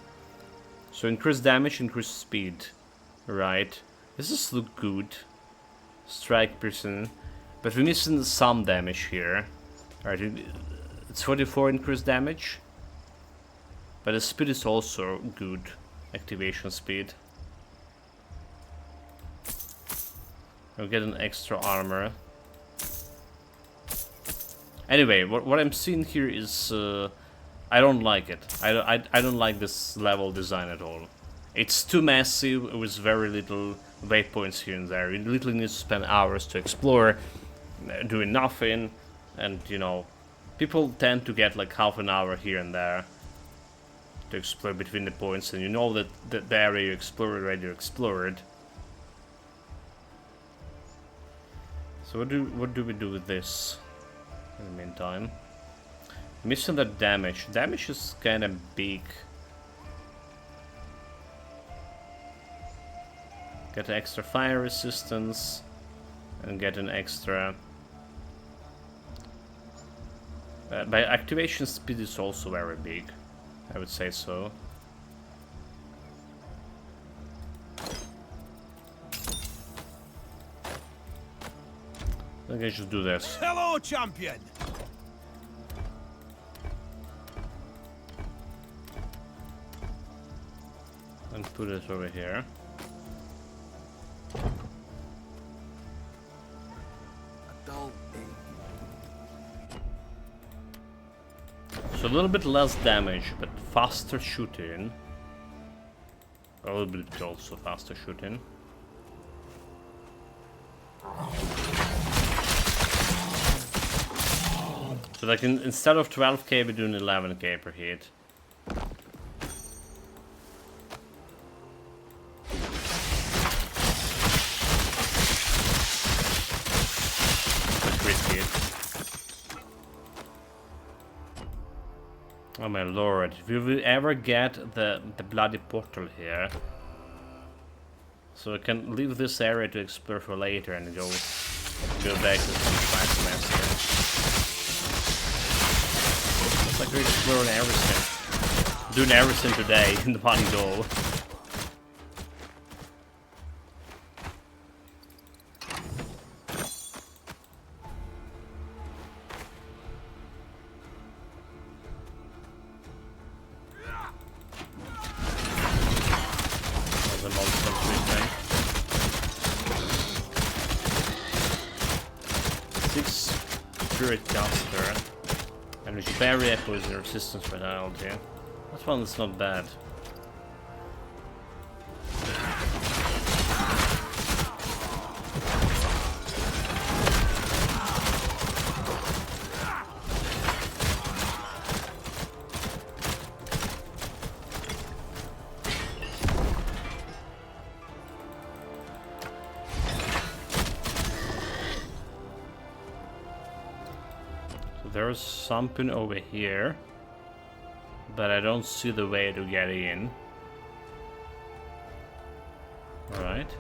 So increase damage, increase speed. Right. This is look good. Strike person. But we're missing some damage here. Alright, it's 44 increased damage. But the speed is also good. Activation speed. We'll get an extra armor. Anyway, what I'm seeing here is I don't like it. I don't like this level design at all. It's too massive with very little waypoints here and there. You literally need to spend hours to explore, doing nothing, and you know, people tend to get like half an hour here and there to explore between the points, and you know that the area you explored already explored. So what do we do with this in the meantime? Missing the damage. Damage is kind of big. Get extra fire resistance and get an extra. By activation speed is also very big. I would say so. I think I should do this. Hello, champion. And put it over here. So a little bit less damage, but faster shooting. A little bit also faster shooting. So like instead of 12k, we're doing 11k per hit. Oh my lord, if we will ever get the bloody portal here. So I can leave this area to explore for later and go back to some class master. It's like we're exploring everything. Doing everything today in the one go. Barrier poison resistance penalty. That one is not bad. There's something over here, but I don't see the way to get in. Alright.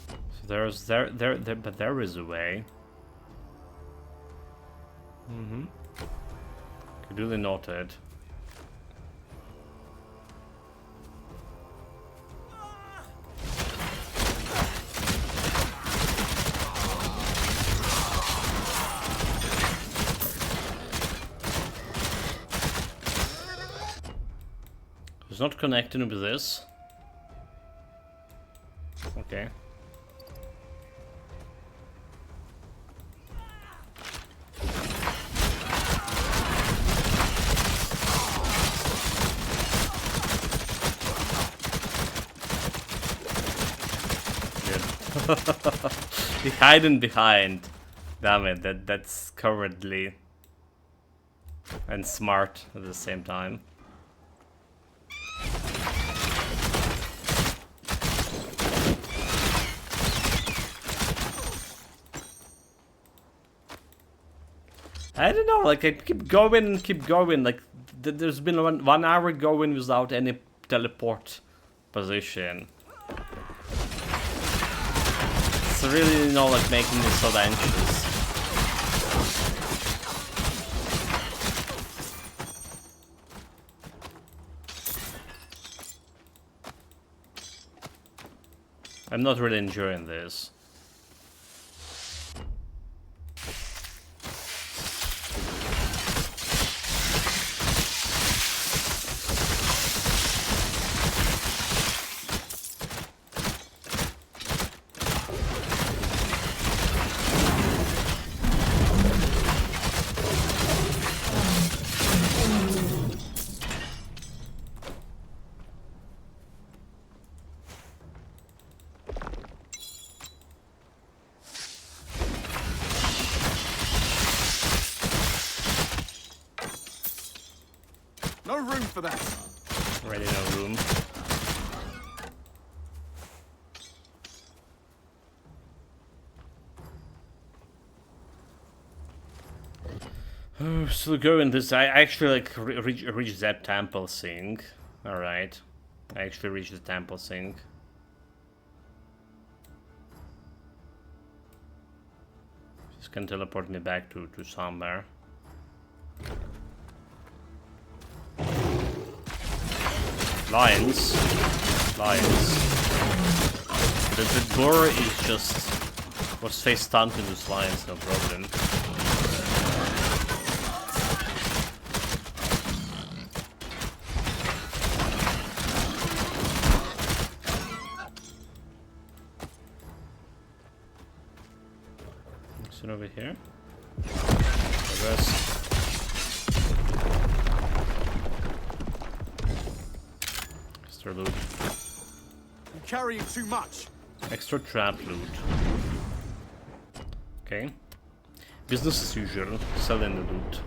So there's but there is a way. Duly noted. It's not connecting with this. Okay. Good. Hiding behind. Damn it, that's cowardly and smart at the same time. I don't know, like I keep going, like there's been one hour going without any teleport position. It's really, you know, like making me so anxious. I'm not really enjoying this. No room for that. Already no room. So go in this. I actually like reach that temple thing. All right, I actually reached the temple thing. This can teleport me back to somewhere. Lions. The boar is just was face stunting those lions, no problem. Is it over here? Progress. Extra loot. You're carrying too much. Extra trap loot. Okay. Business as usual. Selling the loot.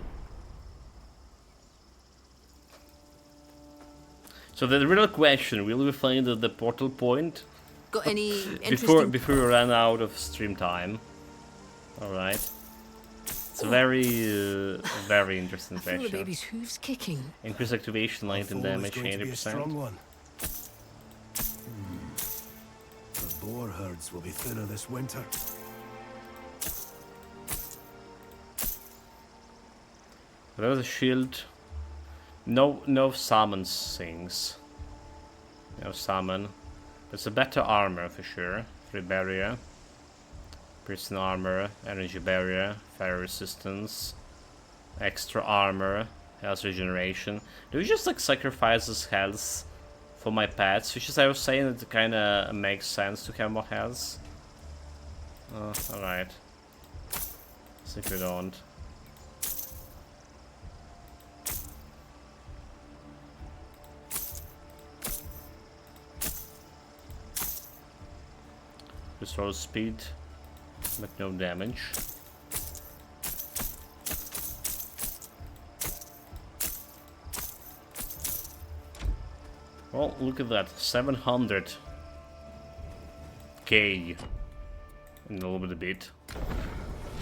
So the real question: will we find the portal point? Got any interesting... before we run out of stream time? All right. It's a very interesting I feel the question. baby's hooves kicking. Increase activation, lightning damage, 80%. The boar herds will be thinner this winter. There's a shield. No summon things. No summon. There's a better armor for sure. 3 barrier. Prison armor, energy barrier, fire resistance, extra armor, health regeneration. Do we just like sacrifice this health for my pets? Which is, I was saying, it kind of makes sense to have more health. Alright. See if we don't. Restore speed, but no damage. Well, look at that, 700k in a little bit a bit.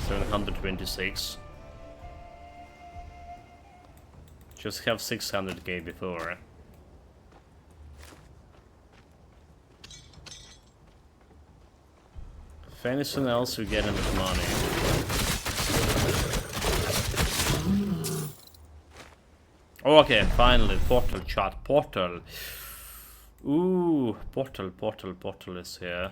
726. Just have 600k before. If anything else, we get enough money. Oh, okay, finally, portal chat, portal. Ooh, portal is here.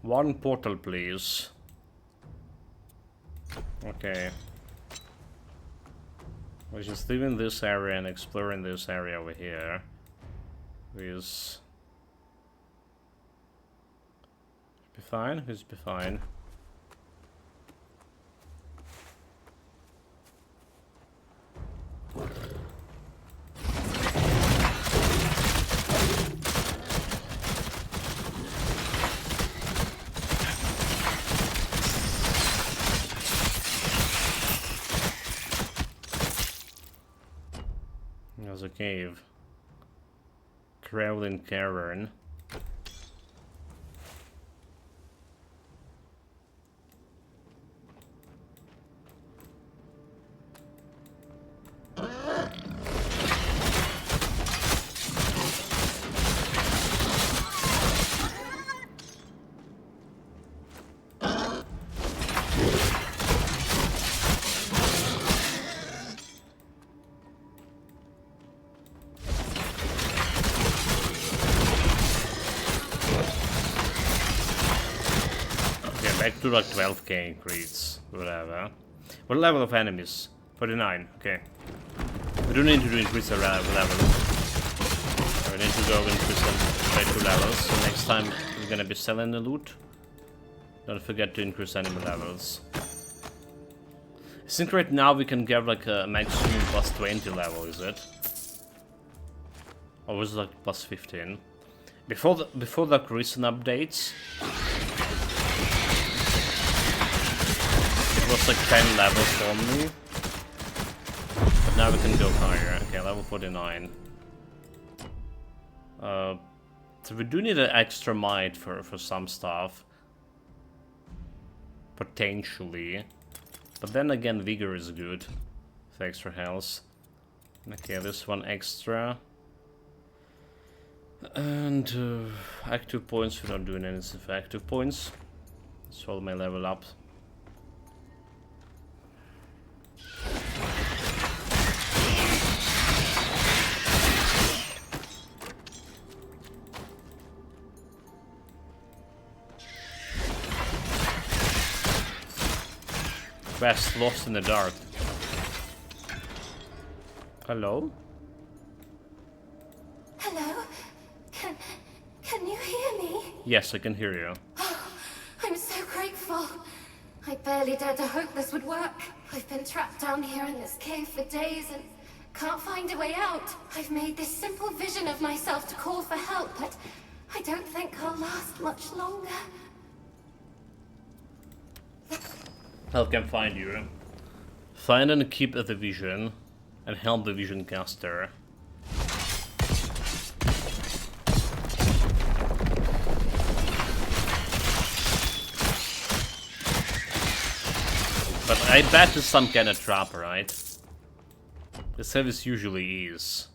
One portal, please. Okay. We're just leaving this area and exploring this area over here. This be fine. This be fine. There's a cave. Traveling cavern. do like 12k increase, whatever. What level of enemies? 49, okay. We do need to increase the level. We need to go increase them by 2 levels, so next time we're gonna be selling the loot. Don't forget to increase enemy levels. I think right now we can get like a maximum plus 20 level, is it? Or was it like plus 15? Before the recent updates, it was like 10 levels only. But now we can go higher. Okay, level 49. So we do need an extra might for some stuff. Potentially. But then again, vigor is good. For extra health. Okay, this one extra. And active points, we're not doing anything for active points. So I may level up. Quest lost in the dark. Hello? Hello? Can you hear me? Yes, I can hear you. Oh, I'm so grateful. I barely dared to hope this would work. I've been trapped down here in this cave for days and can't find a way out. I've made this simple vision of myself to call for help, but I don't think I'll last much longer. Help can find you. Find and keep the vision, and help the vision caster. But I bet it's some kind of trap, right? The service usually is.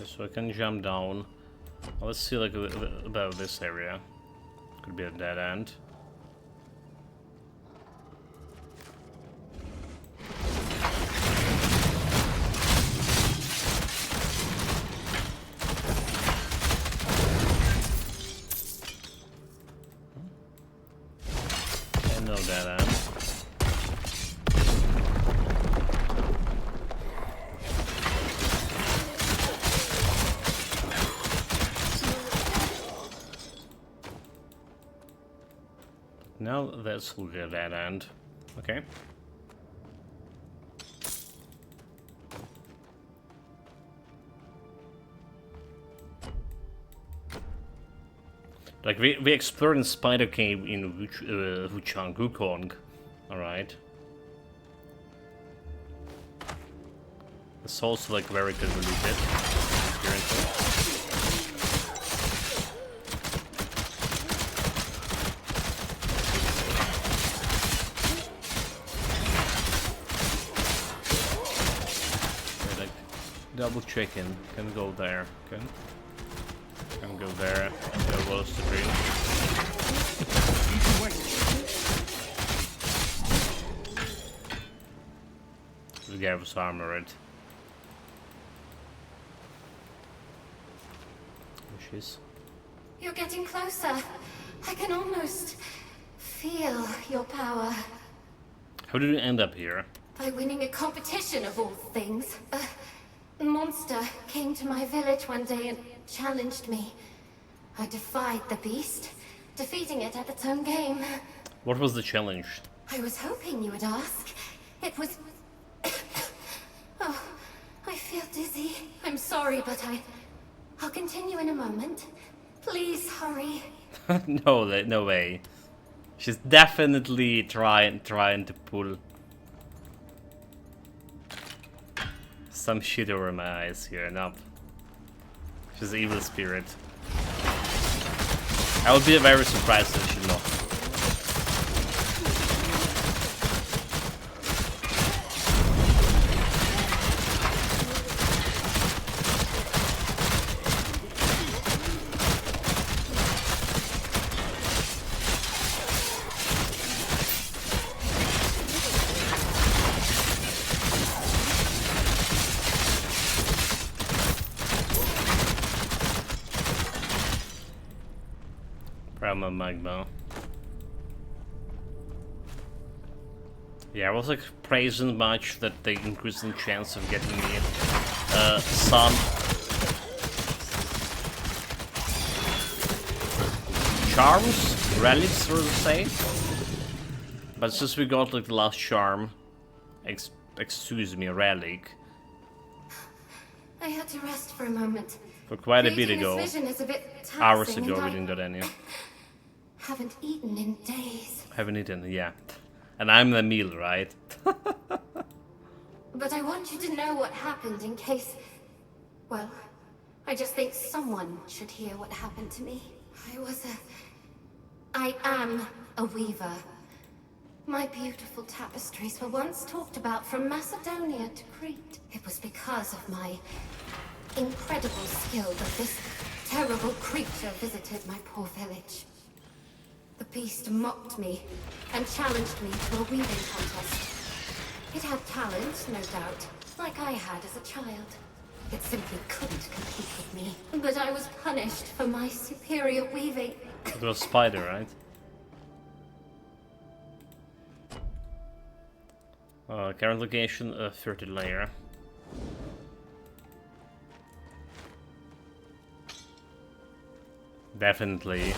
So I can jump down. Well, let's see like about this area. Could be a dead end. And no dead end. Now that's will get that end. Okay. Like we explored in Spider Cave in Wuchang, Wukong. Alright. It's also like very convoluted. Double checking. Can go there. Can go there. There was the green. The guy was armored. Wishes. You're getting closer. I can almost feel your power. How did you end up here? By winning a competition of all things. A monster came to my village one day and challenged me. I defied the beast, defeating it at its own game. What was the challenge? I was hoping you would ask. It was... Oh, I feel dizzy. I'm sorry, but I'll continue in a moment. Please hurry. No way. She's definitely trying to pull some shit over my eyes here. Nope. She's an evil spirit. I would be very surprised if she's not. Primal magma. Yeah, I was like praising much that they increased the chance of getting me some charms, relics, so to say. But since we got like the last charm, excuse me, relic, I had to rest for a moment. for quite a bit Creating ago, this vision is a bit taxing, hours ago, and we I didn't got any. haven't eaten in days. Haven't eaten, yeah. And I'm the meal, right? But I want you to know what happened in case... Well, I just think someone should hear what happened to me. I am a weaver. My beautiful tapestries were once talked about from Macedonia to Crete. It was because of my incredible skill that this terrible creature visited my poor village. The beast mocked me and challenged me to a weaving contest. It had talent, no doubt, like I had as a child. It simply couldn't compete with me. But I was punished for my superior weaving. It was spider, right? Current location, 30 layer. Definitely.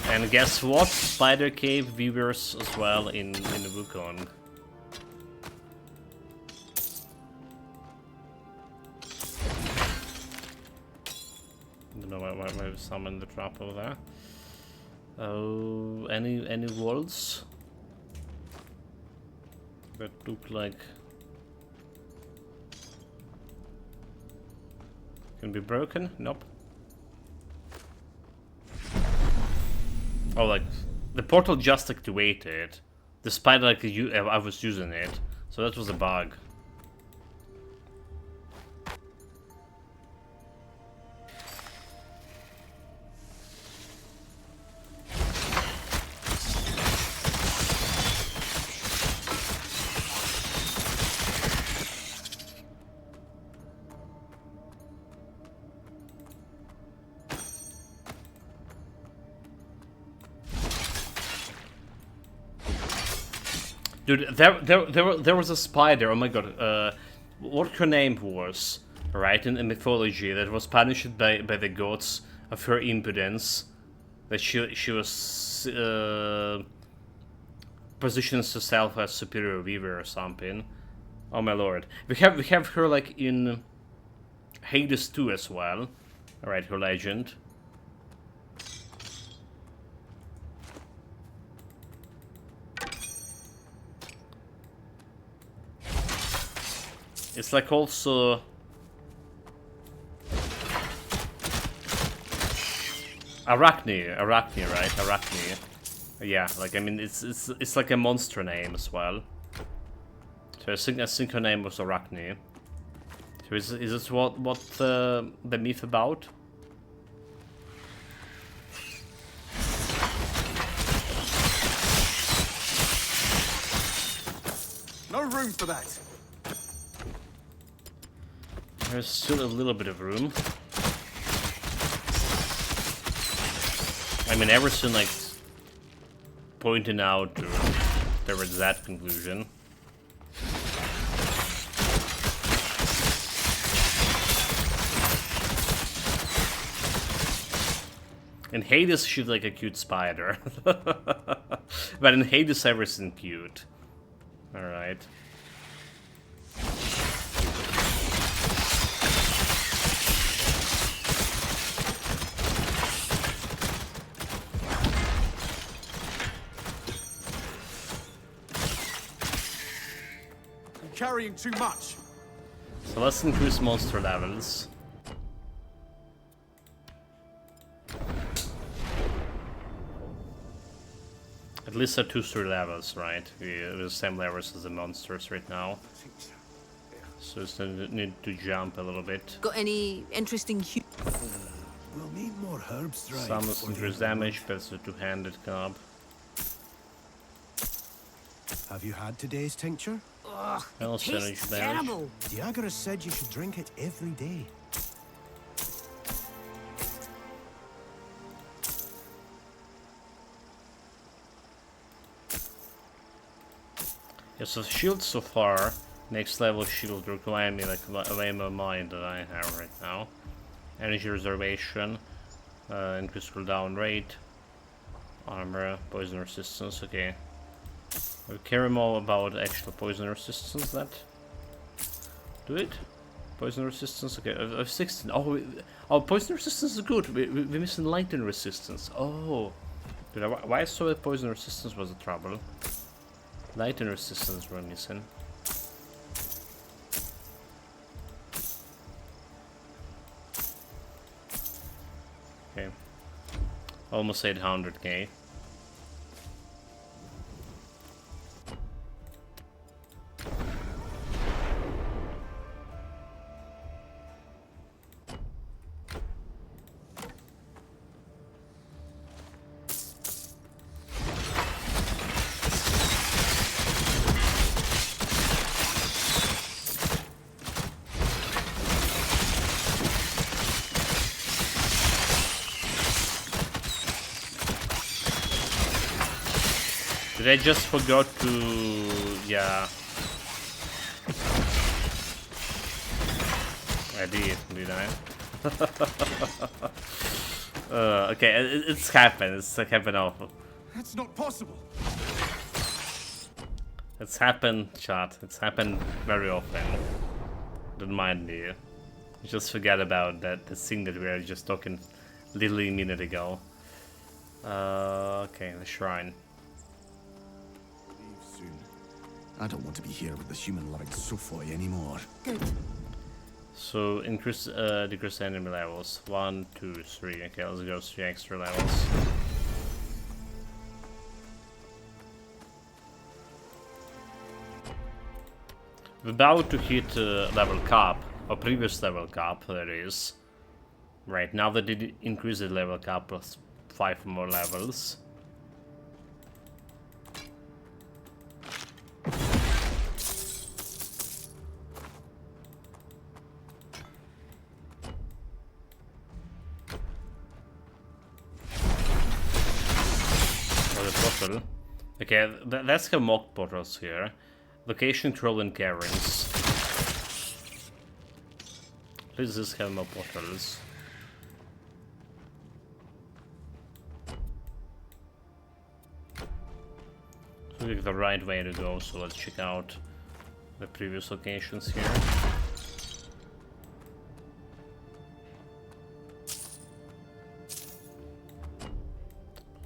And guess what? Spider cave viewers as well in the Wukong. Don't know why I summoned the trap over there. Oh, any walls that look like can be broken? Nope. Oh, like the portal just activated. The spider, like I was using it, so that was a bug. Dude, there was a spider, oh my god, what her name was, right, in mythology, that was punished by the gods of her impudence, that she was positions herself as superior weaver or something. Oh my lord. We have her like in Hades 2 as well, alright, her legend. It's like also Arachne, right? Arachne. Yeah, like I mean it's like a monster name as well. So I think her name was Arachne. So is this what the myth about? No room for that. There's still a little bit of room. I mean, Everson like pointing out there was that conclusion. In Hades, she's like a cute spider, but in Hades, everything cute. All right. Carrying too much. So let's increase monster levels. At least at 2-3 levels, right? We're the same levels as the monsters right now. So it's need to jump a little bit. Got any interesting We'll need more herbs dried. Summons increase damage, but it's a two-handed cob. Have you had today's tincture? Ugh, Well, it tastes damage. terrible. Diagoras said you should drink it every day. Okay, so shield so far. Next level shield require me like way more mind than I have right now. Energy reservation, increased cooldown rate, armor, poison resistance. Okay, we'll care more about actual poison resistance. That do it. Poison resistance. Okay, I have 16. Oh, poison resistance is good. We're missing lightning resistance. Oh, dude, why I saw that poison resistance was a trouble. Lightning resistance we're missing. Okay, almost 800k. Did I just forgot to... yeah. I did I? Okay, it's happened. It's happened often. That's not possible. It's happened, chat. It's happened very often. Don't mind me. Just forget about that. The thing that we were just talking literally a minute ago. Okay, the shrine. I don't want to be here with the human-loving Sophoy anymore. Good. So increase, decrease enemy levels. 1, 2, 3. Okay, let's go 3 extra levels. We're about to hit level cap, or previous level cap, that is. Right, now that it increased the level cap plus 5 more levels. Okay, let's have mock portals here. Location troll and caverns. Please just have mock portals. So it's the right way to go, so let's check out the previous locations here.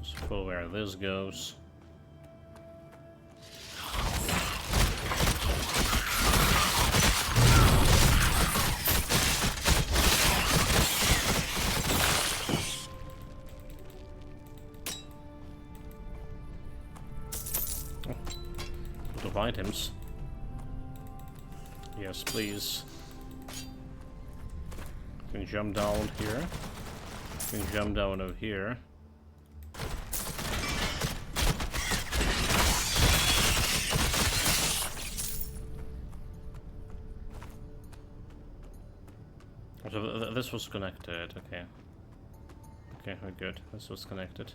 So follow where this goes. Items. Yes, please. You can jump down here. You can jump down over here. So this was connected. Okay. Okay, we're good. This was connected.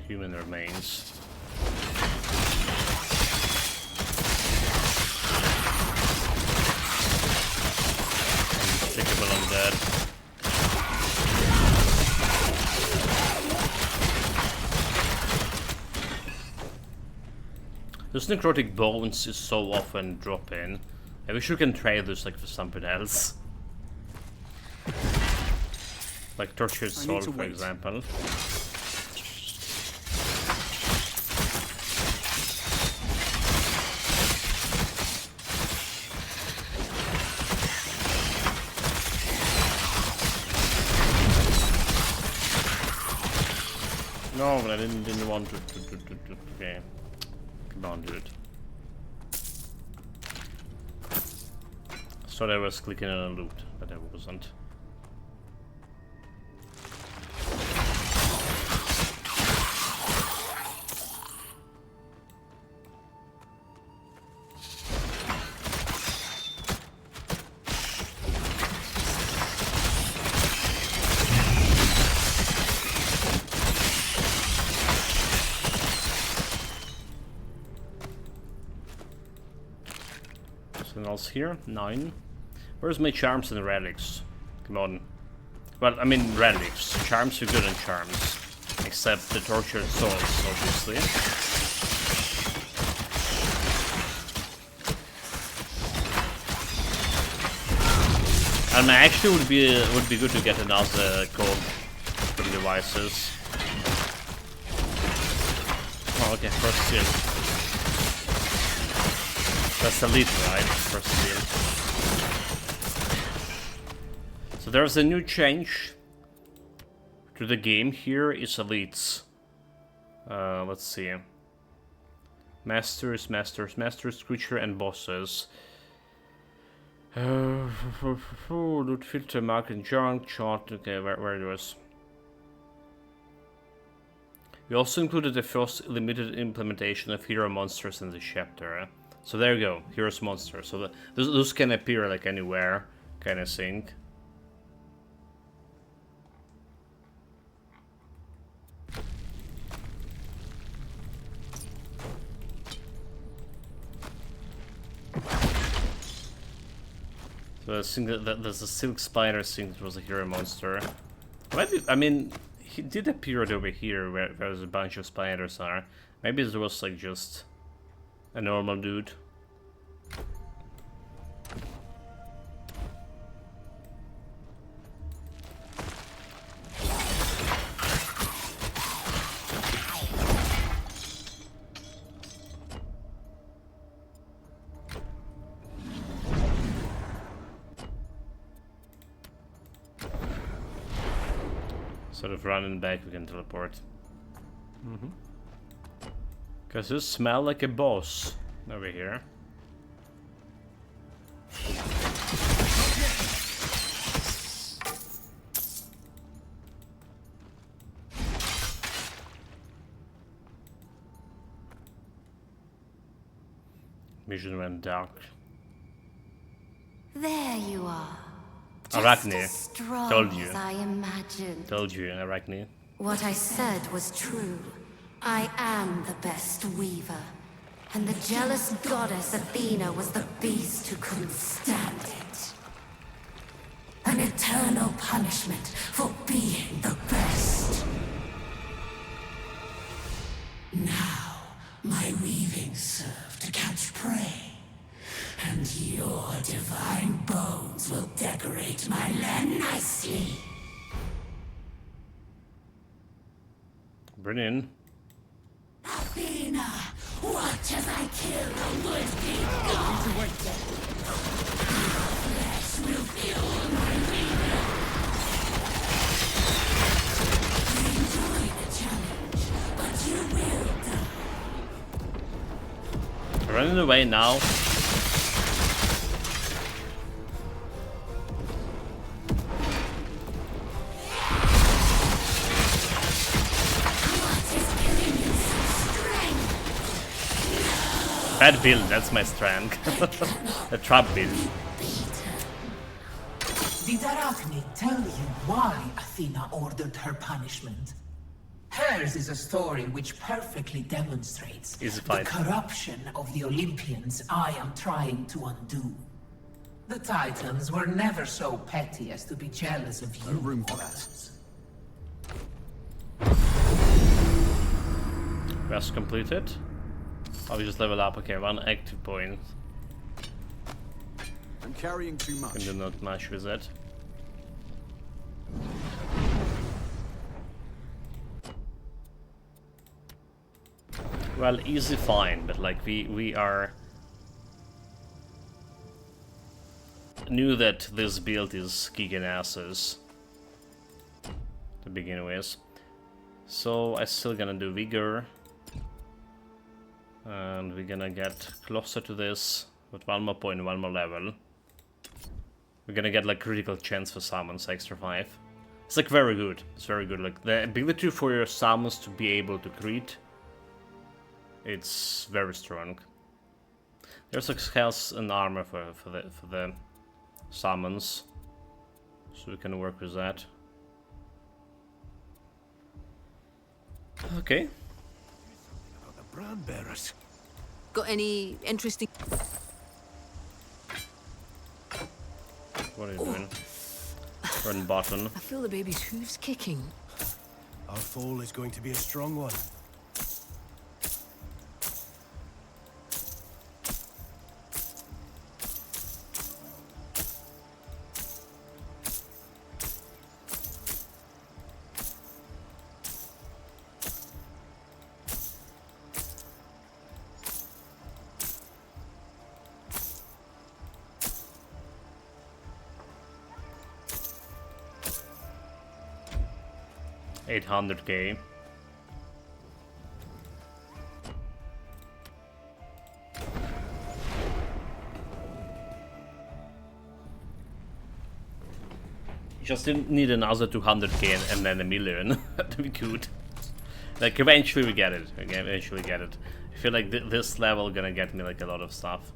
Human remains. Stickable undead. Those necrotic bones is so often drop in. I wish you can trade this like for something else. Like tortured soul, for example. No, but I didn't want to. Okay, come on, dude. Sorry, I was clicking on a loot. but I wasn't. Something else here? 9. Where's my charms and relics? Come on. Well, I mean relics. Charms are good in charms. Except the tortured souls, obviously. And actually would be good to get another code from devices. Oh, okay, first seal. That's elite, right? First seal. So there's a new change to the game. Here is elites. Let's see. Masters, creature, and bosses. Loot filter, mark and junk, chart. Okay, where it was. We also included the first limited implementation of hero monsters in the chapter. So there you go, heroes monsters. So those can appear like anywhere, kind of thing. So I think that there's a silk spider thing that was a hero monster. Maybe, I mean, he did appear over here where there's a bunch of spiders are. Maybe it was like just a normal dude. Sort of running back, we can teleport. Cause you smell like a boss over here. Vision went dark. There you are. Arachne. Told you. As I imagined. Told you, Arachne. What I said was true. I am the best weaver. And the jealous goddess Athena was the beast who couldn't stand it. An eternal punishment for being the best. Now, my weavings serve to catch prey. And your divine bones will decorate my land nicely. Brilliant. Athena, watch as I kill the would-be god. Your flesh will fuel my weaving. Enjoy the challenge, but you will die. Running away now. Bad build, that's my strength. The trap build. Did Arachne tell you why Athena ordered her punishment? Hers is a story which perfectly demonstrates the corruption of the Olympians I am trying to undo. The Titans were never so petty as to be jealous of you. No room for that. Quest completed. Oh, we just level up. Okay, 1 active point. I'm carrying too much. Can do not much with it. Well, easy fine, but like we are knew that this build is kicking asses to begin with. So I'm still gonna do vigor. And we're gonna get closer to this with 1 more point, 1 more level. We're gonna get like critical chance for summons, extra 5. It's like very good. It's very good. Like the ability for your summons to be able to crit. It's very strong. There's like health and armor for the summons, so we can work with that. Okay. The brand bearers. Got any interesting? What are you doing? Run button. I feel the baby's hooves kicking. Our foal is going to be a strong one. $800K. Just need another 200K and then a million. That'd be good. Like eventually we get it. Okay, eventually get it. I feel like this level gonna get me like a lot of stuff.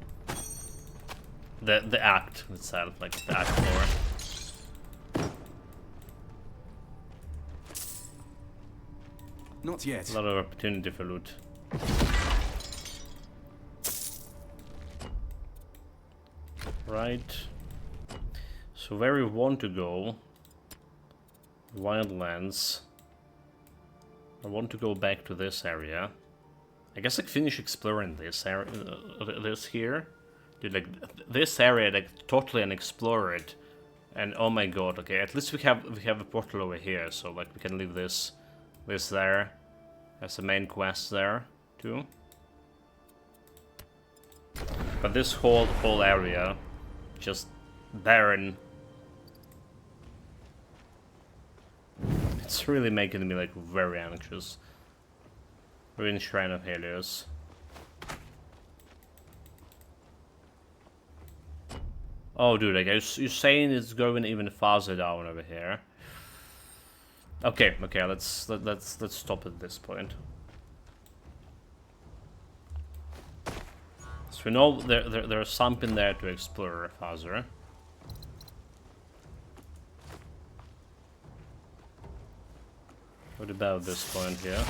The act itself, like the act 4. Not yet. A lot of opportunity for loot. Right. So where we want to go? Wildlands. I want to go back to this area. I guess I can finish exploring this area, this here. Dude, like this area, like totally unexplored. And oh my god, okay, at least we have a portal over here, so like we can leave this there. There's a main quest there too. But this whole area, just barren. It's really making me like very anxious. We're in Shrine of Helios. Oh dude, like you're saying it's going even farther down over here. Okay, let's stop at this point. So we know there's something there to explore further. What about this point here?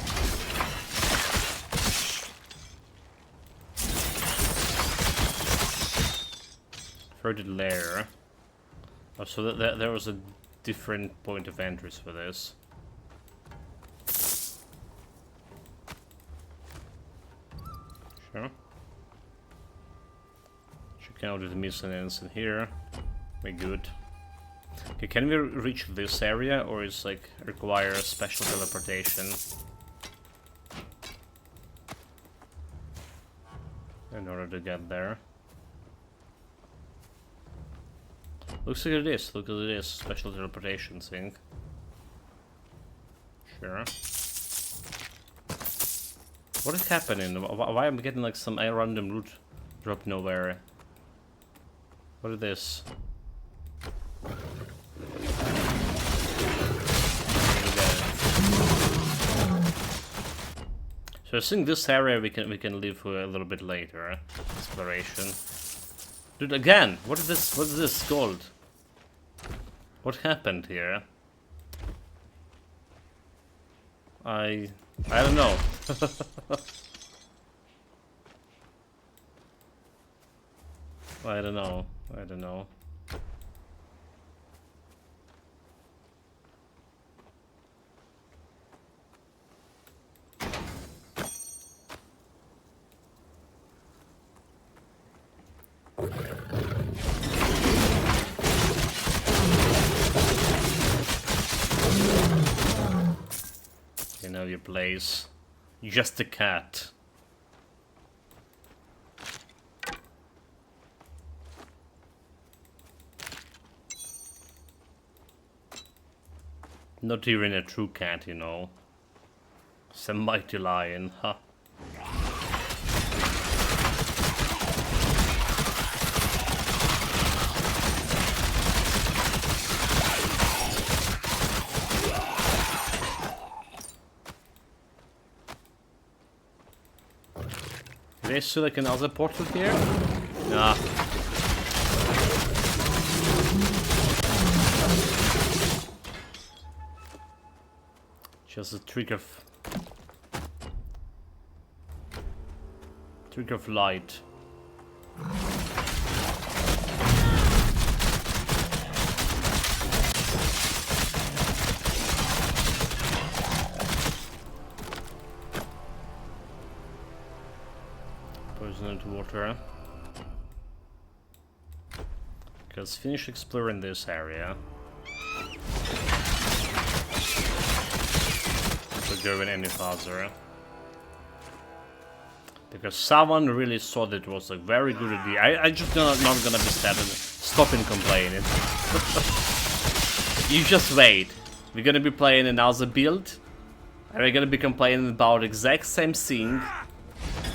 Further layer. Oh, so there was a different point of entrance for this. Sure. Check out the miscellaneous in here. We're good. Okay, can we reach this area, or is like require special teleportation in order to get there? Looks like it is. Look at this special teleportation thing. Sure. What is happening? Why am I getting like some random loot drop nowhere? What is this? So I think this area we can leave for a little bit later. Exploration. Dude, again, what is this? What is this called? What happened here? I don't know. I don't know. You know your place. Just a cat. Not even a true cat, you know. It's a mighty lion, huh? Did I see like another portal here? Nah. Just a trick of light. Poisoned water. Let's finish exploring this area. Going any farther, because someone really thought it was a very good idea. I just not gonna be sad and stop and complaining. You just wait. We're gonna be playing another build, and we're gonna be complaining about exact same thing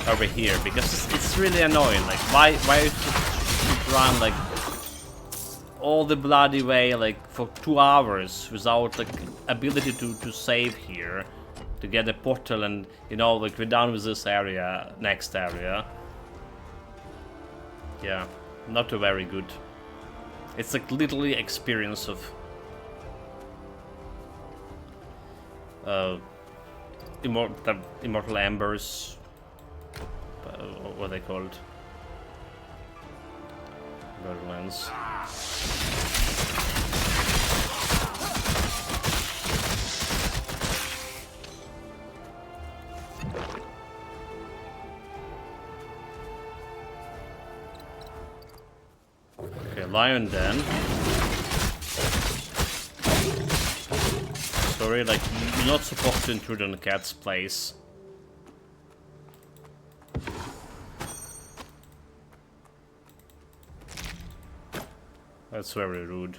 over here, because it's really annoying. Like, why you should run like all the bloody way like for 2 hours without like ability to save here? To get a portal, and you know, like, we're done with this area, next area. Yeah, not very good. It's like literally experience of immortal embers. What are they called? Borderlands. Okay, lion den. Sorry, like, you're not supposed to intrude on the cat's place. That's very rude.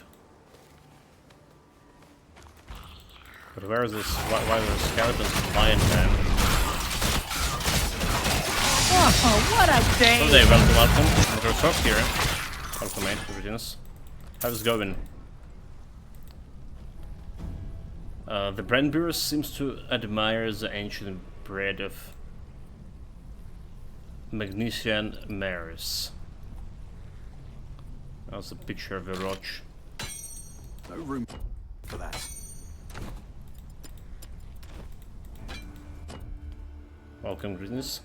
But where is this? Why are there skeletons in lion den? Oh, what a day! Hello there, welcome. Microsoft here. Welcome, mate. Greetings. How's it going? The Brandbearers seems to admire the ancient breed of Magnesian mares. That's a picture of a roach. No room for that. Welcome, greetings.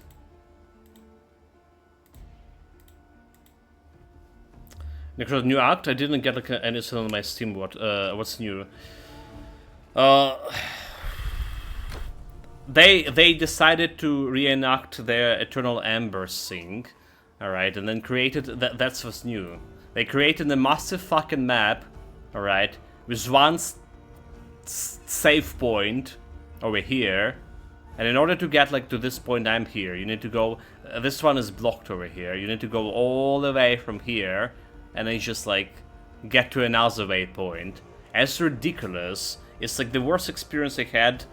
Necros new act. I didn't get like anything on my Steam. What's new? They decided to reenact their Eternal Embers thing, all right, and then created that's what's new. They created a massive fucking map, all right, with one save point over here, and in order to get like to this point, I'm here. You need to go. This one is blocked over here. You need to go all the way from here, and then just like get to another waypoint. It's ridiculous. It's like the worst experience I had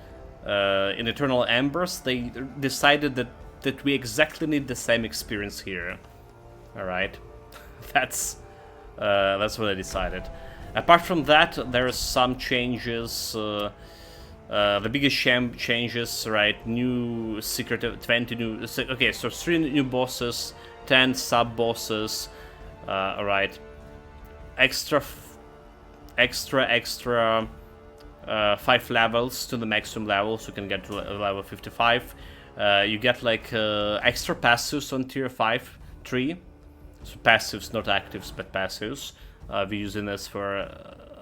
in Eternal Embers. They decided that we exactly need the same experience here. All right, that's what I decided. Apart from that, there are some changes. The biggest changes, right? New secret, 20 new. Okay, so 3 new bosses, 10 sub bosses. All right, extra 5 levels to the maximum level, so you can get to level 55. You get like extra passives on tier 5-3. So passives, not actives, but passives. We're using this for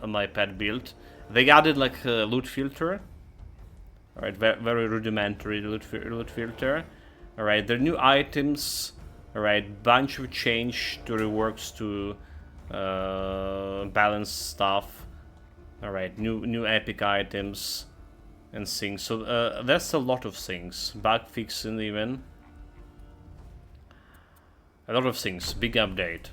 my pet build. They added like a loot filter. Alright, very rudimentary loot filter. Alright, there are new items. Alright, bunch of change to reworks to balance stuff. Alright, new epic items and things. So that's a lot of things. Bug fixing even. A lot of things. Big update.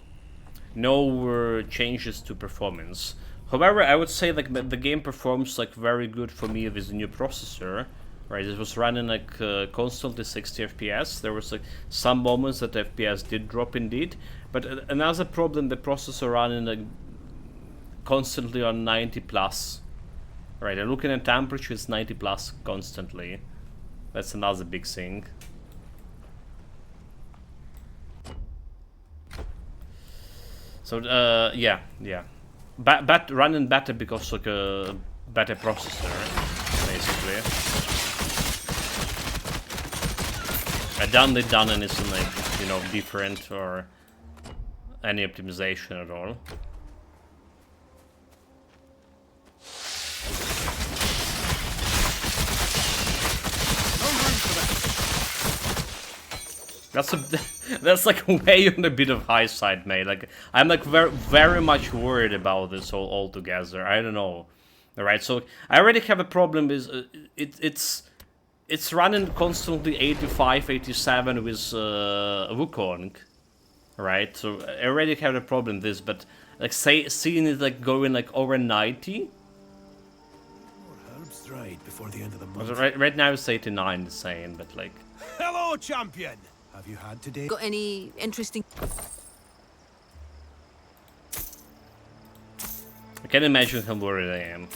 No changes to performance. However, I would say like the game performs like very good for me with the new processor. Right, it was running like constantly 60 FPS. There was like some moments that FPS did drop indeed, but another problem, the processor running like constantly on 90 plus. Right, and looking at temperature, it's 90 plus constantly. That's another big thing. So yeah. Running better because like a better processor, basically. I done anything like, you know, different or any optimization at all. That's like way on a bit of high side, mate. Like I'm like very much worried about this altogether. I don't know. All right, so I already have a problem with it's running constantly 85, 87 with Wukong, right? So I already have a problem with this, but like seeing it like going like over 90. Herbs dried before the end of the month. Right now it's 89, the same, but like. Hello, champion. Have you had today? Got any interesting... I can imagine how worried I am.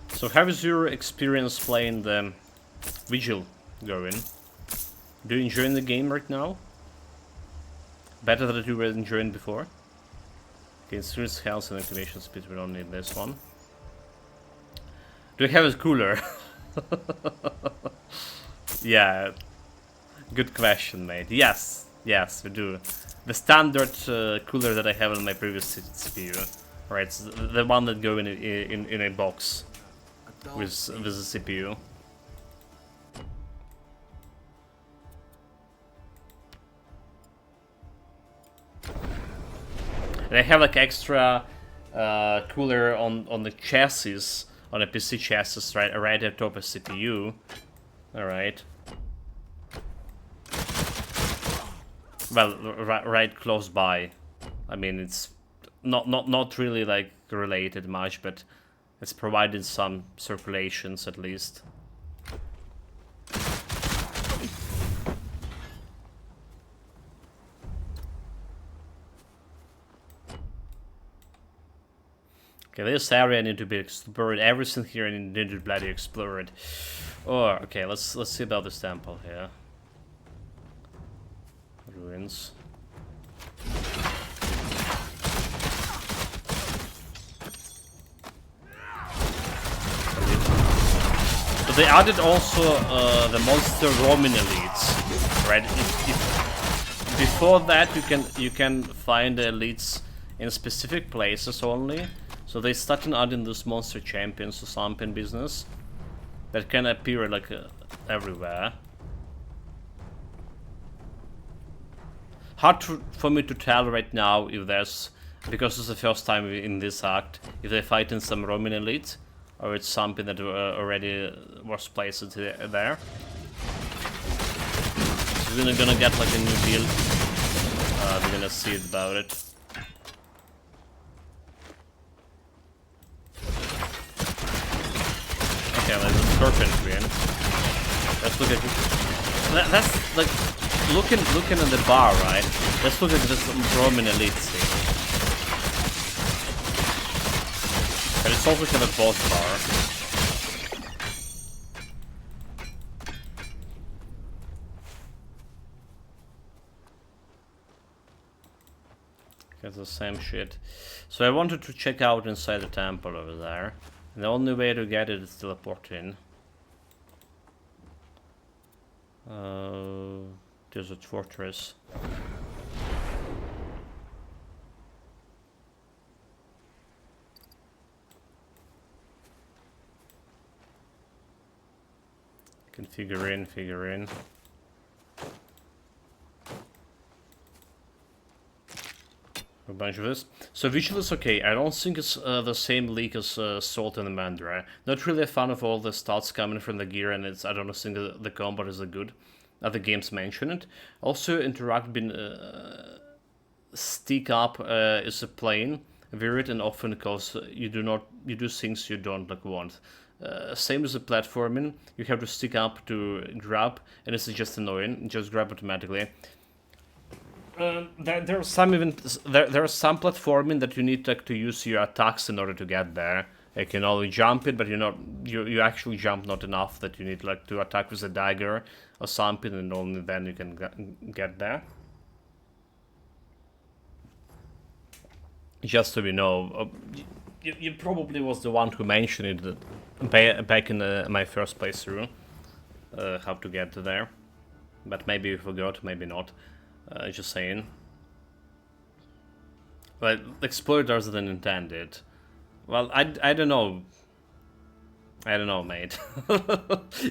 So how is your experience playing the Vigil going? Do you enjoy the game right now? Better than you were enjoying before? Okay, increase health and activation speed, we don't need this one. Do you have a cooler? Yeah, good question, mate. Yes, we do. The standard cooler that I have on my previous CPU, right? So the one that go in a box with the CPU. And I have like extra cooler on the chassis, on a PC chassis, right at top of CPU. All right. Well, right close by. I mean, it's not really like related much, but it's provided some circulations at least. Okay, this area need to be explored. Everything here need to be bloody explored. Oh, okay, let's see about this temple here. Ruins. So they added also the monster roaming elites, right? If before that you can find the elites in specific places only. So they started adding this monster champions or something business that can appear like everywhere. Hard for me to tell right now if there's, because it's the first time in this act, if they're fighting some Roman elite or it's something that already was placed there. So we're gonna get like a new build. We're gonna see about it. Okay, like the Scorpion Queen. Let's look at it. That's like looking at the bar, right? Let's look at this Roman elite thing. But it's also kind of boss bar. Okay, the same shit. So I wanted to check out inside the temple over there. And the only way to get it is teleport in. Desert Fortress. Can figure in. A bunch of this. So Vigil is okay. I don't think it's the same leak as Salt and the Mandra. Not really a fan of all the stats coming from the gear, and I don't think the combat is good. Other games mention it. Also, Interact been stick up is a plane, weird and often because you do things you don't like want. Same as the platforming, you have to stick up to grab, and it's just annoying. Just grab automatically. There are some even there's some platforming that you need to use your attacks in order to get there. You can only jump it, but you actually jump not enough that you need like to attack with a dagger or something, and only then you can get there. Just so you know, you probably was the one who mentioned it back in my first playthrough, how to get there, but maybe you forgot, maybe not. Just saying. But exploiters than intended. Well, I don't know. I don't know, mate.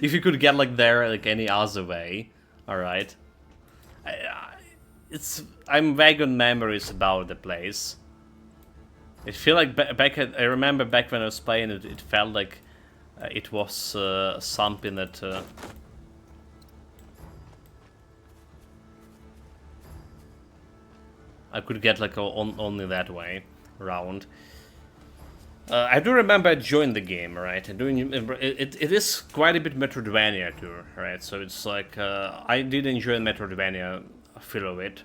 If you could get like there like any other way, all right. I'm vague on memories about the place. I feel like I remember back when I was playing it, it felt like it was something that. I could get like only that way around. I do remember I joined the game, right? And it is quite a bit Metroidvania too, right? So it's like I did enjoy Metroidvania feel of it.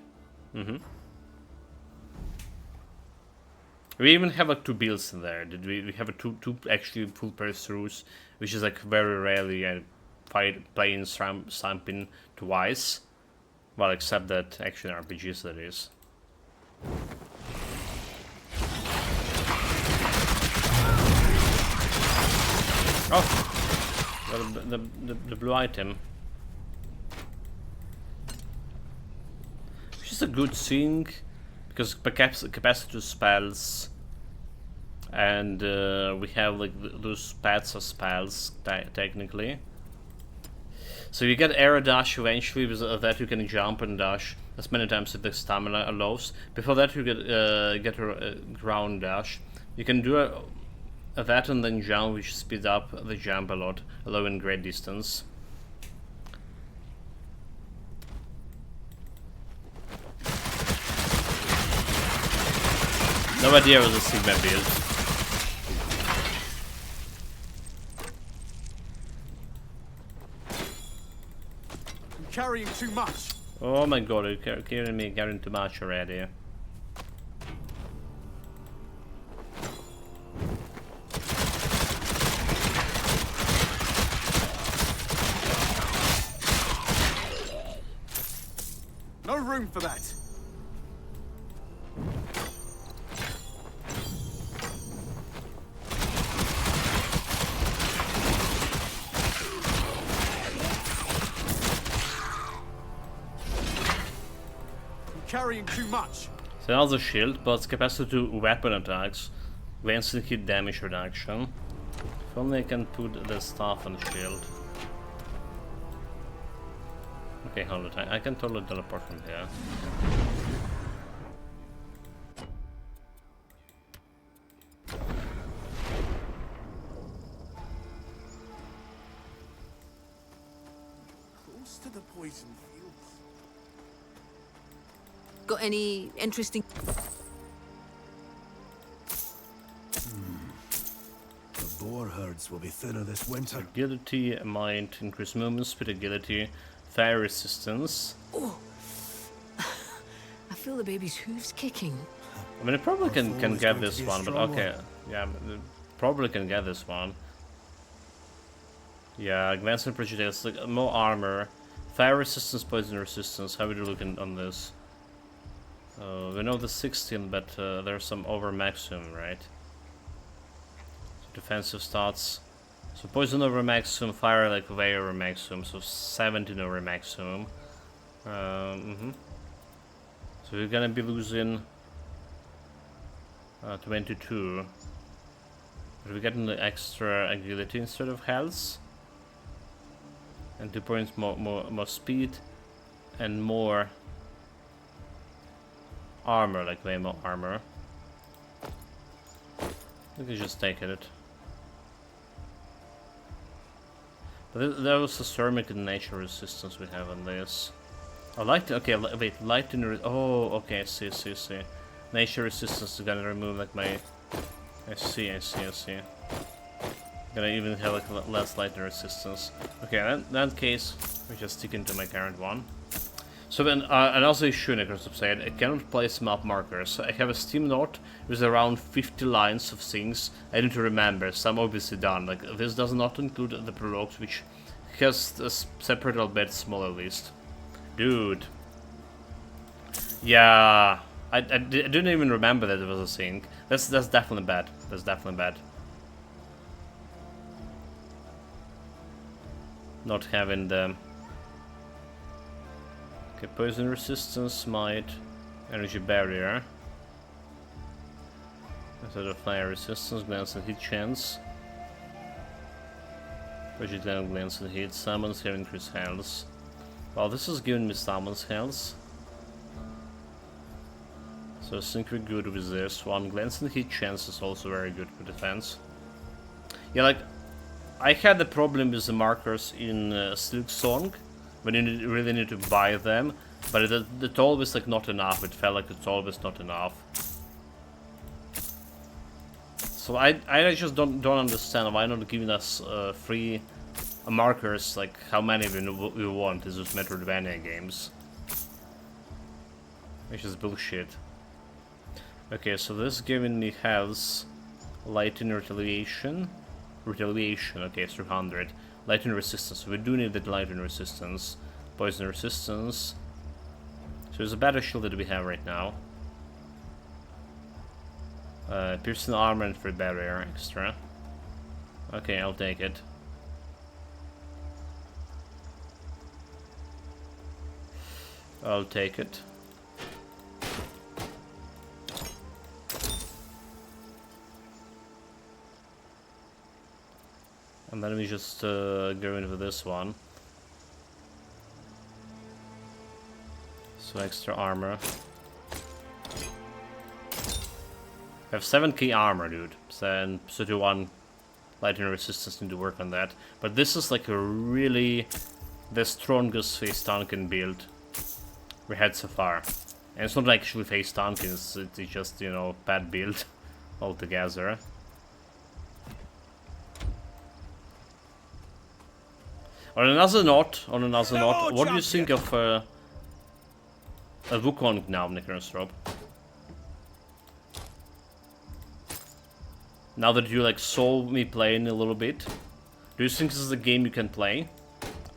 We even have like 2 builds in there. Did we have a two actually full playthroughs, which is like very rarely playing something twice. Well, except that action RPGs, that is. Oh, the blue item. Which is a good thing, because capacitor spells, and we have like those pads of spells technically. So you get air dash eventually. With that you can jump and dash as many times as the stamina allows. Before that you get a ground dash. You can do that and then jump, which speeds up the jump a lot, allowing great distance. No idea what the Sigma build. I'm carrying too much. Oh my god, you're carrying too much already. No room for that. Carrying too much. So another shield, but it's capacity to weapon attacks, instant hit damage reduction. If only I can put the stuff on the shield. Okay, hold on. I can totally teleport from here. Close to the poison fields. Got any interesting... The boar herds will be thinner this winter. Agility, mind, increase movement speed, agility, fire resistance. Oh, I feel the baby's hooves kicking. I mean, I probably can get this one, but okay. Yeah, probably can get this one. Yeah, advancement prejudice, like more armor, fire resistance, poison resistance. How are we looking on this? We know the 16, but there's some over maximum, right? So defensive stats. So poison over maximum, fire like way over maximum, so 17 over maximum. So we're gonna be losing 22. But we're getting the extra agility instead of health. And 2 points more speed and more armor, like way more armor. We can just take it. But there was a thermic and nature resistance we have on this. Oh, light. Okay, wait, light and oh, okay, I see. Nature resistance is gonna remove like my. I see. Gonna even have like less light and resistance. Okay, in that case, we just stick into my current one. So then, another issue Necroscope said, I cannot place map markers. I have a Steam note with around 50 lines of things I need to remember, some obviously done. Like, this does not include the prologue, which has a separate albeit smaller list. Dude. Yeah, I didn't even remember that it was a thing. That's definitely bad. That's definitely bad. Not having the... Okay, poison resistance, might, energy barrier. Method of fire resistance, glance and hit chance. Vegetal glance and hit, summons have increased health. Well, this is giving me summons health. So I think we're good with this one. Glance and hit chance is also very good for defense. Yeah, like, I had the problem with the markers in Silksong, when you really need to buy them, but it's always like not enough. It felt like it's always not enough. So I just don't understand why not giving us free markers, like how many we want. Is just Metroidvania games, which is bullshit. Okay, so this is giving me health, light in retaliation. Retaliation, okay, 300. Light and resistance, so we do need the light and resistance. Poison resistance. So there's a better shield that we have right now. Piercing armor and free barrier extra. Okay, I'll take it. I'll take it. And then we just go in with this one. So extra armor. I have 7k armor, dude. And 31 lightning resistance, need to work on that. But this is like a really the strongest face tanking build we had so far. And it's not actually face tanking, it's just, you know, bad build altogether. On another note, what do you think of a Wukong now, Necroscope? Now that you like saw me playing a little bit, do you think this is a game you can play?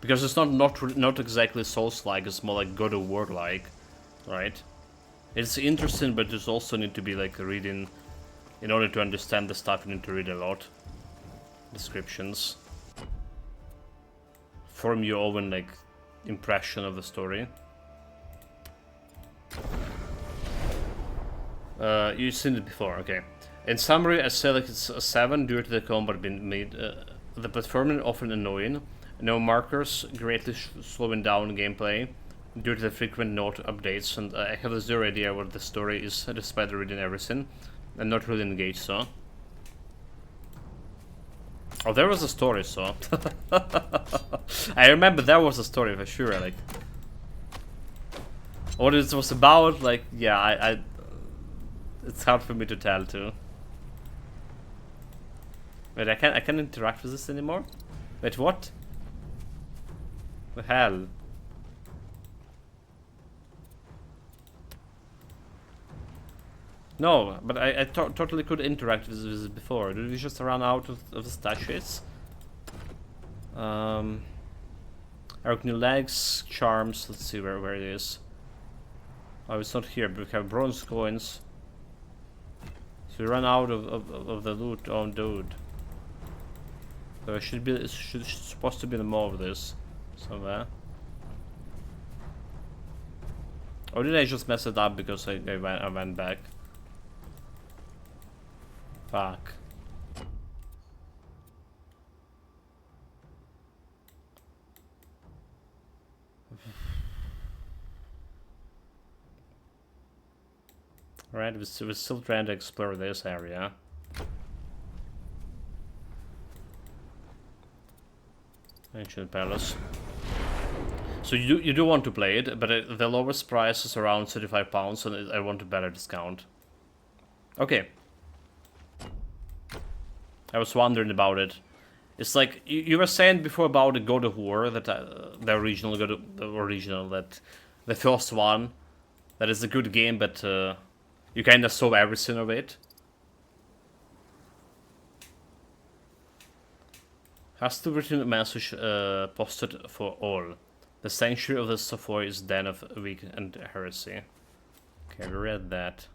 Because it's not exactly Souls-like, it's more like God of War-like, right? It's interesting, but there's also need to be like reading, in order to understand the stuff you need to read a lot. Descriptions. Form your own like impression of the story. You've seen it before, okay. In summary, I say like it's a 7 due to the combat being made. The platforming often annoying. No markers, greatly slowing down gameplay due to the frequent note updates, and I have zero idea what the story is despite reading everything. I'm not really engaged, so. Oh, there was a story, so. I remember there was a story for sure, like. What it was about, like, yeah, it's hard for me to tell too. Wait, I can't interact with this anymore? Wait, what? The hell? No, but I totally could interact with this before. Did we just run out of the stashes? Arc new legs, charms, let's see where it is. Oh, it's not here, but we have bronze coins. So we run out of the loot. Oh, dude. So it should be, it's supposed to be the more of this somewhere. Or did I just mess it up because I went back? Fuck. Alright, we're still trying to explore this area. Ancient Palace. So you do want to play it, but the lowest price is around £35 and I want a better discount. Okay. I was wondering about it. It's like you were saying before about the God of War, that the original that the first one. That is a good game, but you kind of saw everything of it. Has to written a message posted for all. The sanctuary of the Sophory is den of weak and heresy. Okay, we read that.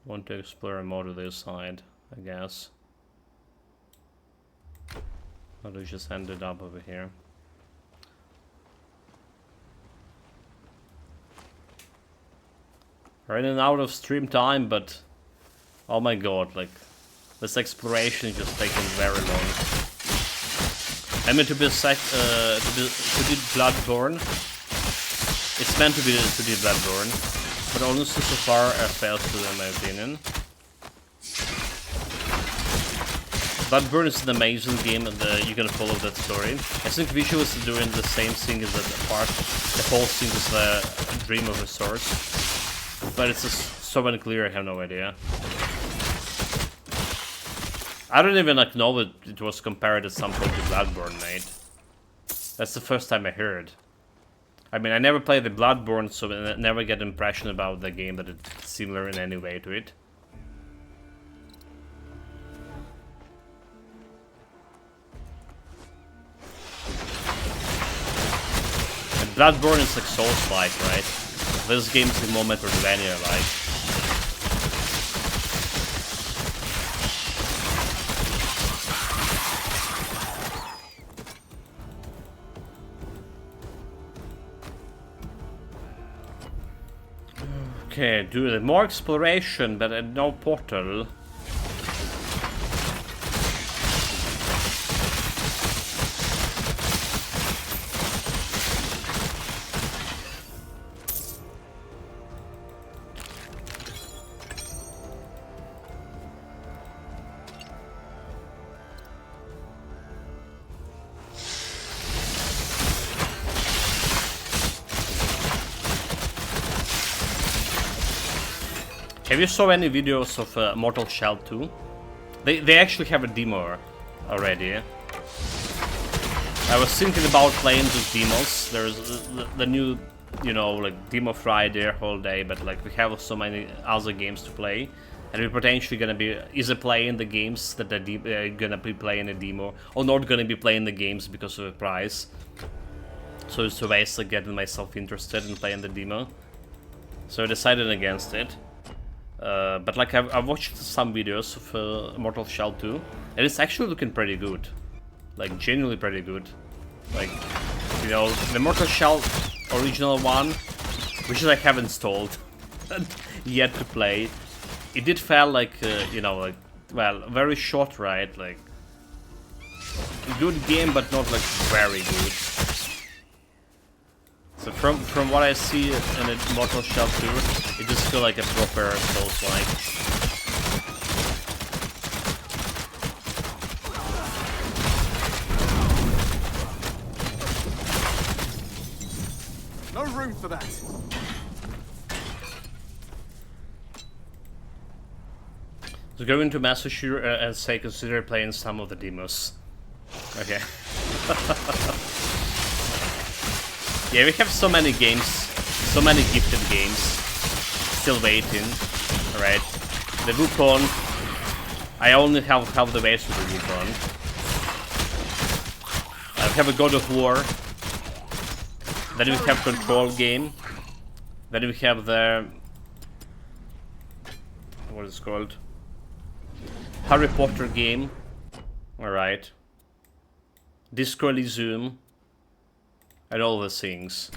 Want to explore more to this side, I guess. Or we just ended up over here. Running out of stream time, but oh my god, like this exploration is just taking very long. I mean, to be Bloodborne, it's meant to be Bloodborne, but honestly, so far I failed to, in my opinion. Bloodborne is an amazing game, and you can follow that story. I think Visuals is doing the same thing as that part. The whole thing is a dream of a sort. But it's just so unclear, I have no idea. I don't even like, know that it was compared at some point to Bloodborne, mate. That's the first time I heard. I mean, I never played the Bloodborne, so I never get the impression about the game that it's similar in any way to it. And Bloodborne is like Souls-like, right? This game's more Metroidvania-like. Okay, do more exploration, but no portal. Have you saw any videos of Mortal Shell 2? They actually have a demo already. I was thinking about playing those demos. There's the new, you know, like demo Friday whole day, but like we have so many other games to play, and we're potentially gonna be either playing the games that they're gonna be playing a demo, or not gonna be playing the games because of the price. So it's a waste of getting myself interested in playing the demo. So I decided against it. But like I've watched some videos of Mortal Shell 2, and it's actually looking pretty good, like genuinely pretty good. Like, you know, the Mortal Shell original one, which I have installed yet to play, it did feel like you know, like, well, very short, right? Like good game, but not like very good. So from what I see in a Mortal Shell 2, it just feels like a proper Souls-like. No room for that. So go into Masashiro and say consider playing some of the demos. Okay. Yeah, we have so many games, so many gifted games, still waiting, alright. The Wukong, I only have the base for the Wukong. I have a God of War, then we have Control game, then we have the, what is it called? Harry Potter game, alright. Disco Elysium. And all the things.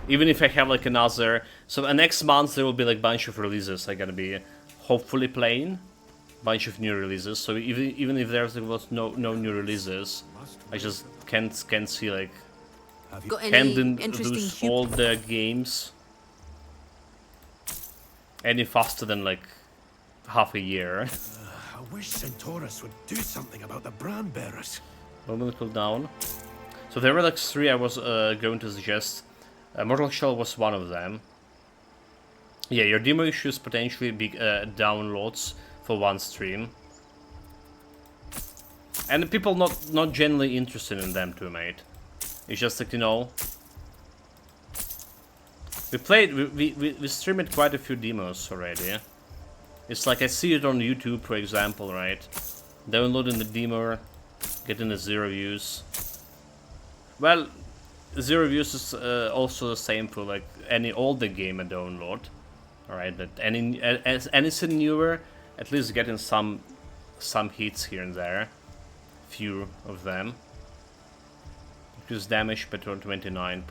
Even if I have like another, so next month there will be like a bunch of releases I'm gonna be hopefully playing, bunch of new releases. So even if there was no new releases, I just can't see like handling those older games any faster than like half a year. I wish Centaurus would do something about the brand bearers. Moment cooldown. So there were like 3 I was going to suggest. Mortal Shell was one of them. Yeah, your demo issues potentially big downloads for one stream. And people not genuinely interested in them too, mate. It's just like, you know, We streamed quite a few demos already. It's like I see it on YouTube, for example, right? Downloading the demo, getting the 0 views. Well, 0 views is also the same for like any older game I download. Alright, but anything newer, at least getting some hits here and there. Few of them. Increase damage by 29.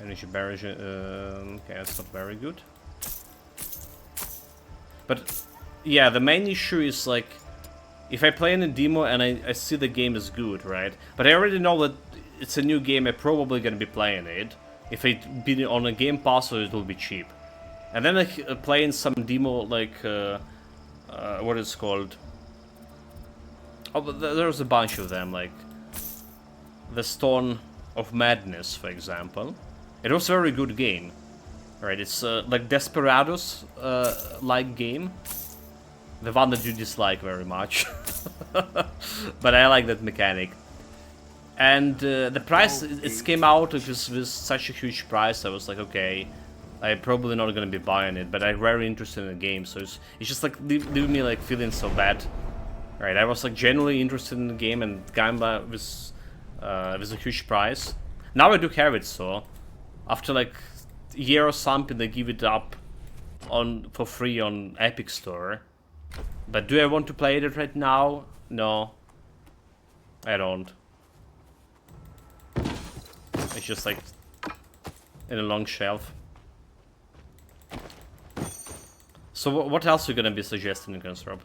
Energy barrage, okay, that's not very good. But yeah, the main issue is like, if I play in a demo and I see the game is good, right? But I already know that it's a new game, I'm probably gonna be playing it. If it be on a Game Pass, it will be cheap. And then I play in some demo like, what is it called? Oh, but there's a bunch of them, like the Stone of Madness, for example. It was a very good game. Right, it's like Desperados like game. The one that you dislike very much. But I like that mechanic. And the price, it came out with such a huge price, I was like, okay, I'm probably not gonna be buying it, but I'm very interested in the game, so it's just like leaving me like feeling so bad. Right, I was like genuinely interested in the game, and Gamba was a huge price. Now I do have it, so after like a year or something, they give it up for free on Epic Store. But do I want to play it right now? No, I don't. It's just like in a long shelf. So what else are you gonna be suggesting, Gunsrob?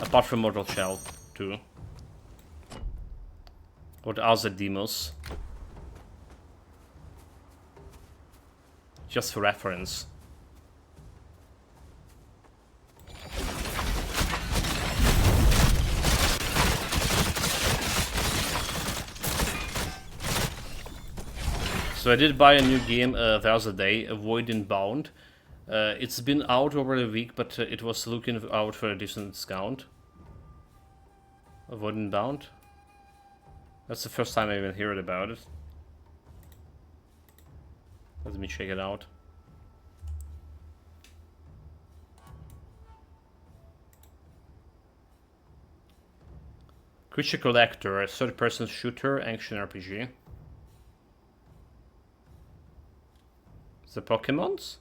Apart from Mortal Shell 2. What other demos? Just for reference. So I did buy a new game the other day, Void Inbound. It's been out over a week, but it was looking out for a decent discount. Void Inbound. That's the first time I even heard about it. Let me check it out. Creature Collector, a third-person shooter, action RPG. The Pokemons?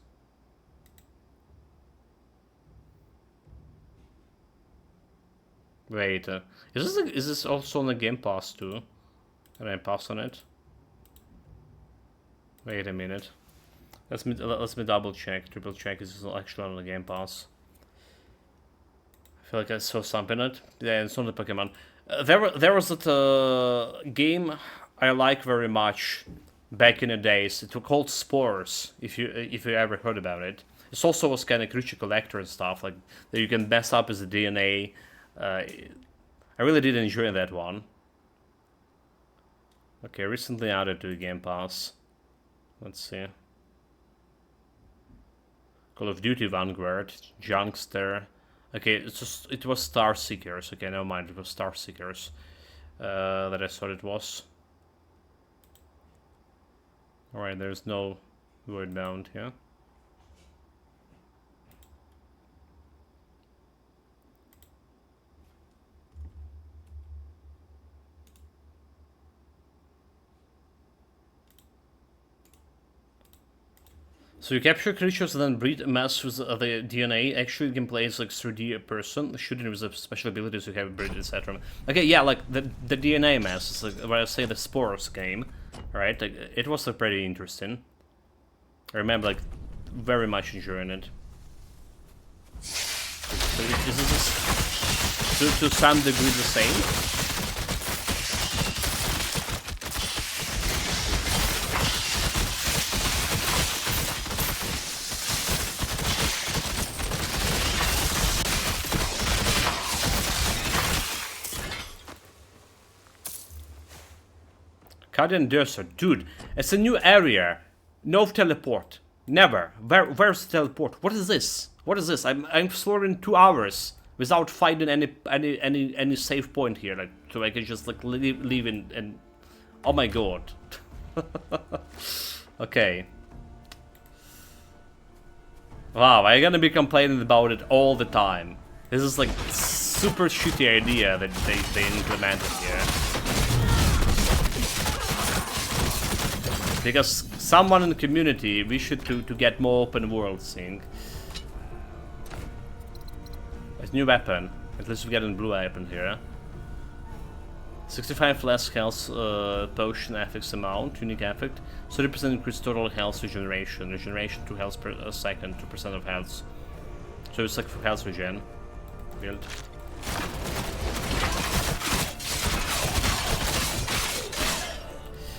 Wait, is this also on the Game Pass too? Can I pass on it? Wait a minute. Let me double check, triple check. Is this actually on the Game Pass? I feel like I saw something in it. Yeah, it's on the Pokemon. There was that game I like very much back in the days. It was called Spores. If you ever heard about it. It also was kind of Creature Collector and stuff like that. You can mess up as a DNA. I really did enjoy that one. Okay, recently added to the Game Pass. Let's see. Call of Duty Vanguard, Junkster. Okay, it was Star Seekers. Okay, never mind. It was Star Seekers that I thought it was. All right, there's no Void Bound here. So you capture creatures and then breed a mass with the DNA. Actually, you can play as like 3D person, shooting with the special abilities you have breed, etc. Okay, yeah, like the DNA mass is like what I say the Spores game, right? Like, it was pretty interesting. I remember like very much enjoying it. So is this to some degree the same? Guardian Desert, dude, it's a new area. No teleport. Never. Where's the teleport? What is this? What is this? I'm exploring 2 hours without finding any save point here, like so I can just like leave and oh my god. Okay. Wow, I'm gonna be complaining about it all the time. This is like super shitty idea that they implemented here. Because someone in the community wished to get more open world thing. A new weapon. At least we get a blue weapon here. 65 less health potion effects amount, unique effect. 30% increased total health regeneration. Regeneration 2 health per second, 2% of health. So it's like for health regen build.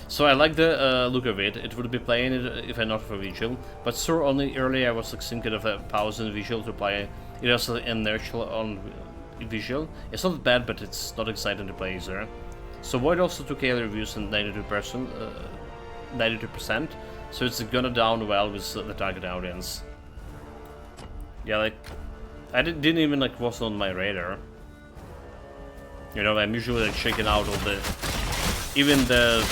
So I like the look of it. It would be playing it if I not for Vigil. But so only earlier I was like thinking of a pause in Vigil to play. It was inertial on Visual. It's not bad, but it's not exciting to play either. So Void also took early reviews and 92%, so it's gonna down well with the target audience. Yeah, like I didn't even like was on my radar. You know, I'm usually like checking out all the even the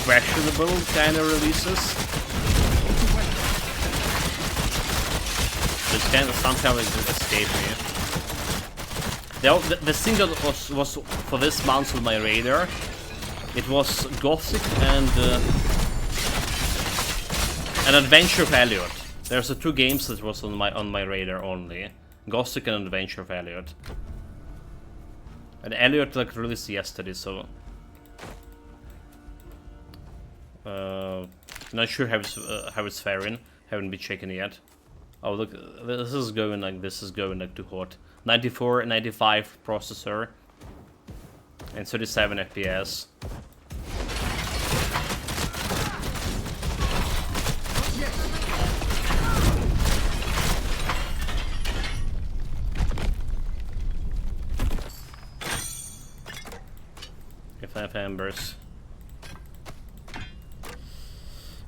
questionable kind of releases. This kind of somehow like escaped me. The thing that was for this month on my radar, it was Gothic and an Adventure of Elliot. There's the two games that was on my radar only, Gothic and Adventure of Elliot. And Elliot like released yesterday, so not sure how it's faring. Haven't been checking yet. Oh look, this is going like too hot. 94, 95 processor, and 37 FPS. If I have embers.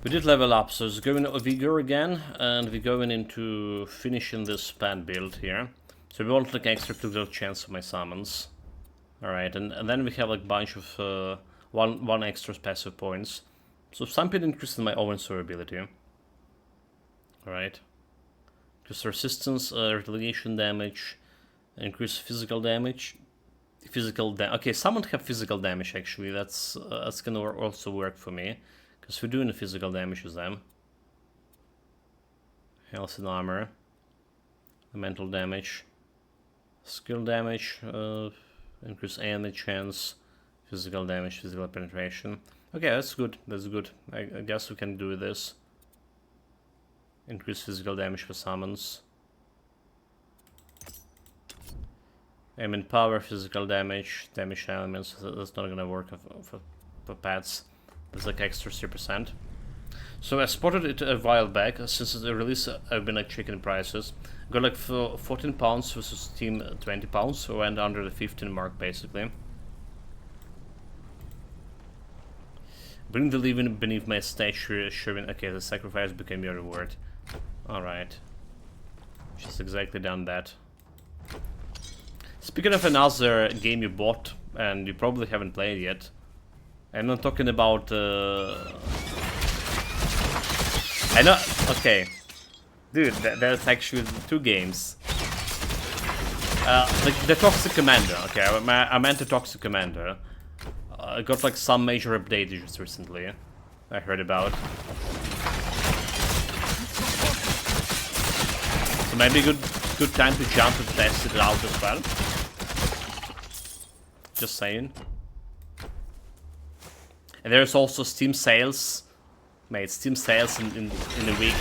We did level up, so it's going to Vigor again, and we're going into finishing this pad build here. So we want like extra critical chance of my summons. Alright, and then we have like bunch of one extra passive points. So some bit increase in my own survivability. Alright. Increase resistance, retaliation damage, increase physical damage. Okay, someone have physical damage actually. That's gonna also work for me. Because we're doing the physical damage with them. Health and armor. The mental damage. Skill damage, increase AMA chance, physical damage, physical penetration. Okay, that's good, that's good. I guess we can do this. Increase physical damage for summons. Aim and power, physical damage, damage elements. That's not gonna work for pads. There's like extra 3%. So I spotted it a while back. Since the release, I've been like checking prices. Got like for £14 versus Steam £20, so I went under the 15 mark basically. Bring the living beneath my statue, showing okay, the sacrifice became your reward. Alright. Just exactly done that. Speaking of another game you bought and you probably haven't played yet, I'm not talking about I know, okay. Dude, there's actually two games. The Toxic Commander, okay, I meant the Toxic Commander. I got like some major update just recently, I heard about. So maybe good time to jump and test it out as well. Just saying. And there's also Steam sales. Mate, Steam sales in a week.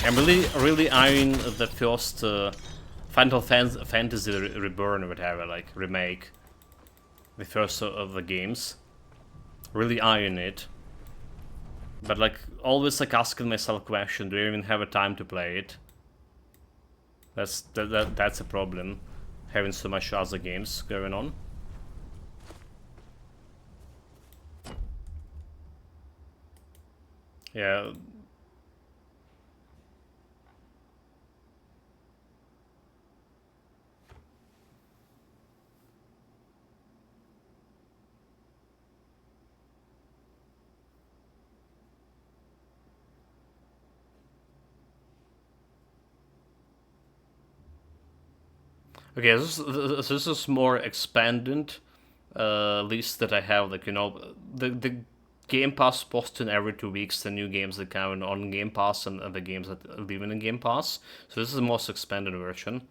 I'm really eyeing the first Final Fantasy Reborn or whatever, like remake. The first of the games. Really eyeing it. But like always like asking myself question, do I even have a time to play it? That's a problem. Having so much other games going on. Yeah. Okay, this is more expanded list that I have. Like, you know, the Game Pass posting every 2 weeks the new games that come on Game Pass and the games that live in Game Pass. So this is the most expanded version.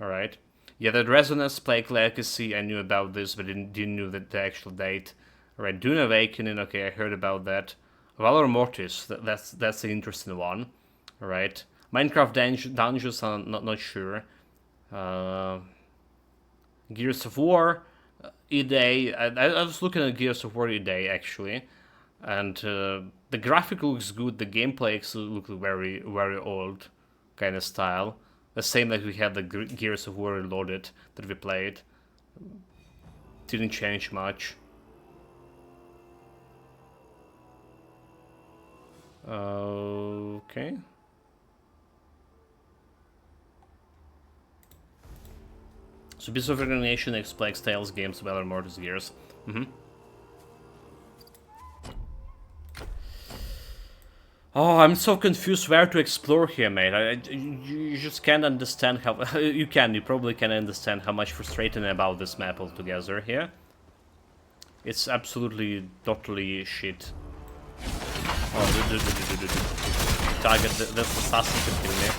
Alright. Yeah, the Resonance, Plague Legacy, I knew about this, but didn't know the actual date. Alright, Dune Awakening, okay, I heard about that. Valor Mortis, that's the interesting one. Alright. Minecraft Dungeons, I'm not sure. Gears of War, E-Day. I was looking at Gears of War E-Day, actually. And the graphic looks good, the gameplay looks very, very old kind of style. The same like we had the Gears of War Reloaded that we played. Didn't change much. Okay. So Beast of Reincarnation, X-Plague, Tales, Games, Valor, Mortis, Gears. Oh, I'm so confused where to explore here, mate. You just can't understand how... you probably can understand how much frustrating about this map altogether here. It's absolutely, totally shit. Oh, target, that's assassin can kill me.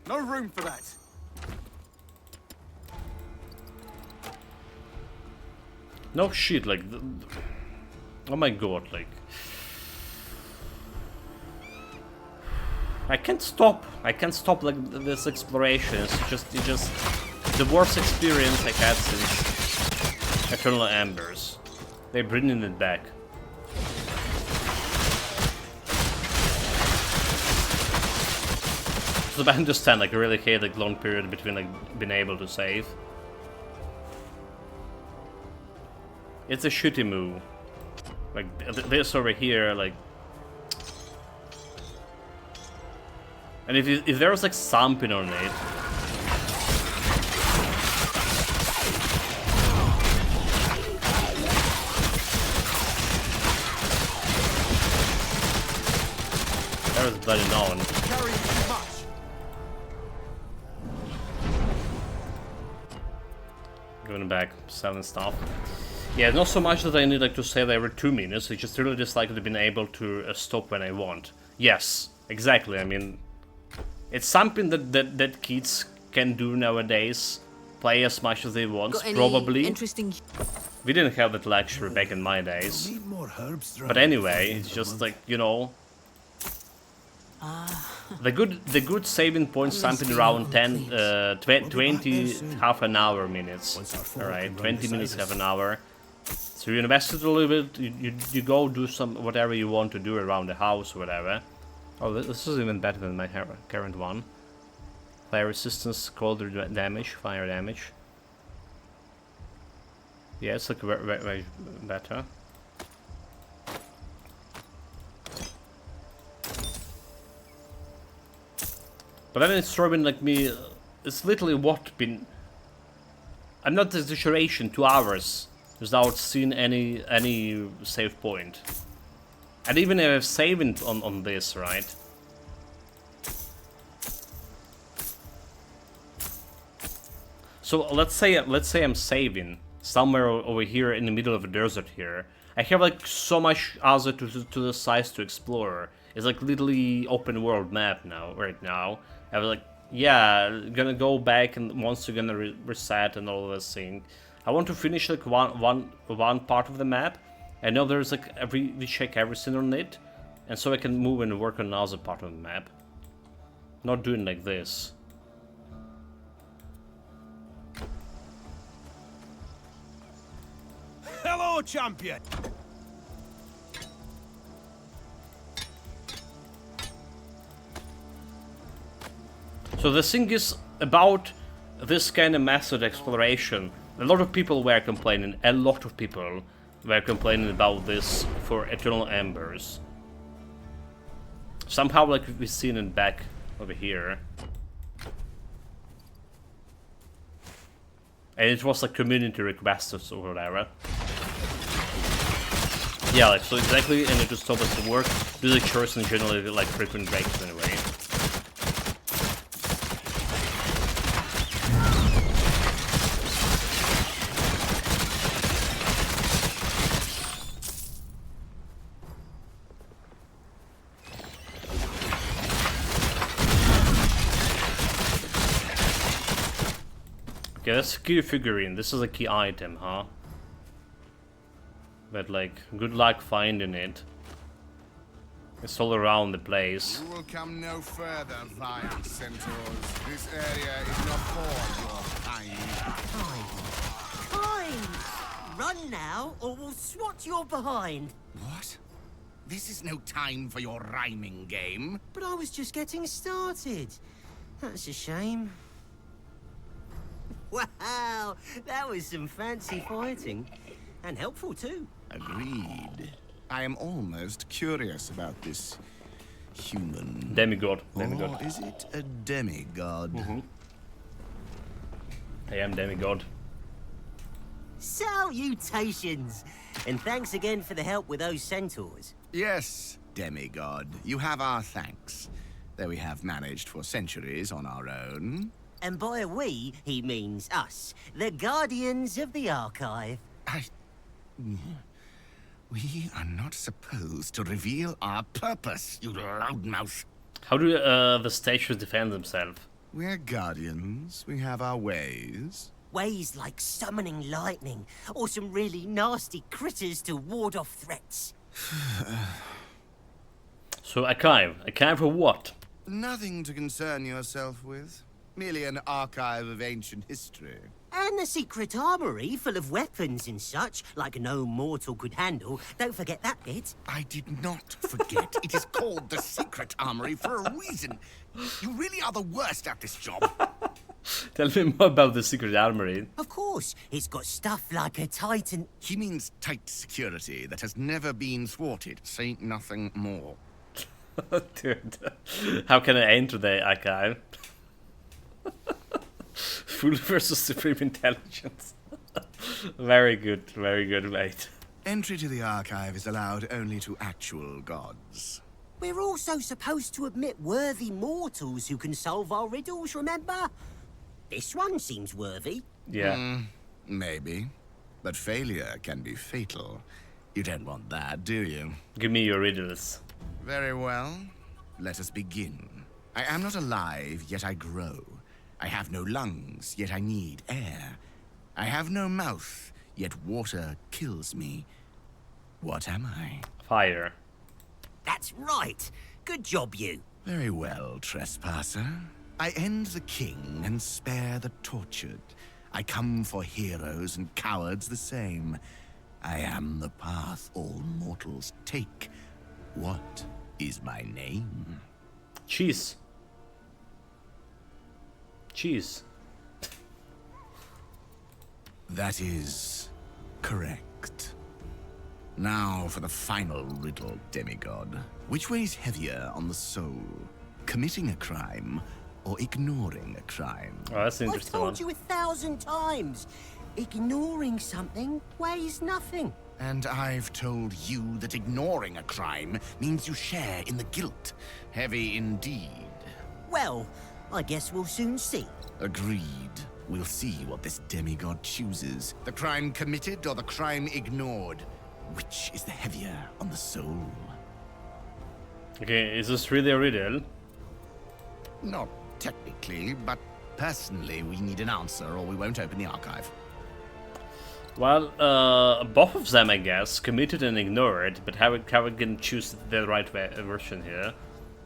No room for that. No shit, like... oh my god, like... I can't stop like this exploration. It's just the worst experience I had since Eternal Embers. They're bringing it back. So I understand, like, I really hate like long period between like being able to save. It's a shitty move. Like this over here, like. And if there was like something on it. There was bloody no one. Going back, selling stuff. Yeah, not so much that I need like to save every 2 minutes. It's just really just like to being able to stop when I want. Yes, exactly. I mean, it's something that kids can do nowadays. Play as much as they want, probably. Interesting. We didn't have that luxury back in my days. But anyway, it's just like, you know, the good saving point something around 20 half an hour minutes. All right, 20 minutes, half an hour. So you invest it a little bit. You go do some whatever you want to do around the house or whatever. Oh, this is even better than my current one. Fire resistance, cold damage, fire damage. Yeah, it's like very better. But then it's throwing like me. It's literally what been. I'm not exaggeration. 2 hours without seeing any save point. And even if I'm saving on this, right? So let's say I'm saving somewhere over here in the middle of a desert here. I have like so much other to the sides to explore. It's like literally open world map now, right now. I was like, yeah, gonna go back and once you're gonna reset and all this thing. I want to finish like one part of the map. I know there's like we check everything on it, and so I can move and work on another part of the map. Not doing like this. Hello, champion. So the thing is about this kind of method exploration. A lot of people were complaining. A lot of people were complaining about this for Eternal Embers. Somehow, like we've seen it back over here, and it was like community requests or whatever. Yeah, like, so exactly, and it just stop us to work. Do the chores and generally like frequent breaks anyway. Okay, that's a key figurine. This is a key item, huh? But like, good luck finding it. It's all around the place. You will come no further, vile centaurs. This area is not for your kind. Kind! Run now, or we'll swat your behind. What? This is no time for your rhyming game. But I was just getting started. That's a shame. Wow, that was some fancy fighting. And helpful too. Agreed. I am almost curious about this human. Demigod. Or is it a demigod? I am demigod. Salutations! And thanks again for the help with those centaurs. Yes, demigod. You have our thanks. Though we have managed for centuries on our own. And by we, he means us, the guardians of the archive. We are not supposed to reveal our purpose, you loudmouth. How do the statues defend themselves? We're guardians. We have our ways. Ways like summoning lightning, or some really nasty critters to ward off threats. So archive. Archive for what? Nothing to concern yourself with. Merely an archive of ancient history. And the secret armory full of weapons and such, like no mortal could handle. Don't forget that bit. I did not forget. It is called the secret armory for a reason. You really are the worst at this job. Tell me more about the secret armory. Of course, it's got stuff like a titan. He means tight security that has never been thwarted. Say nothing more. Dude, how can I enter the archive? Fool versus Supreme Intelligence. Very good, mate. Entry to the archive is allowed only to actual gods. We're also supposed to admit worthy mortals who can solve our riddles, remember? This one seems worthy. Yeah. Maybe. But failure can be fatal. You don't want that, do you? Give me your riddles. Very well. Let us begin. I am not alive, yet I grow. I have no lungs, yet I need air. I have no mouth, yet water kills me. What am I? Fire. That's right. Good job, you. Very well, trespasser. I end the king and spare the tortured. I come for heroes and cowards the same. I am the path all mortals take. What is my name? Cheese. Cheese. That is correct. Now for the final riddle, demigod. Which weighs heavier on the soul? Committing a crime or ignoring a crime? Oh, that's an I've interesting told one. you 1,000 times. Ignoring something weighs nothing. And I've told you that ignoring a crime means you share in the guilt. Heavy indeed. Well, I guess we'll soon see. Agreed. We'll see what this demigod chooses. The crime committed or the crime ignored. Which is the heavier on the soul? Okay, is this really a riddle? Not technically, but personally we need an answer or we won't open the archive. Well, both of them, I guess, committed and ignored, but how we can choose the right version here?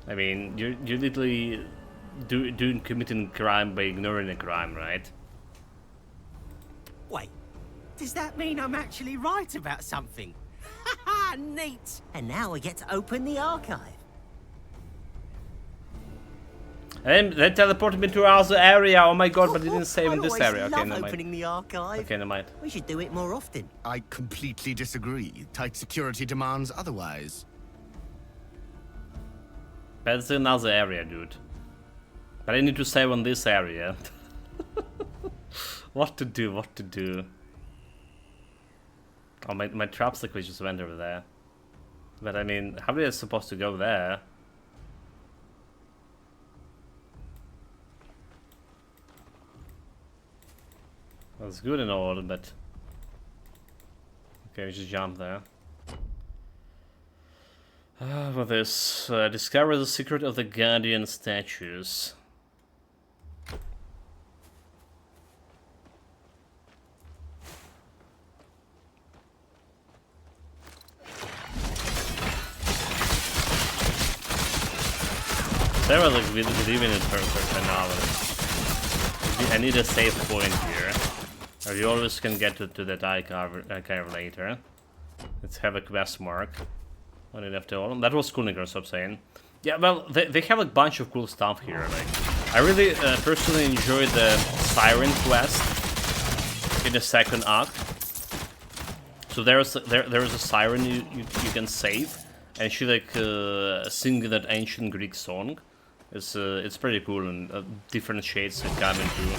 I mean, you're literally doing committing crime by ignoring a crime, right? Wait, does that mean I'm actually right about something? Haha, neat! And now we get to open the archive. And they teleported me to our area. Oh my god, but they didn't save in this area. Okay, I never love mind. opening the archive. Okay, never mind. We should do it more often. I completely disagree. Tight security demands otherwise. That's another area, dude. But I need to save on this area. What to do? Oh, my trap sequence just went over there. But I mean, how are they supposed to go there? That's good and all, but... Okay, we just jump there. With this, discover the secret of the Guardian statues. Sarah looks even in perfect anomaly. I need a save point here. Or you always can get to that archive later. Let's have a quest mark on it after all. That was cool, Nicholas, stop saying. Yeah, well, they have a bunch of cool stuff here. Like, I really personally enjoyed the Siren quest in the second act. So there's a siren you can save, and she like singing that ancient Greek song. It's pretty cool, and different shades that come into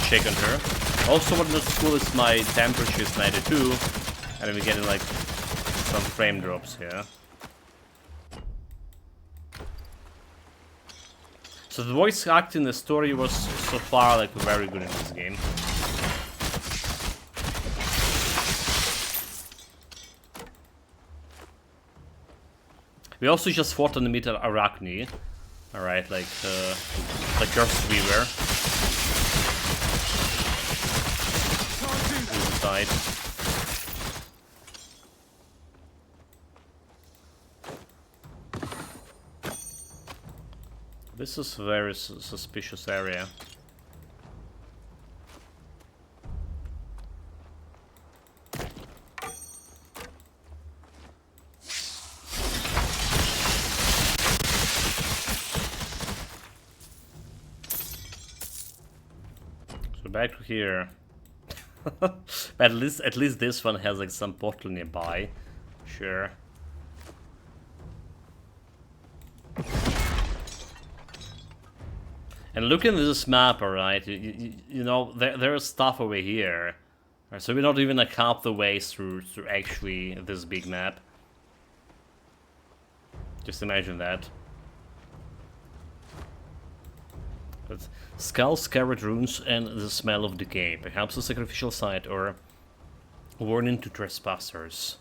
check on her. Also, what looks cool is my temperature is 92, and we're getting like some frame drops here. So the voice acting, the story was so far like very good in this game. We also just fought on the meter Arachne. Alright, like Cursed Weaver. Inside. This is a very suspicious area. Back to here. But at least this one has like some portal nearby. Sure. And looking at this map, alright, you know, there's stuff over here. Right, so we're not even like half the way through actually this big map. Just imagine that. But skulls, scarred runes, and the smell of decay. Perhaps a sacrificial site or warning to trespassers.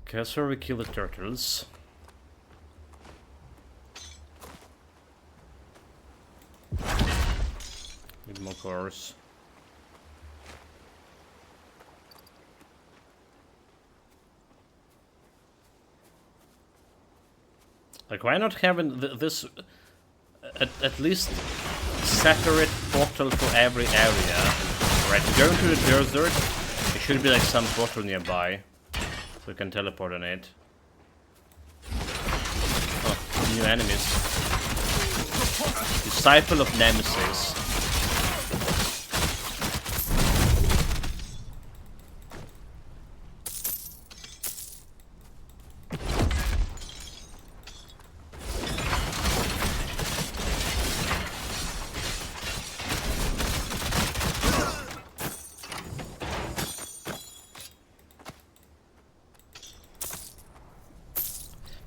Okay, that's where we kill the turtles. Need more cars. Like, why not having this at least separate portal for every area? Right, going to the desert, there should be like some portal nearby, so we can teleport on it. Oh, new enemies. Disciple of Nemesis.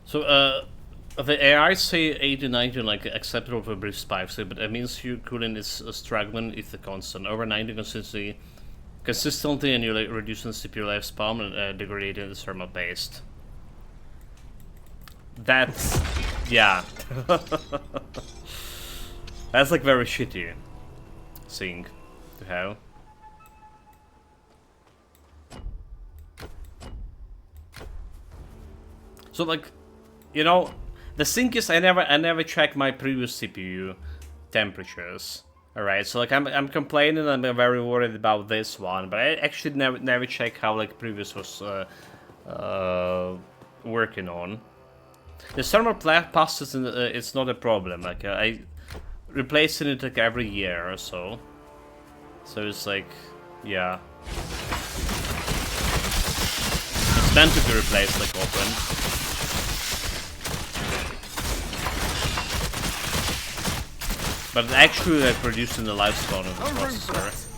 So, the AI say 80, 90, like, acceptable for brief spikes, but that means your cooling is struggling if the constant. Over 90 consistently, and you're like reducing the CPU lifespan and degrading the thermal paste. That's... yeah. That's like very shitty thing to have. So like, you know, the thing is, I never check my previous CPU temperatures. All right, so like I'm complaining, I'm very worried about this one, but I actually never check how like previous was working on. The thermal passes, it's not a problem. Like I replacing it like every year or so. So it's like, yeah, it's meant to be replaced like often. But actually, like reducing the lifespan of the processor.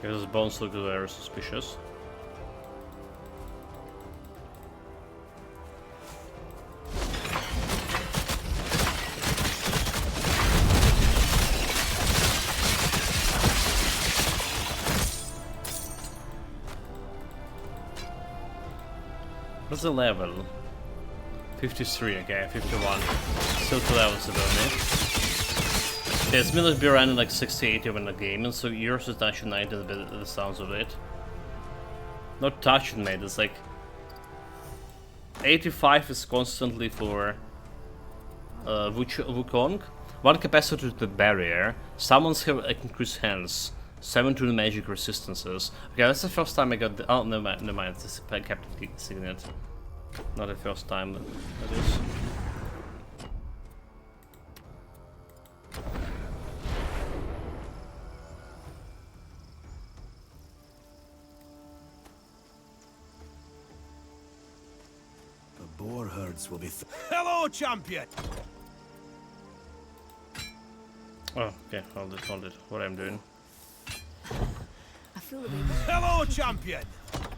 His bones look very suspicious. What's the level? 53, okay, 51. Still 2 levels above me. Yeah, it's meant to be around like 60-80 when the game, and so yours is actually 90 the sounds of it. Not touching, mate, it's like 85 is constantly for Wukong. 1 capacitor to the barrier. Summons have increased hands. 7 to the magic resistances. Okay, that's the first time I got the. Oh, no, never mind. This is Captain Signet. Not the first time that is. Boar herds will be. Hello, champion. Oh, okay. Hold it. What I'm doing. I feel a bit. Hello, champion.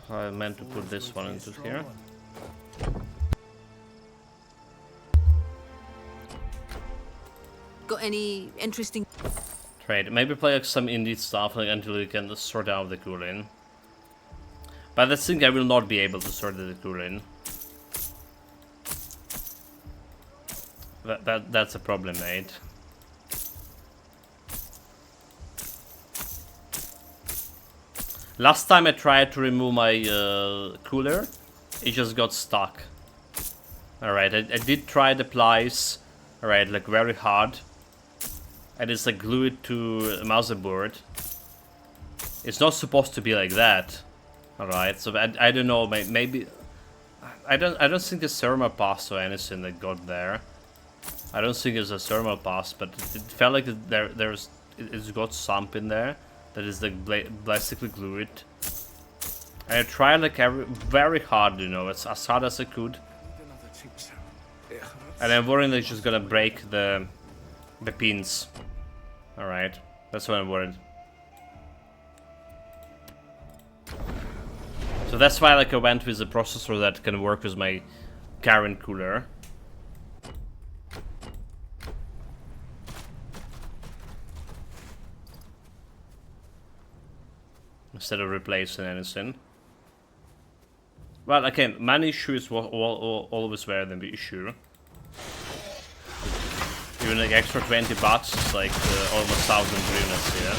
I meant to put this one into here. Got any interesting Trade. Maybe play like some indie stuff like until you can sort out the Kulin. But I think I will not be able to sort the Kulin. That's a problem, mate. Last time I tried to remove my cooler, it just got stuck. Alright, I did try the plies, alright, like very hard. I just like glue it to the motherboard. It's not supposed to be like that. Alright, so I don't know, maybe I don't think the thermal pass or anything that got there. I don't think it's a thermal pass, but it felt like it's got sump in there that is like basically glued. And I tried like very hard, you know, as hard as I could. And I'm worried that it's just gonna break the pins. Alright, that's what I'm worried. So that's why like I went with a processor that can work with my current cooler. Instead of replacing anything. Well, again, money issue is always there than the issue. Even like extra 20 bucks is like almost 1,000 hryvnias here.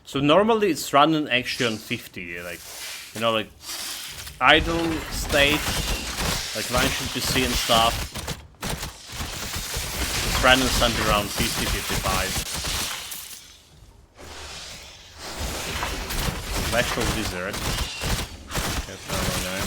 So normally it's running actually on 50, like, you know, like idle state, like launching PC and stuff. It's running something around 50, 55. Special Wizard. There's no one there.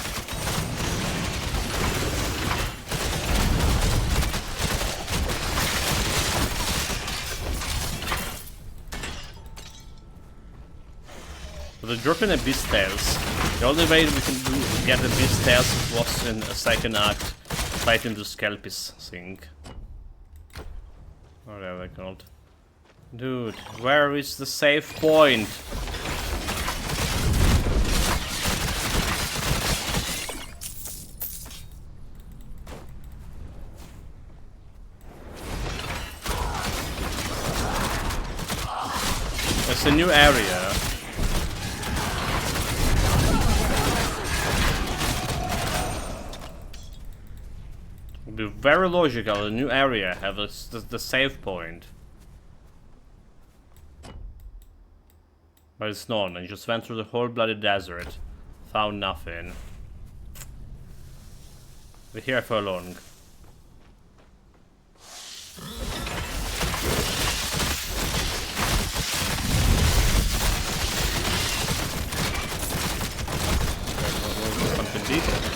But the dropping Abyss Tails, the only way we can get Abyss Tails was in a second act, fighting the Skelpis thing. Whatever they're called. Dude, where is the save point? It's a new area. It'd be very logical, a new area have the save point. But it's none. I just went through the whole bloody desert. Found nothing. We're here for long. Something deeper.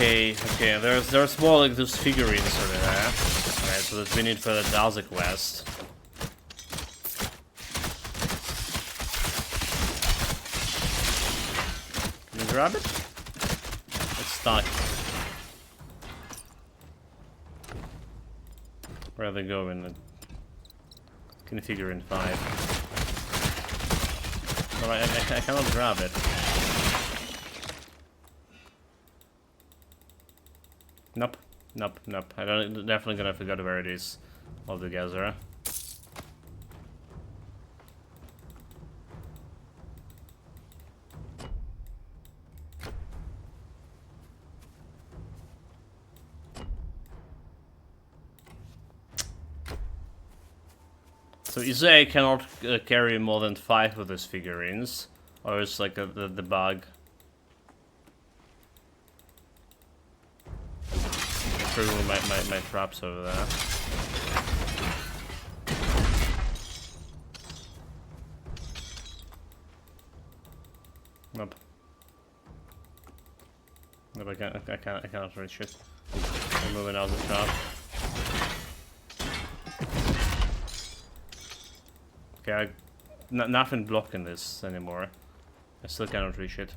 Okay, there's more like those figurines over there. Alright, so that we need for the Daza quest. Can you grab it? It's stuck. Where are they going? Can you figure in 5? No, I cannot grab it. Nope. I definitely gonna forget where it is altogether. So you say I cannot carry more than 5 of these figurines, or it's like the bug. Remove my traps over there. Nope. Nope, I cannot reach it. I'm moving out of the trap. Okay, nothing blocking this anymore. I still cannot reach it.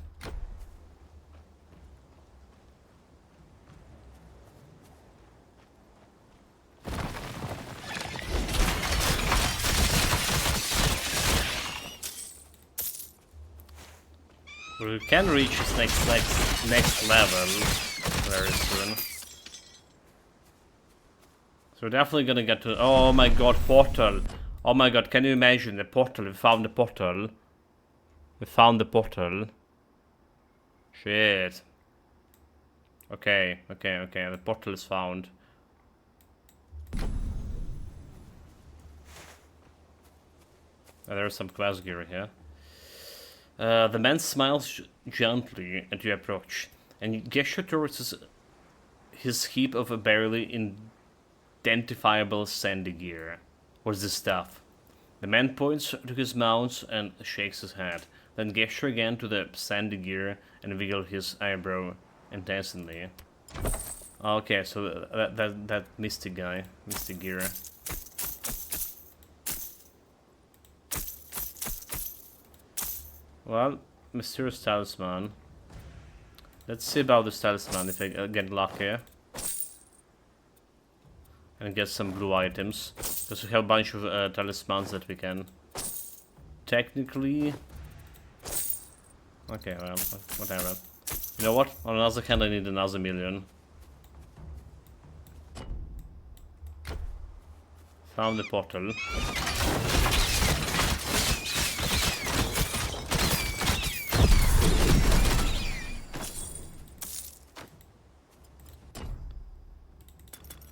We can reach this next level very soon. So we're definitely gonna get to. Oh my god, portal! Oh my god, can you imagine the portal? We found the portal. We found the portal. Shit. Okay. The portal is found. There's some quest gear here. The man smiles gently at your approach, and gestures towards his heap of a barely identifiable sandy gear. What's this stuff? The man points to his mount and shakes his head, then gestures again to the sandy gear and wiggles his eyebrow intensely. Okay, so that mystic guy, mystic gear. Well, mysterious talisman. Let's see about this talisman if I get lucky. And get some blue items. Because we have a bunch of talismans that we can technically... Okay, well, whatever. You know what? On another hand, I need another million. Found the portal.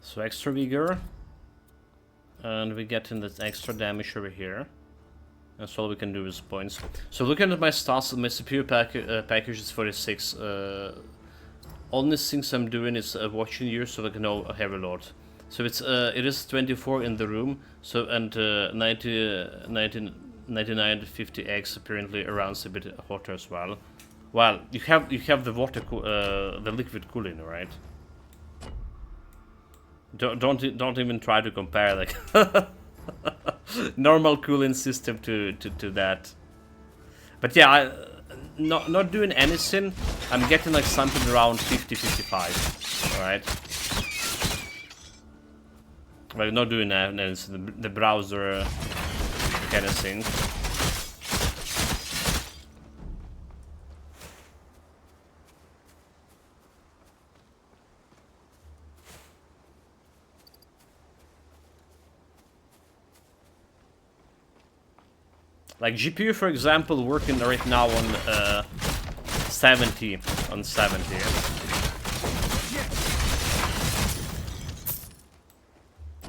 So extra vigor, and we get in this extra damage over here. That's all we can do with points. So looking at my stats, my superior package is 46. Only things I'm doing is watching you, so I can know a heavy load. So it is 24 in the room. So and 9950x apparently around a bit hotter as well. Well, you have the water, the liquid cooling, right? Don't even try to compare like normal cooling system to that. But yeah, not doing anything, I'm getting like something around 50-55. Alright. Like not doing anything, the browser kind of thing. Like GPU, for example, working right now on 70 on 70.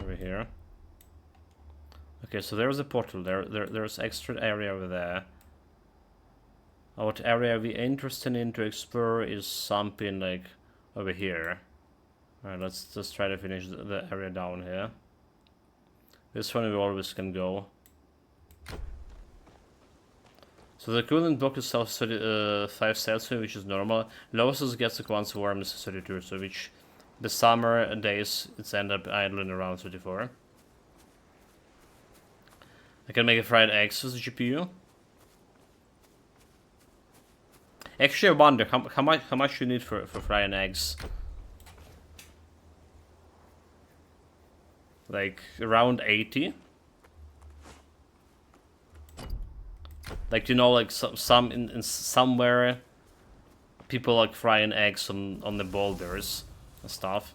Over here. Okay, so there's a portal. There's extra area over there. What area we're interested in to explore is something like over here. Alright, let's just try to finish the area down here. This one we always can go. So the coolant block is 5 Celsius, which is normal. Lowest gets like once warm is 32, so which the summer days it's end up idling around 34. I can make a fried eggs with the GPU. Actually, I wonder how much you need for frying eggs. Like around 80. Like, you know, like some in somewhere people like frying eggs on the boulders and stuff.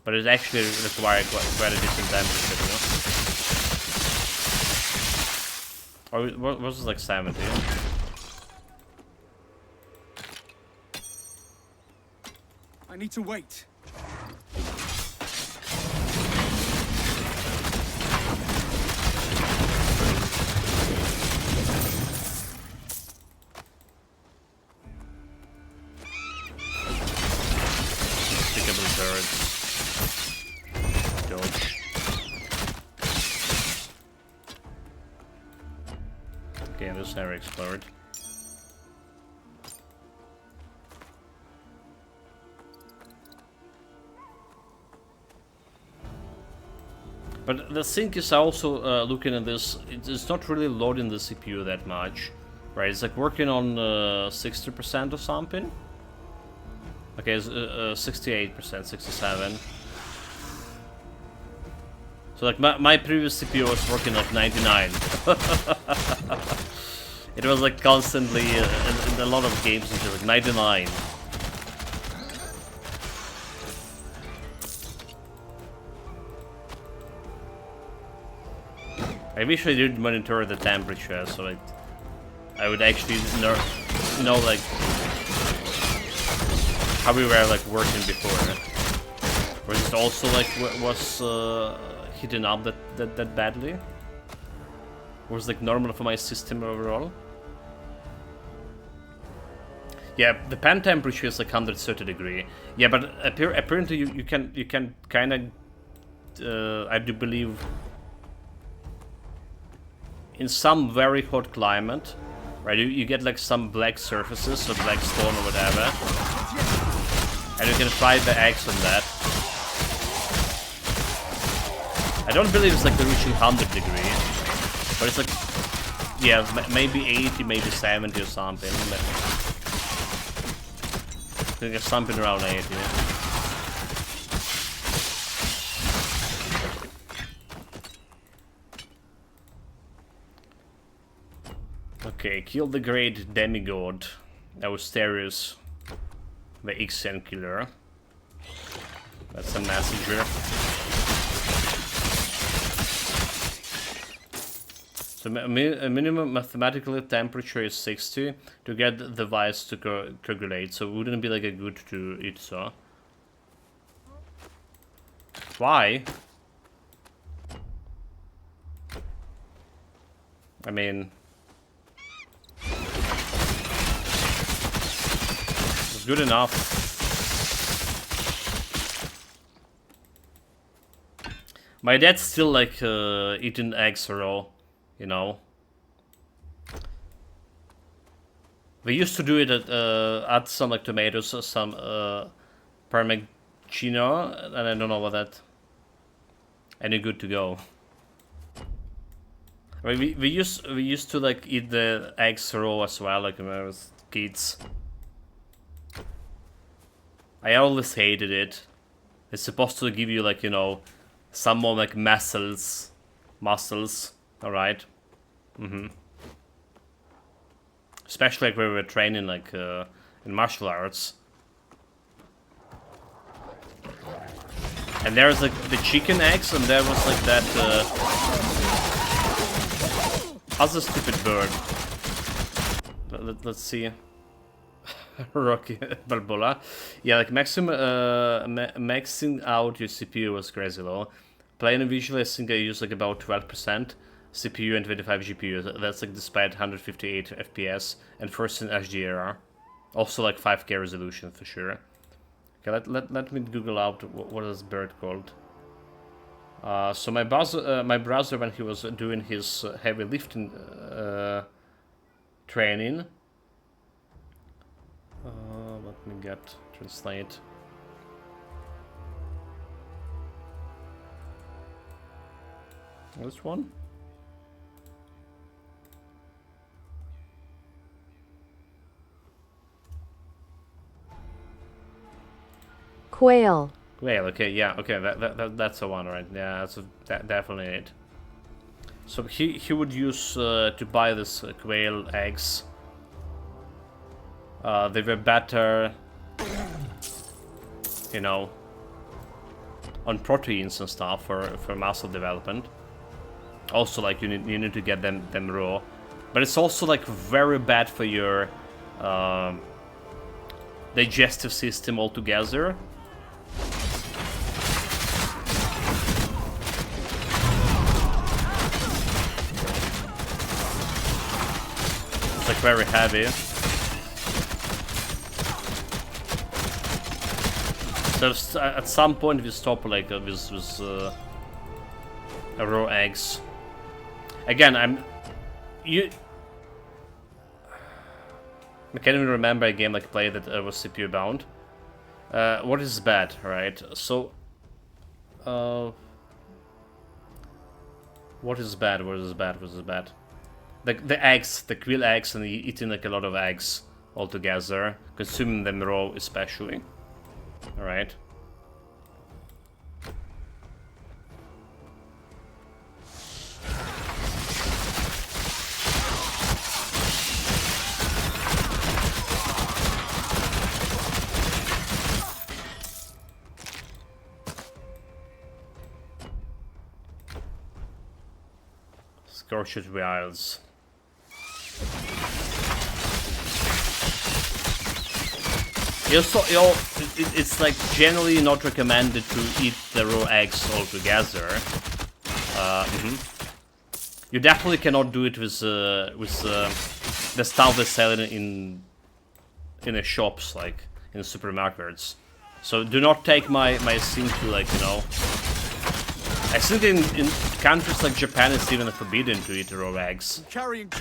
But it actually requires quite a decent temperature, you know? Or what was it, like 70? I need to wait. Area explored. But the thing is also looking at this, it's not really loading the CPU that much, right? It's like working on 60% or something. Okay, it's 68%, 67. So like my previous CPU was working at 99. It was like constantly in a lot of games until like 99. I wish I did monitor the temperature, so I would actually know like how we were like working before. Was it also like was heating up that badly? Was like normal for my system overall? Yeah, the pan temperature is like 130 degree. Yeah, but apparently you can kind of I do believe in some very hot climate, right? You get like some black surfaces, or black stone or whatever, and you can fry the eggs on that. I don't believe it's like reaching 100 degree. But it's like, yeah, maybe 80, maybe 70 or something. I think it's something around 80. Okay, kill the great demigod, Austerius, the Ixian killer. That's a messenger. So a minimum mathematical temperature is 60 to get the device to coagulate, so it wouldn't be like a good to eat so. Why? I mean, it's good enough. My dad's still like eating eggs raw. You know, we used to do it at add some like tomatoes, some parmigiano, and I don't know what that. Any good to go. I mean, we used to like eat the eggs raw as well, like when I was kids. I always hated it. It's supposed to give you like, you know, some more like muscles, alright? Especially like when we were training like in martial arts. And there's like the chicken eggs, and there was like that other stupid bird. Let's see. Rocky Balboa. Yeah, like maxing out your CPU was crazy low. Playing visually, I think I used like about 12% CPU and 25 GPU. That's like despite 158 FPS and first in HDR. Also like 5K resolution for sure. Okay, let me Google out what is bird called. So my brother, when he was doing his heavy lifting training. Let me translate. This one? Quail. Quail, okay, yeah, okay, that's the one, right? Yeah, that's definitely it. So he would use to buy this quail eggs. They were better, you know, on proteins and stuff for muscle development. Also, like you need to get them raw, but it's also like very bad for your digestive system altogether. It's like very heavy. So at some point we stop like with raw eggs. Again, I can't even remember a game like played that was CPU bound. What is bad, right? So, what is bad? What is bad? What is bad? The eggs, the quail eggs, and eating like a lot of eggs altogether, consuming them raw especially. All right. Scorched Wilds. It's like generally not recommended to eat the raw eggs altogether. You definitely cannot do it with the stuff they sell in the shops, like in the supermarkets. So do not take my thing to, like, you know. I think in countries like Japan it's even forbidden to eat raw eggs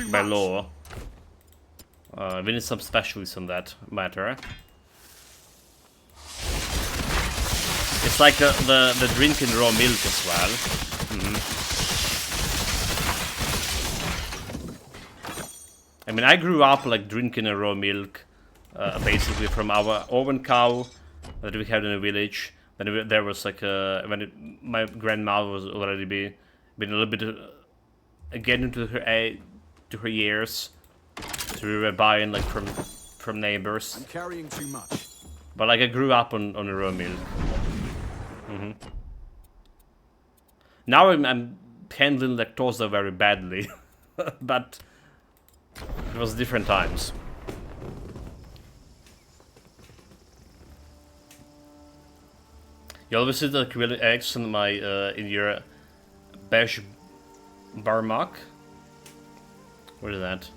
by law. We need some specialists on that matter. It's like the drinking raw milk as well. I mean, I grew up like drinking a raw milk, basically from our oven cow that we had in the village. Then there was like my grandmother was already been a little bit getting to her years, so we were buying like from neighbors. I'm carrying too much. But like I grew up on the raw milk. Now I'm handling lactose very badly, but it was different times. You always see the quail eggs in my in your beige barmak. What is that?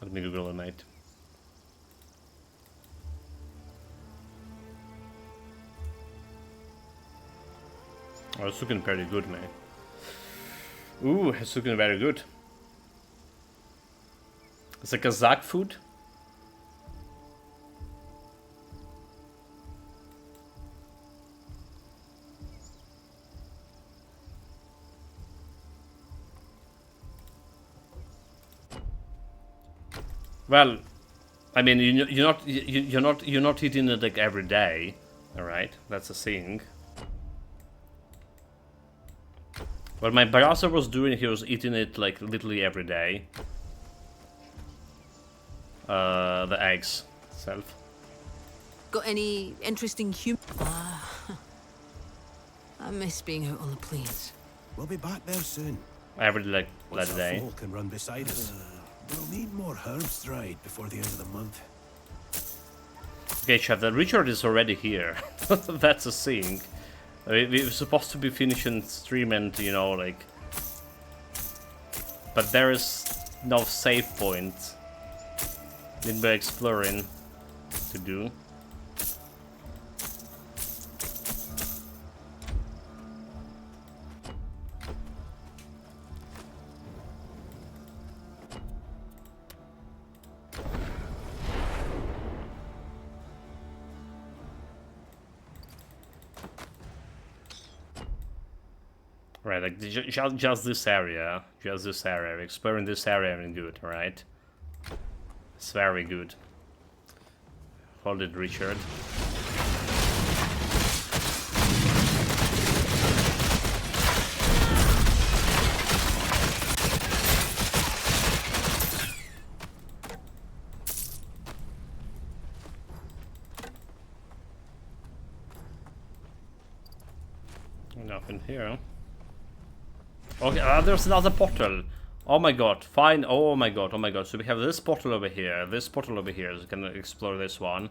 Let me Google it, mate. Oh, it's looking pretty good, man. Ooh, it's looking very good. It's like Kazakh food. Well, I mean, you're not eating it like every day, all right? That's a thing. What my brother was doing, he was eating it like literally every day. The eggs itself. Got any interesting I miss being out on the plains. We'll be back there soon. Every like Once our day. folk can run beside us. We'll need more herbs dried before the end of the month. Okay, chat, that Richard is already here. That's a thing. We're supposed to be finishing stream and, you know, like... But there is no save point. Need by exploring to do. Right, like just this area, we're exploring this area and good, right? It's very good. Hold it, Richard. Nothing here. Okay, there's another portal. Oh my god, fine. Oh my god, oh my god. So we have this portal over here, so we can explore this one.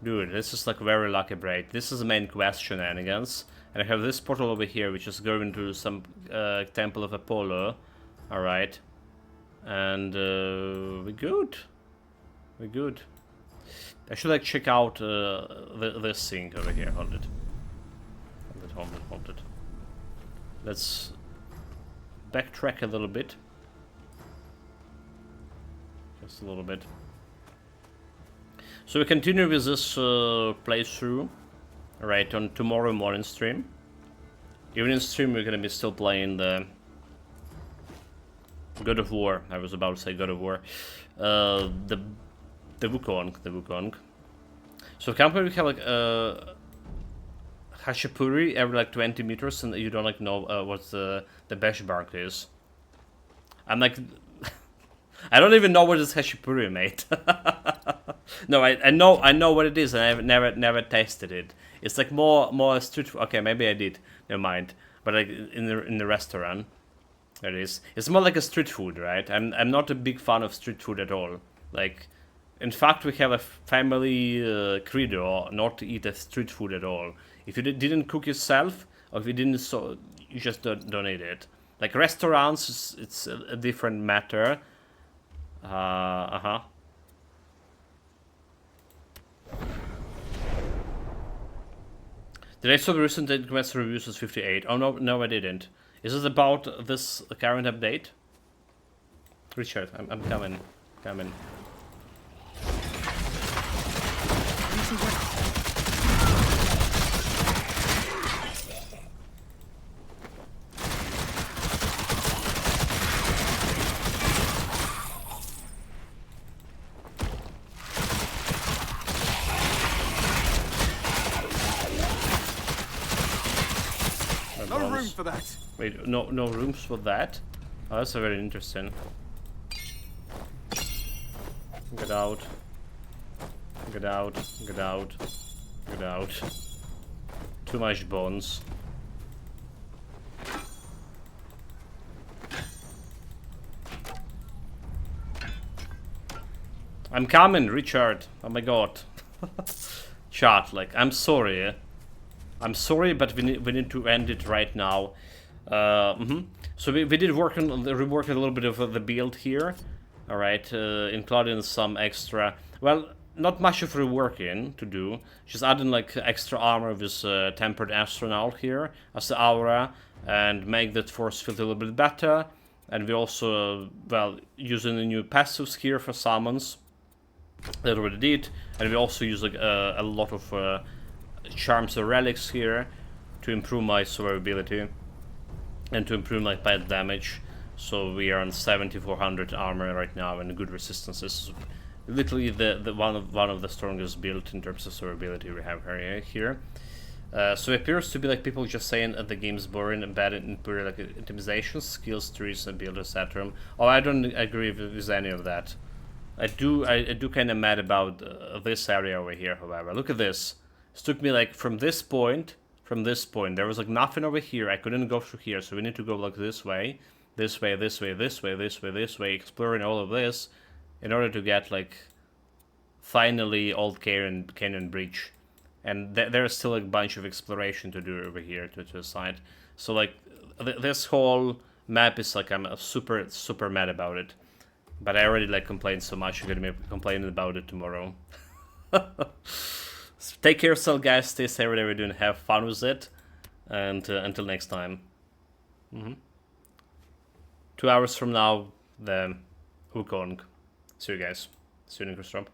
Dude, this is like very lucky break. This is the main quest shenanigans. And I have this portal over here, which is going to some Temple of Apollo. Alright. And we're good. We're good. I should like check out this thing over here. Hold it. Hold it. Let's backtrack a little bit. Just a little bit. So we continue with this playthrough, right, on tomorrow morning stream. Evening stream we're gonna be still playing the God of War. I was about to say God of War. The Wukong. So currently we have like Hashipuri every like 20 meters, and you don't like know what the Besh bark is. I'm like, I don't even know what is Hashipuri, mate. No, I know what it is, and I've never tasted it. It's like more street food. Okay, maybe I did. Never mind. But like in the restaurant, there it is. It's more like a street food, right? I'm not a big fan of street food at all. Like, in fact, we have a family credo not to eat street food at all. If you didn't cook yourself, or if you didn't, so you just don't eat it. Like restaurants, it's a different matter. Did I saw the recent quest reviews was 58? Oh no, I didn't. Is it about this current update? Richard, I'm coming. No room for that. Wait, no rooms for that? Oh, that's very interesting. Get out. Too much bones. I'm coming, Richard. Oh my god. Chat, like, I'm sorry, but we need to end it right now. So we did rework a little bit of the build here. Alright, including some extra... Well, not much of reworking to do. Just adding like extra armor with Tempered Astronaut here as the aura. And make that force field a little bit better. And we also, well, using the new passives here for summons. That already did. And we also use like a lot of charms or relics here to improve my survivability and to improve my pet damage. So we are on 7400 armor right now and good resistances. Literally the one of the strongest build in terms of survivability we have here. So it appears to be like people just saying that the game's boring and bad in pure like optimization, skills, trees, and build, etc. Oh, I don't agree with any of that. I do kind of mad about this area over here. However, look at this. It took me like from this point. There was like nothing over here. I couldn't go through here, so we need to go like this way, exploring all of this in order to get like finally Old Canyon Breach. And there's still a bunch of exploration to do over here to the side. So like this whole map is like I'm super mad about it. But I already like complained so much. I'm gonna be complaining about it tomorrow. So take care of yourself, guys. Stay safe whatever you're doing. Have fun with it. And until next time. 2 hours from now, the Wukong. See you guys. See you in Crystal.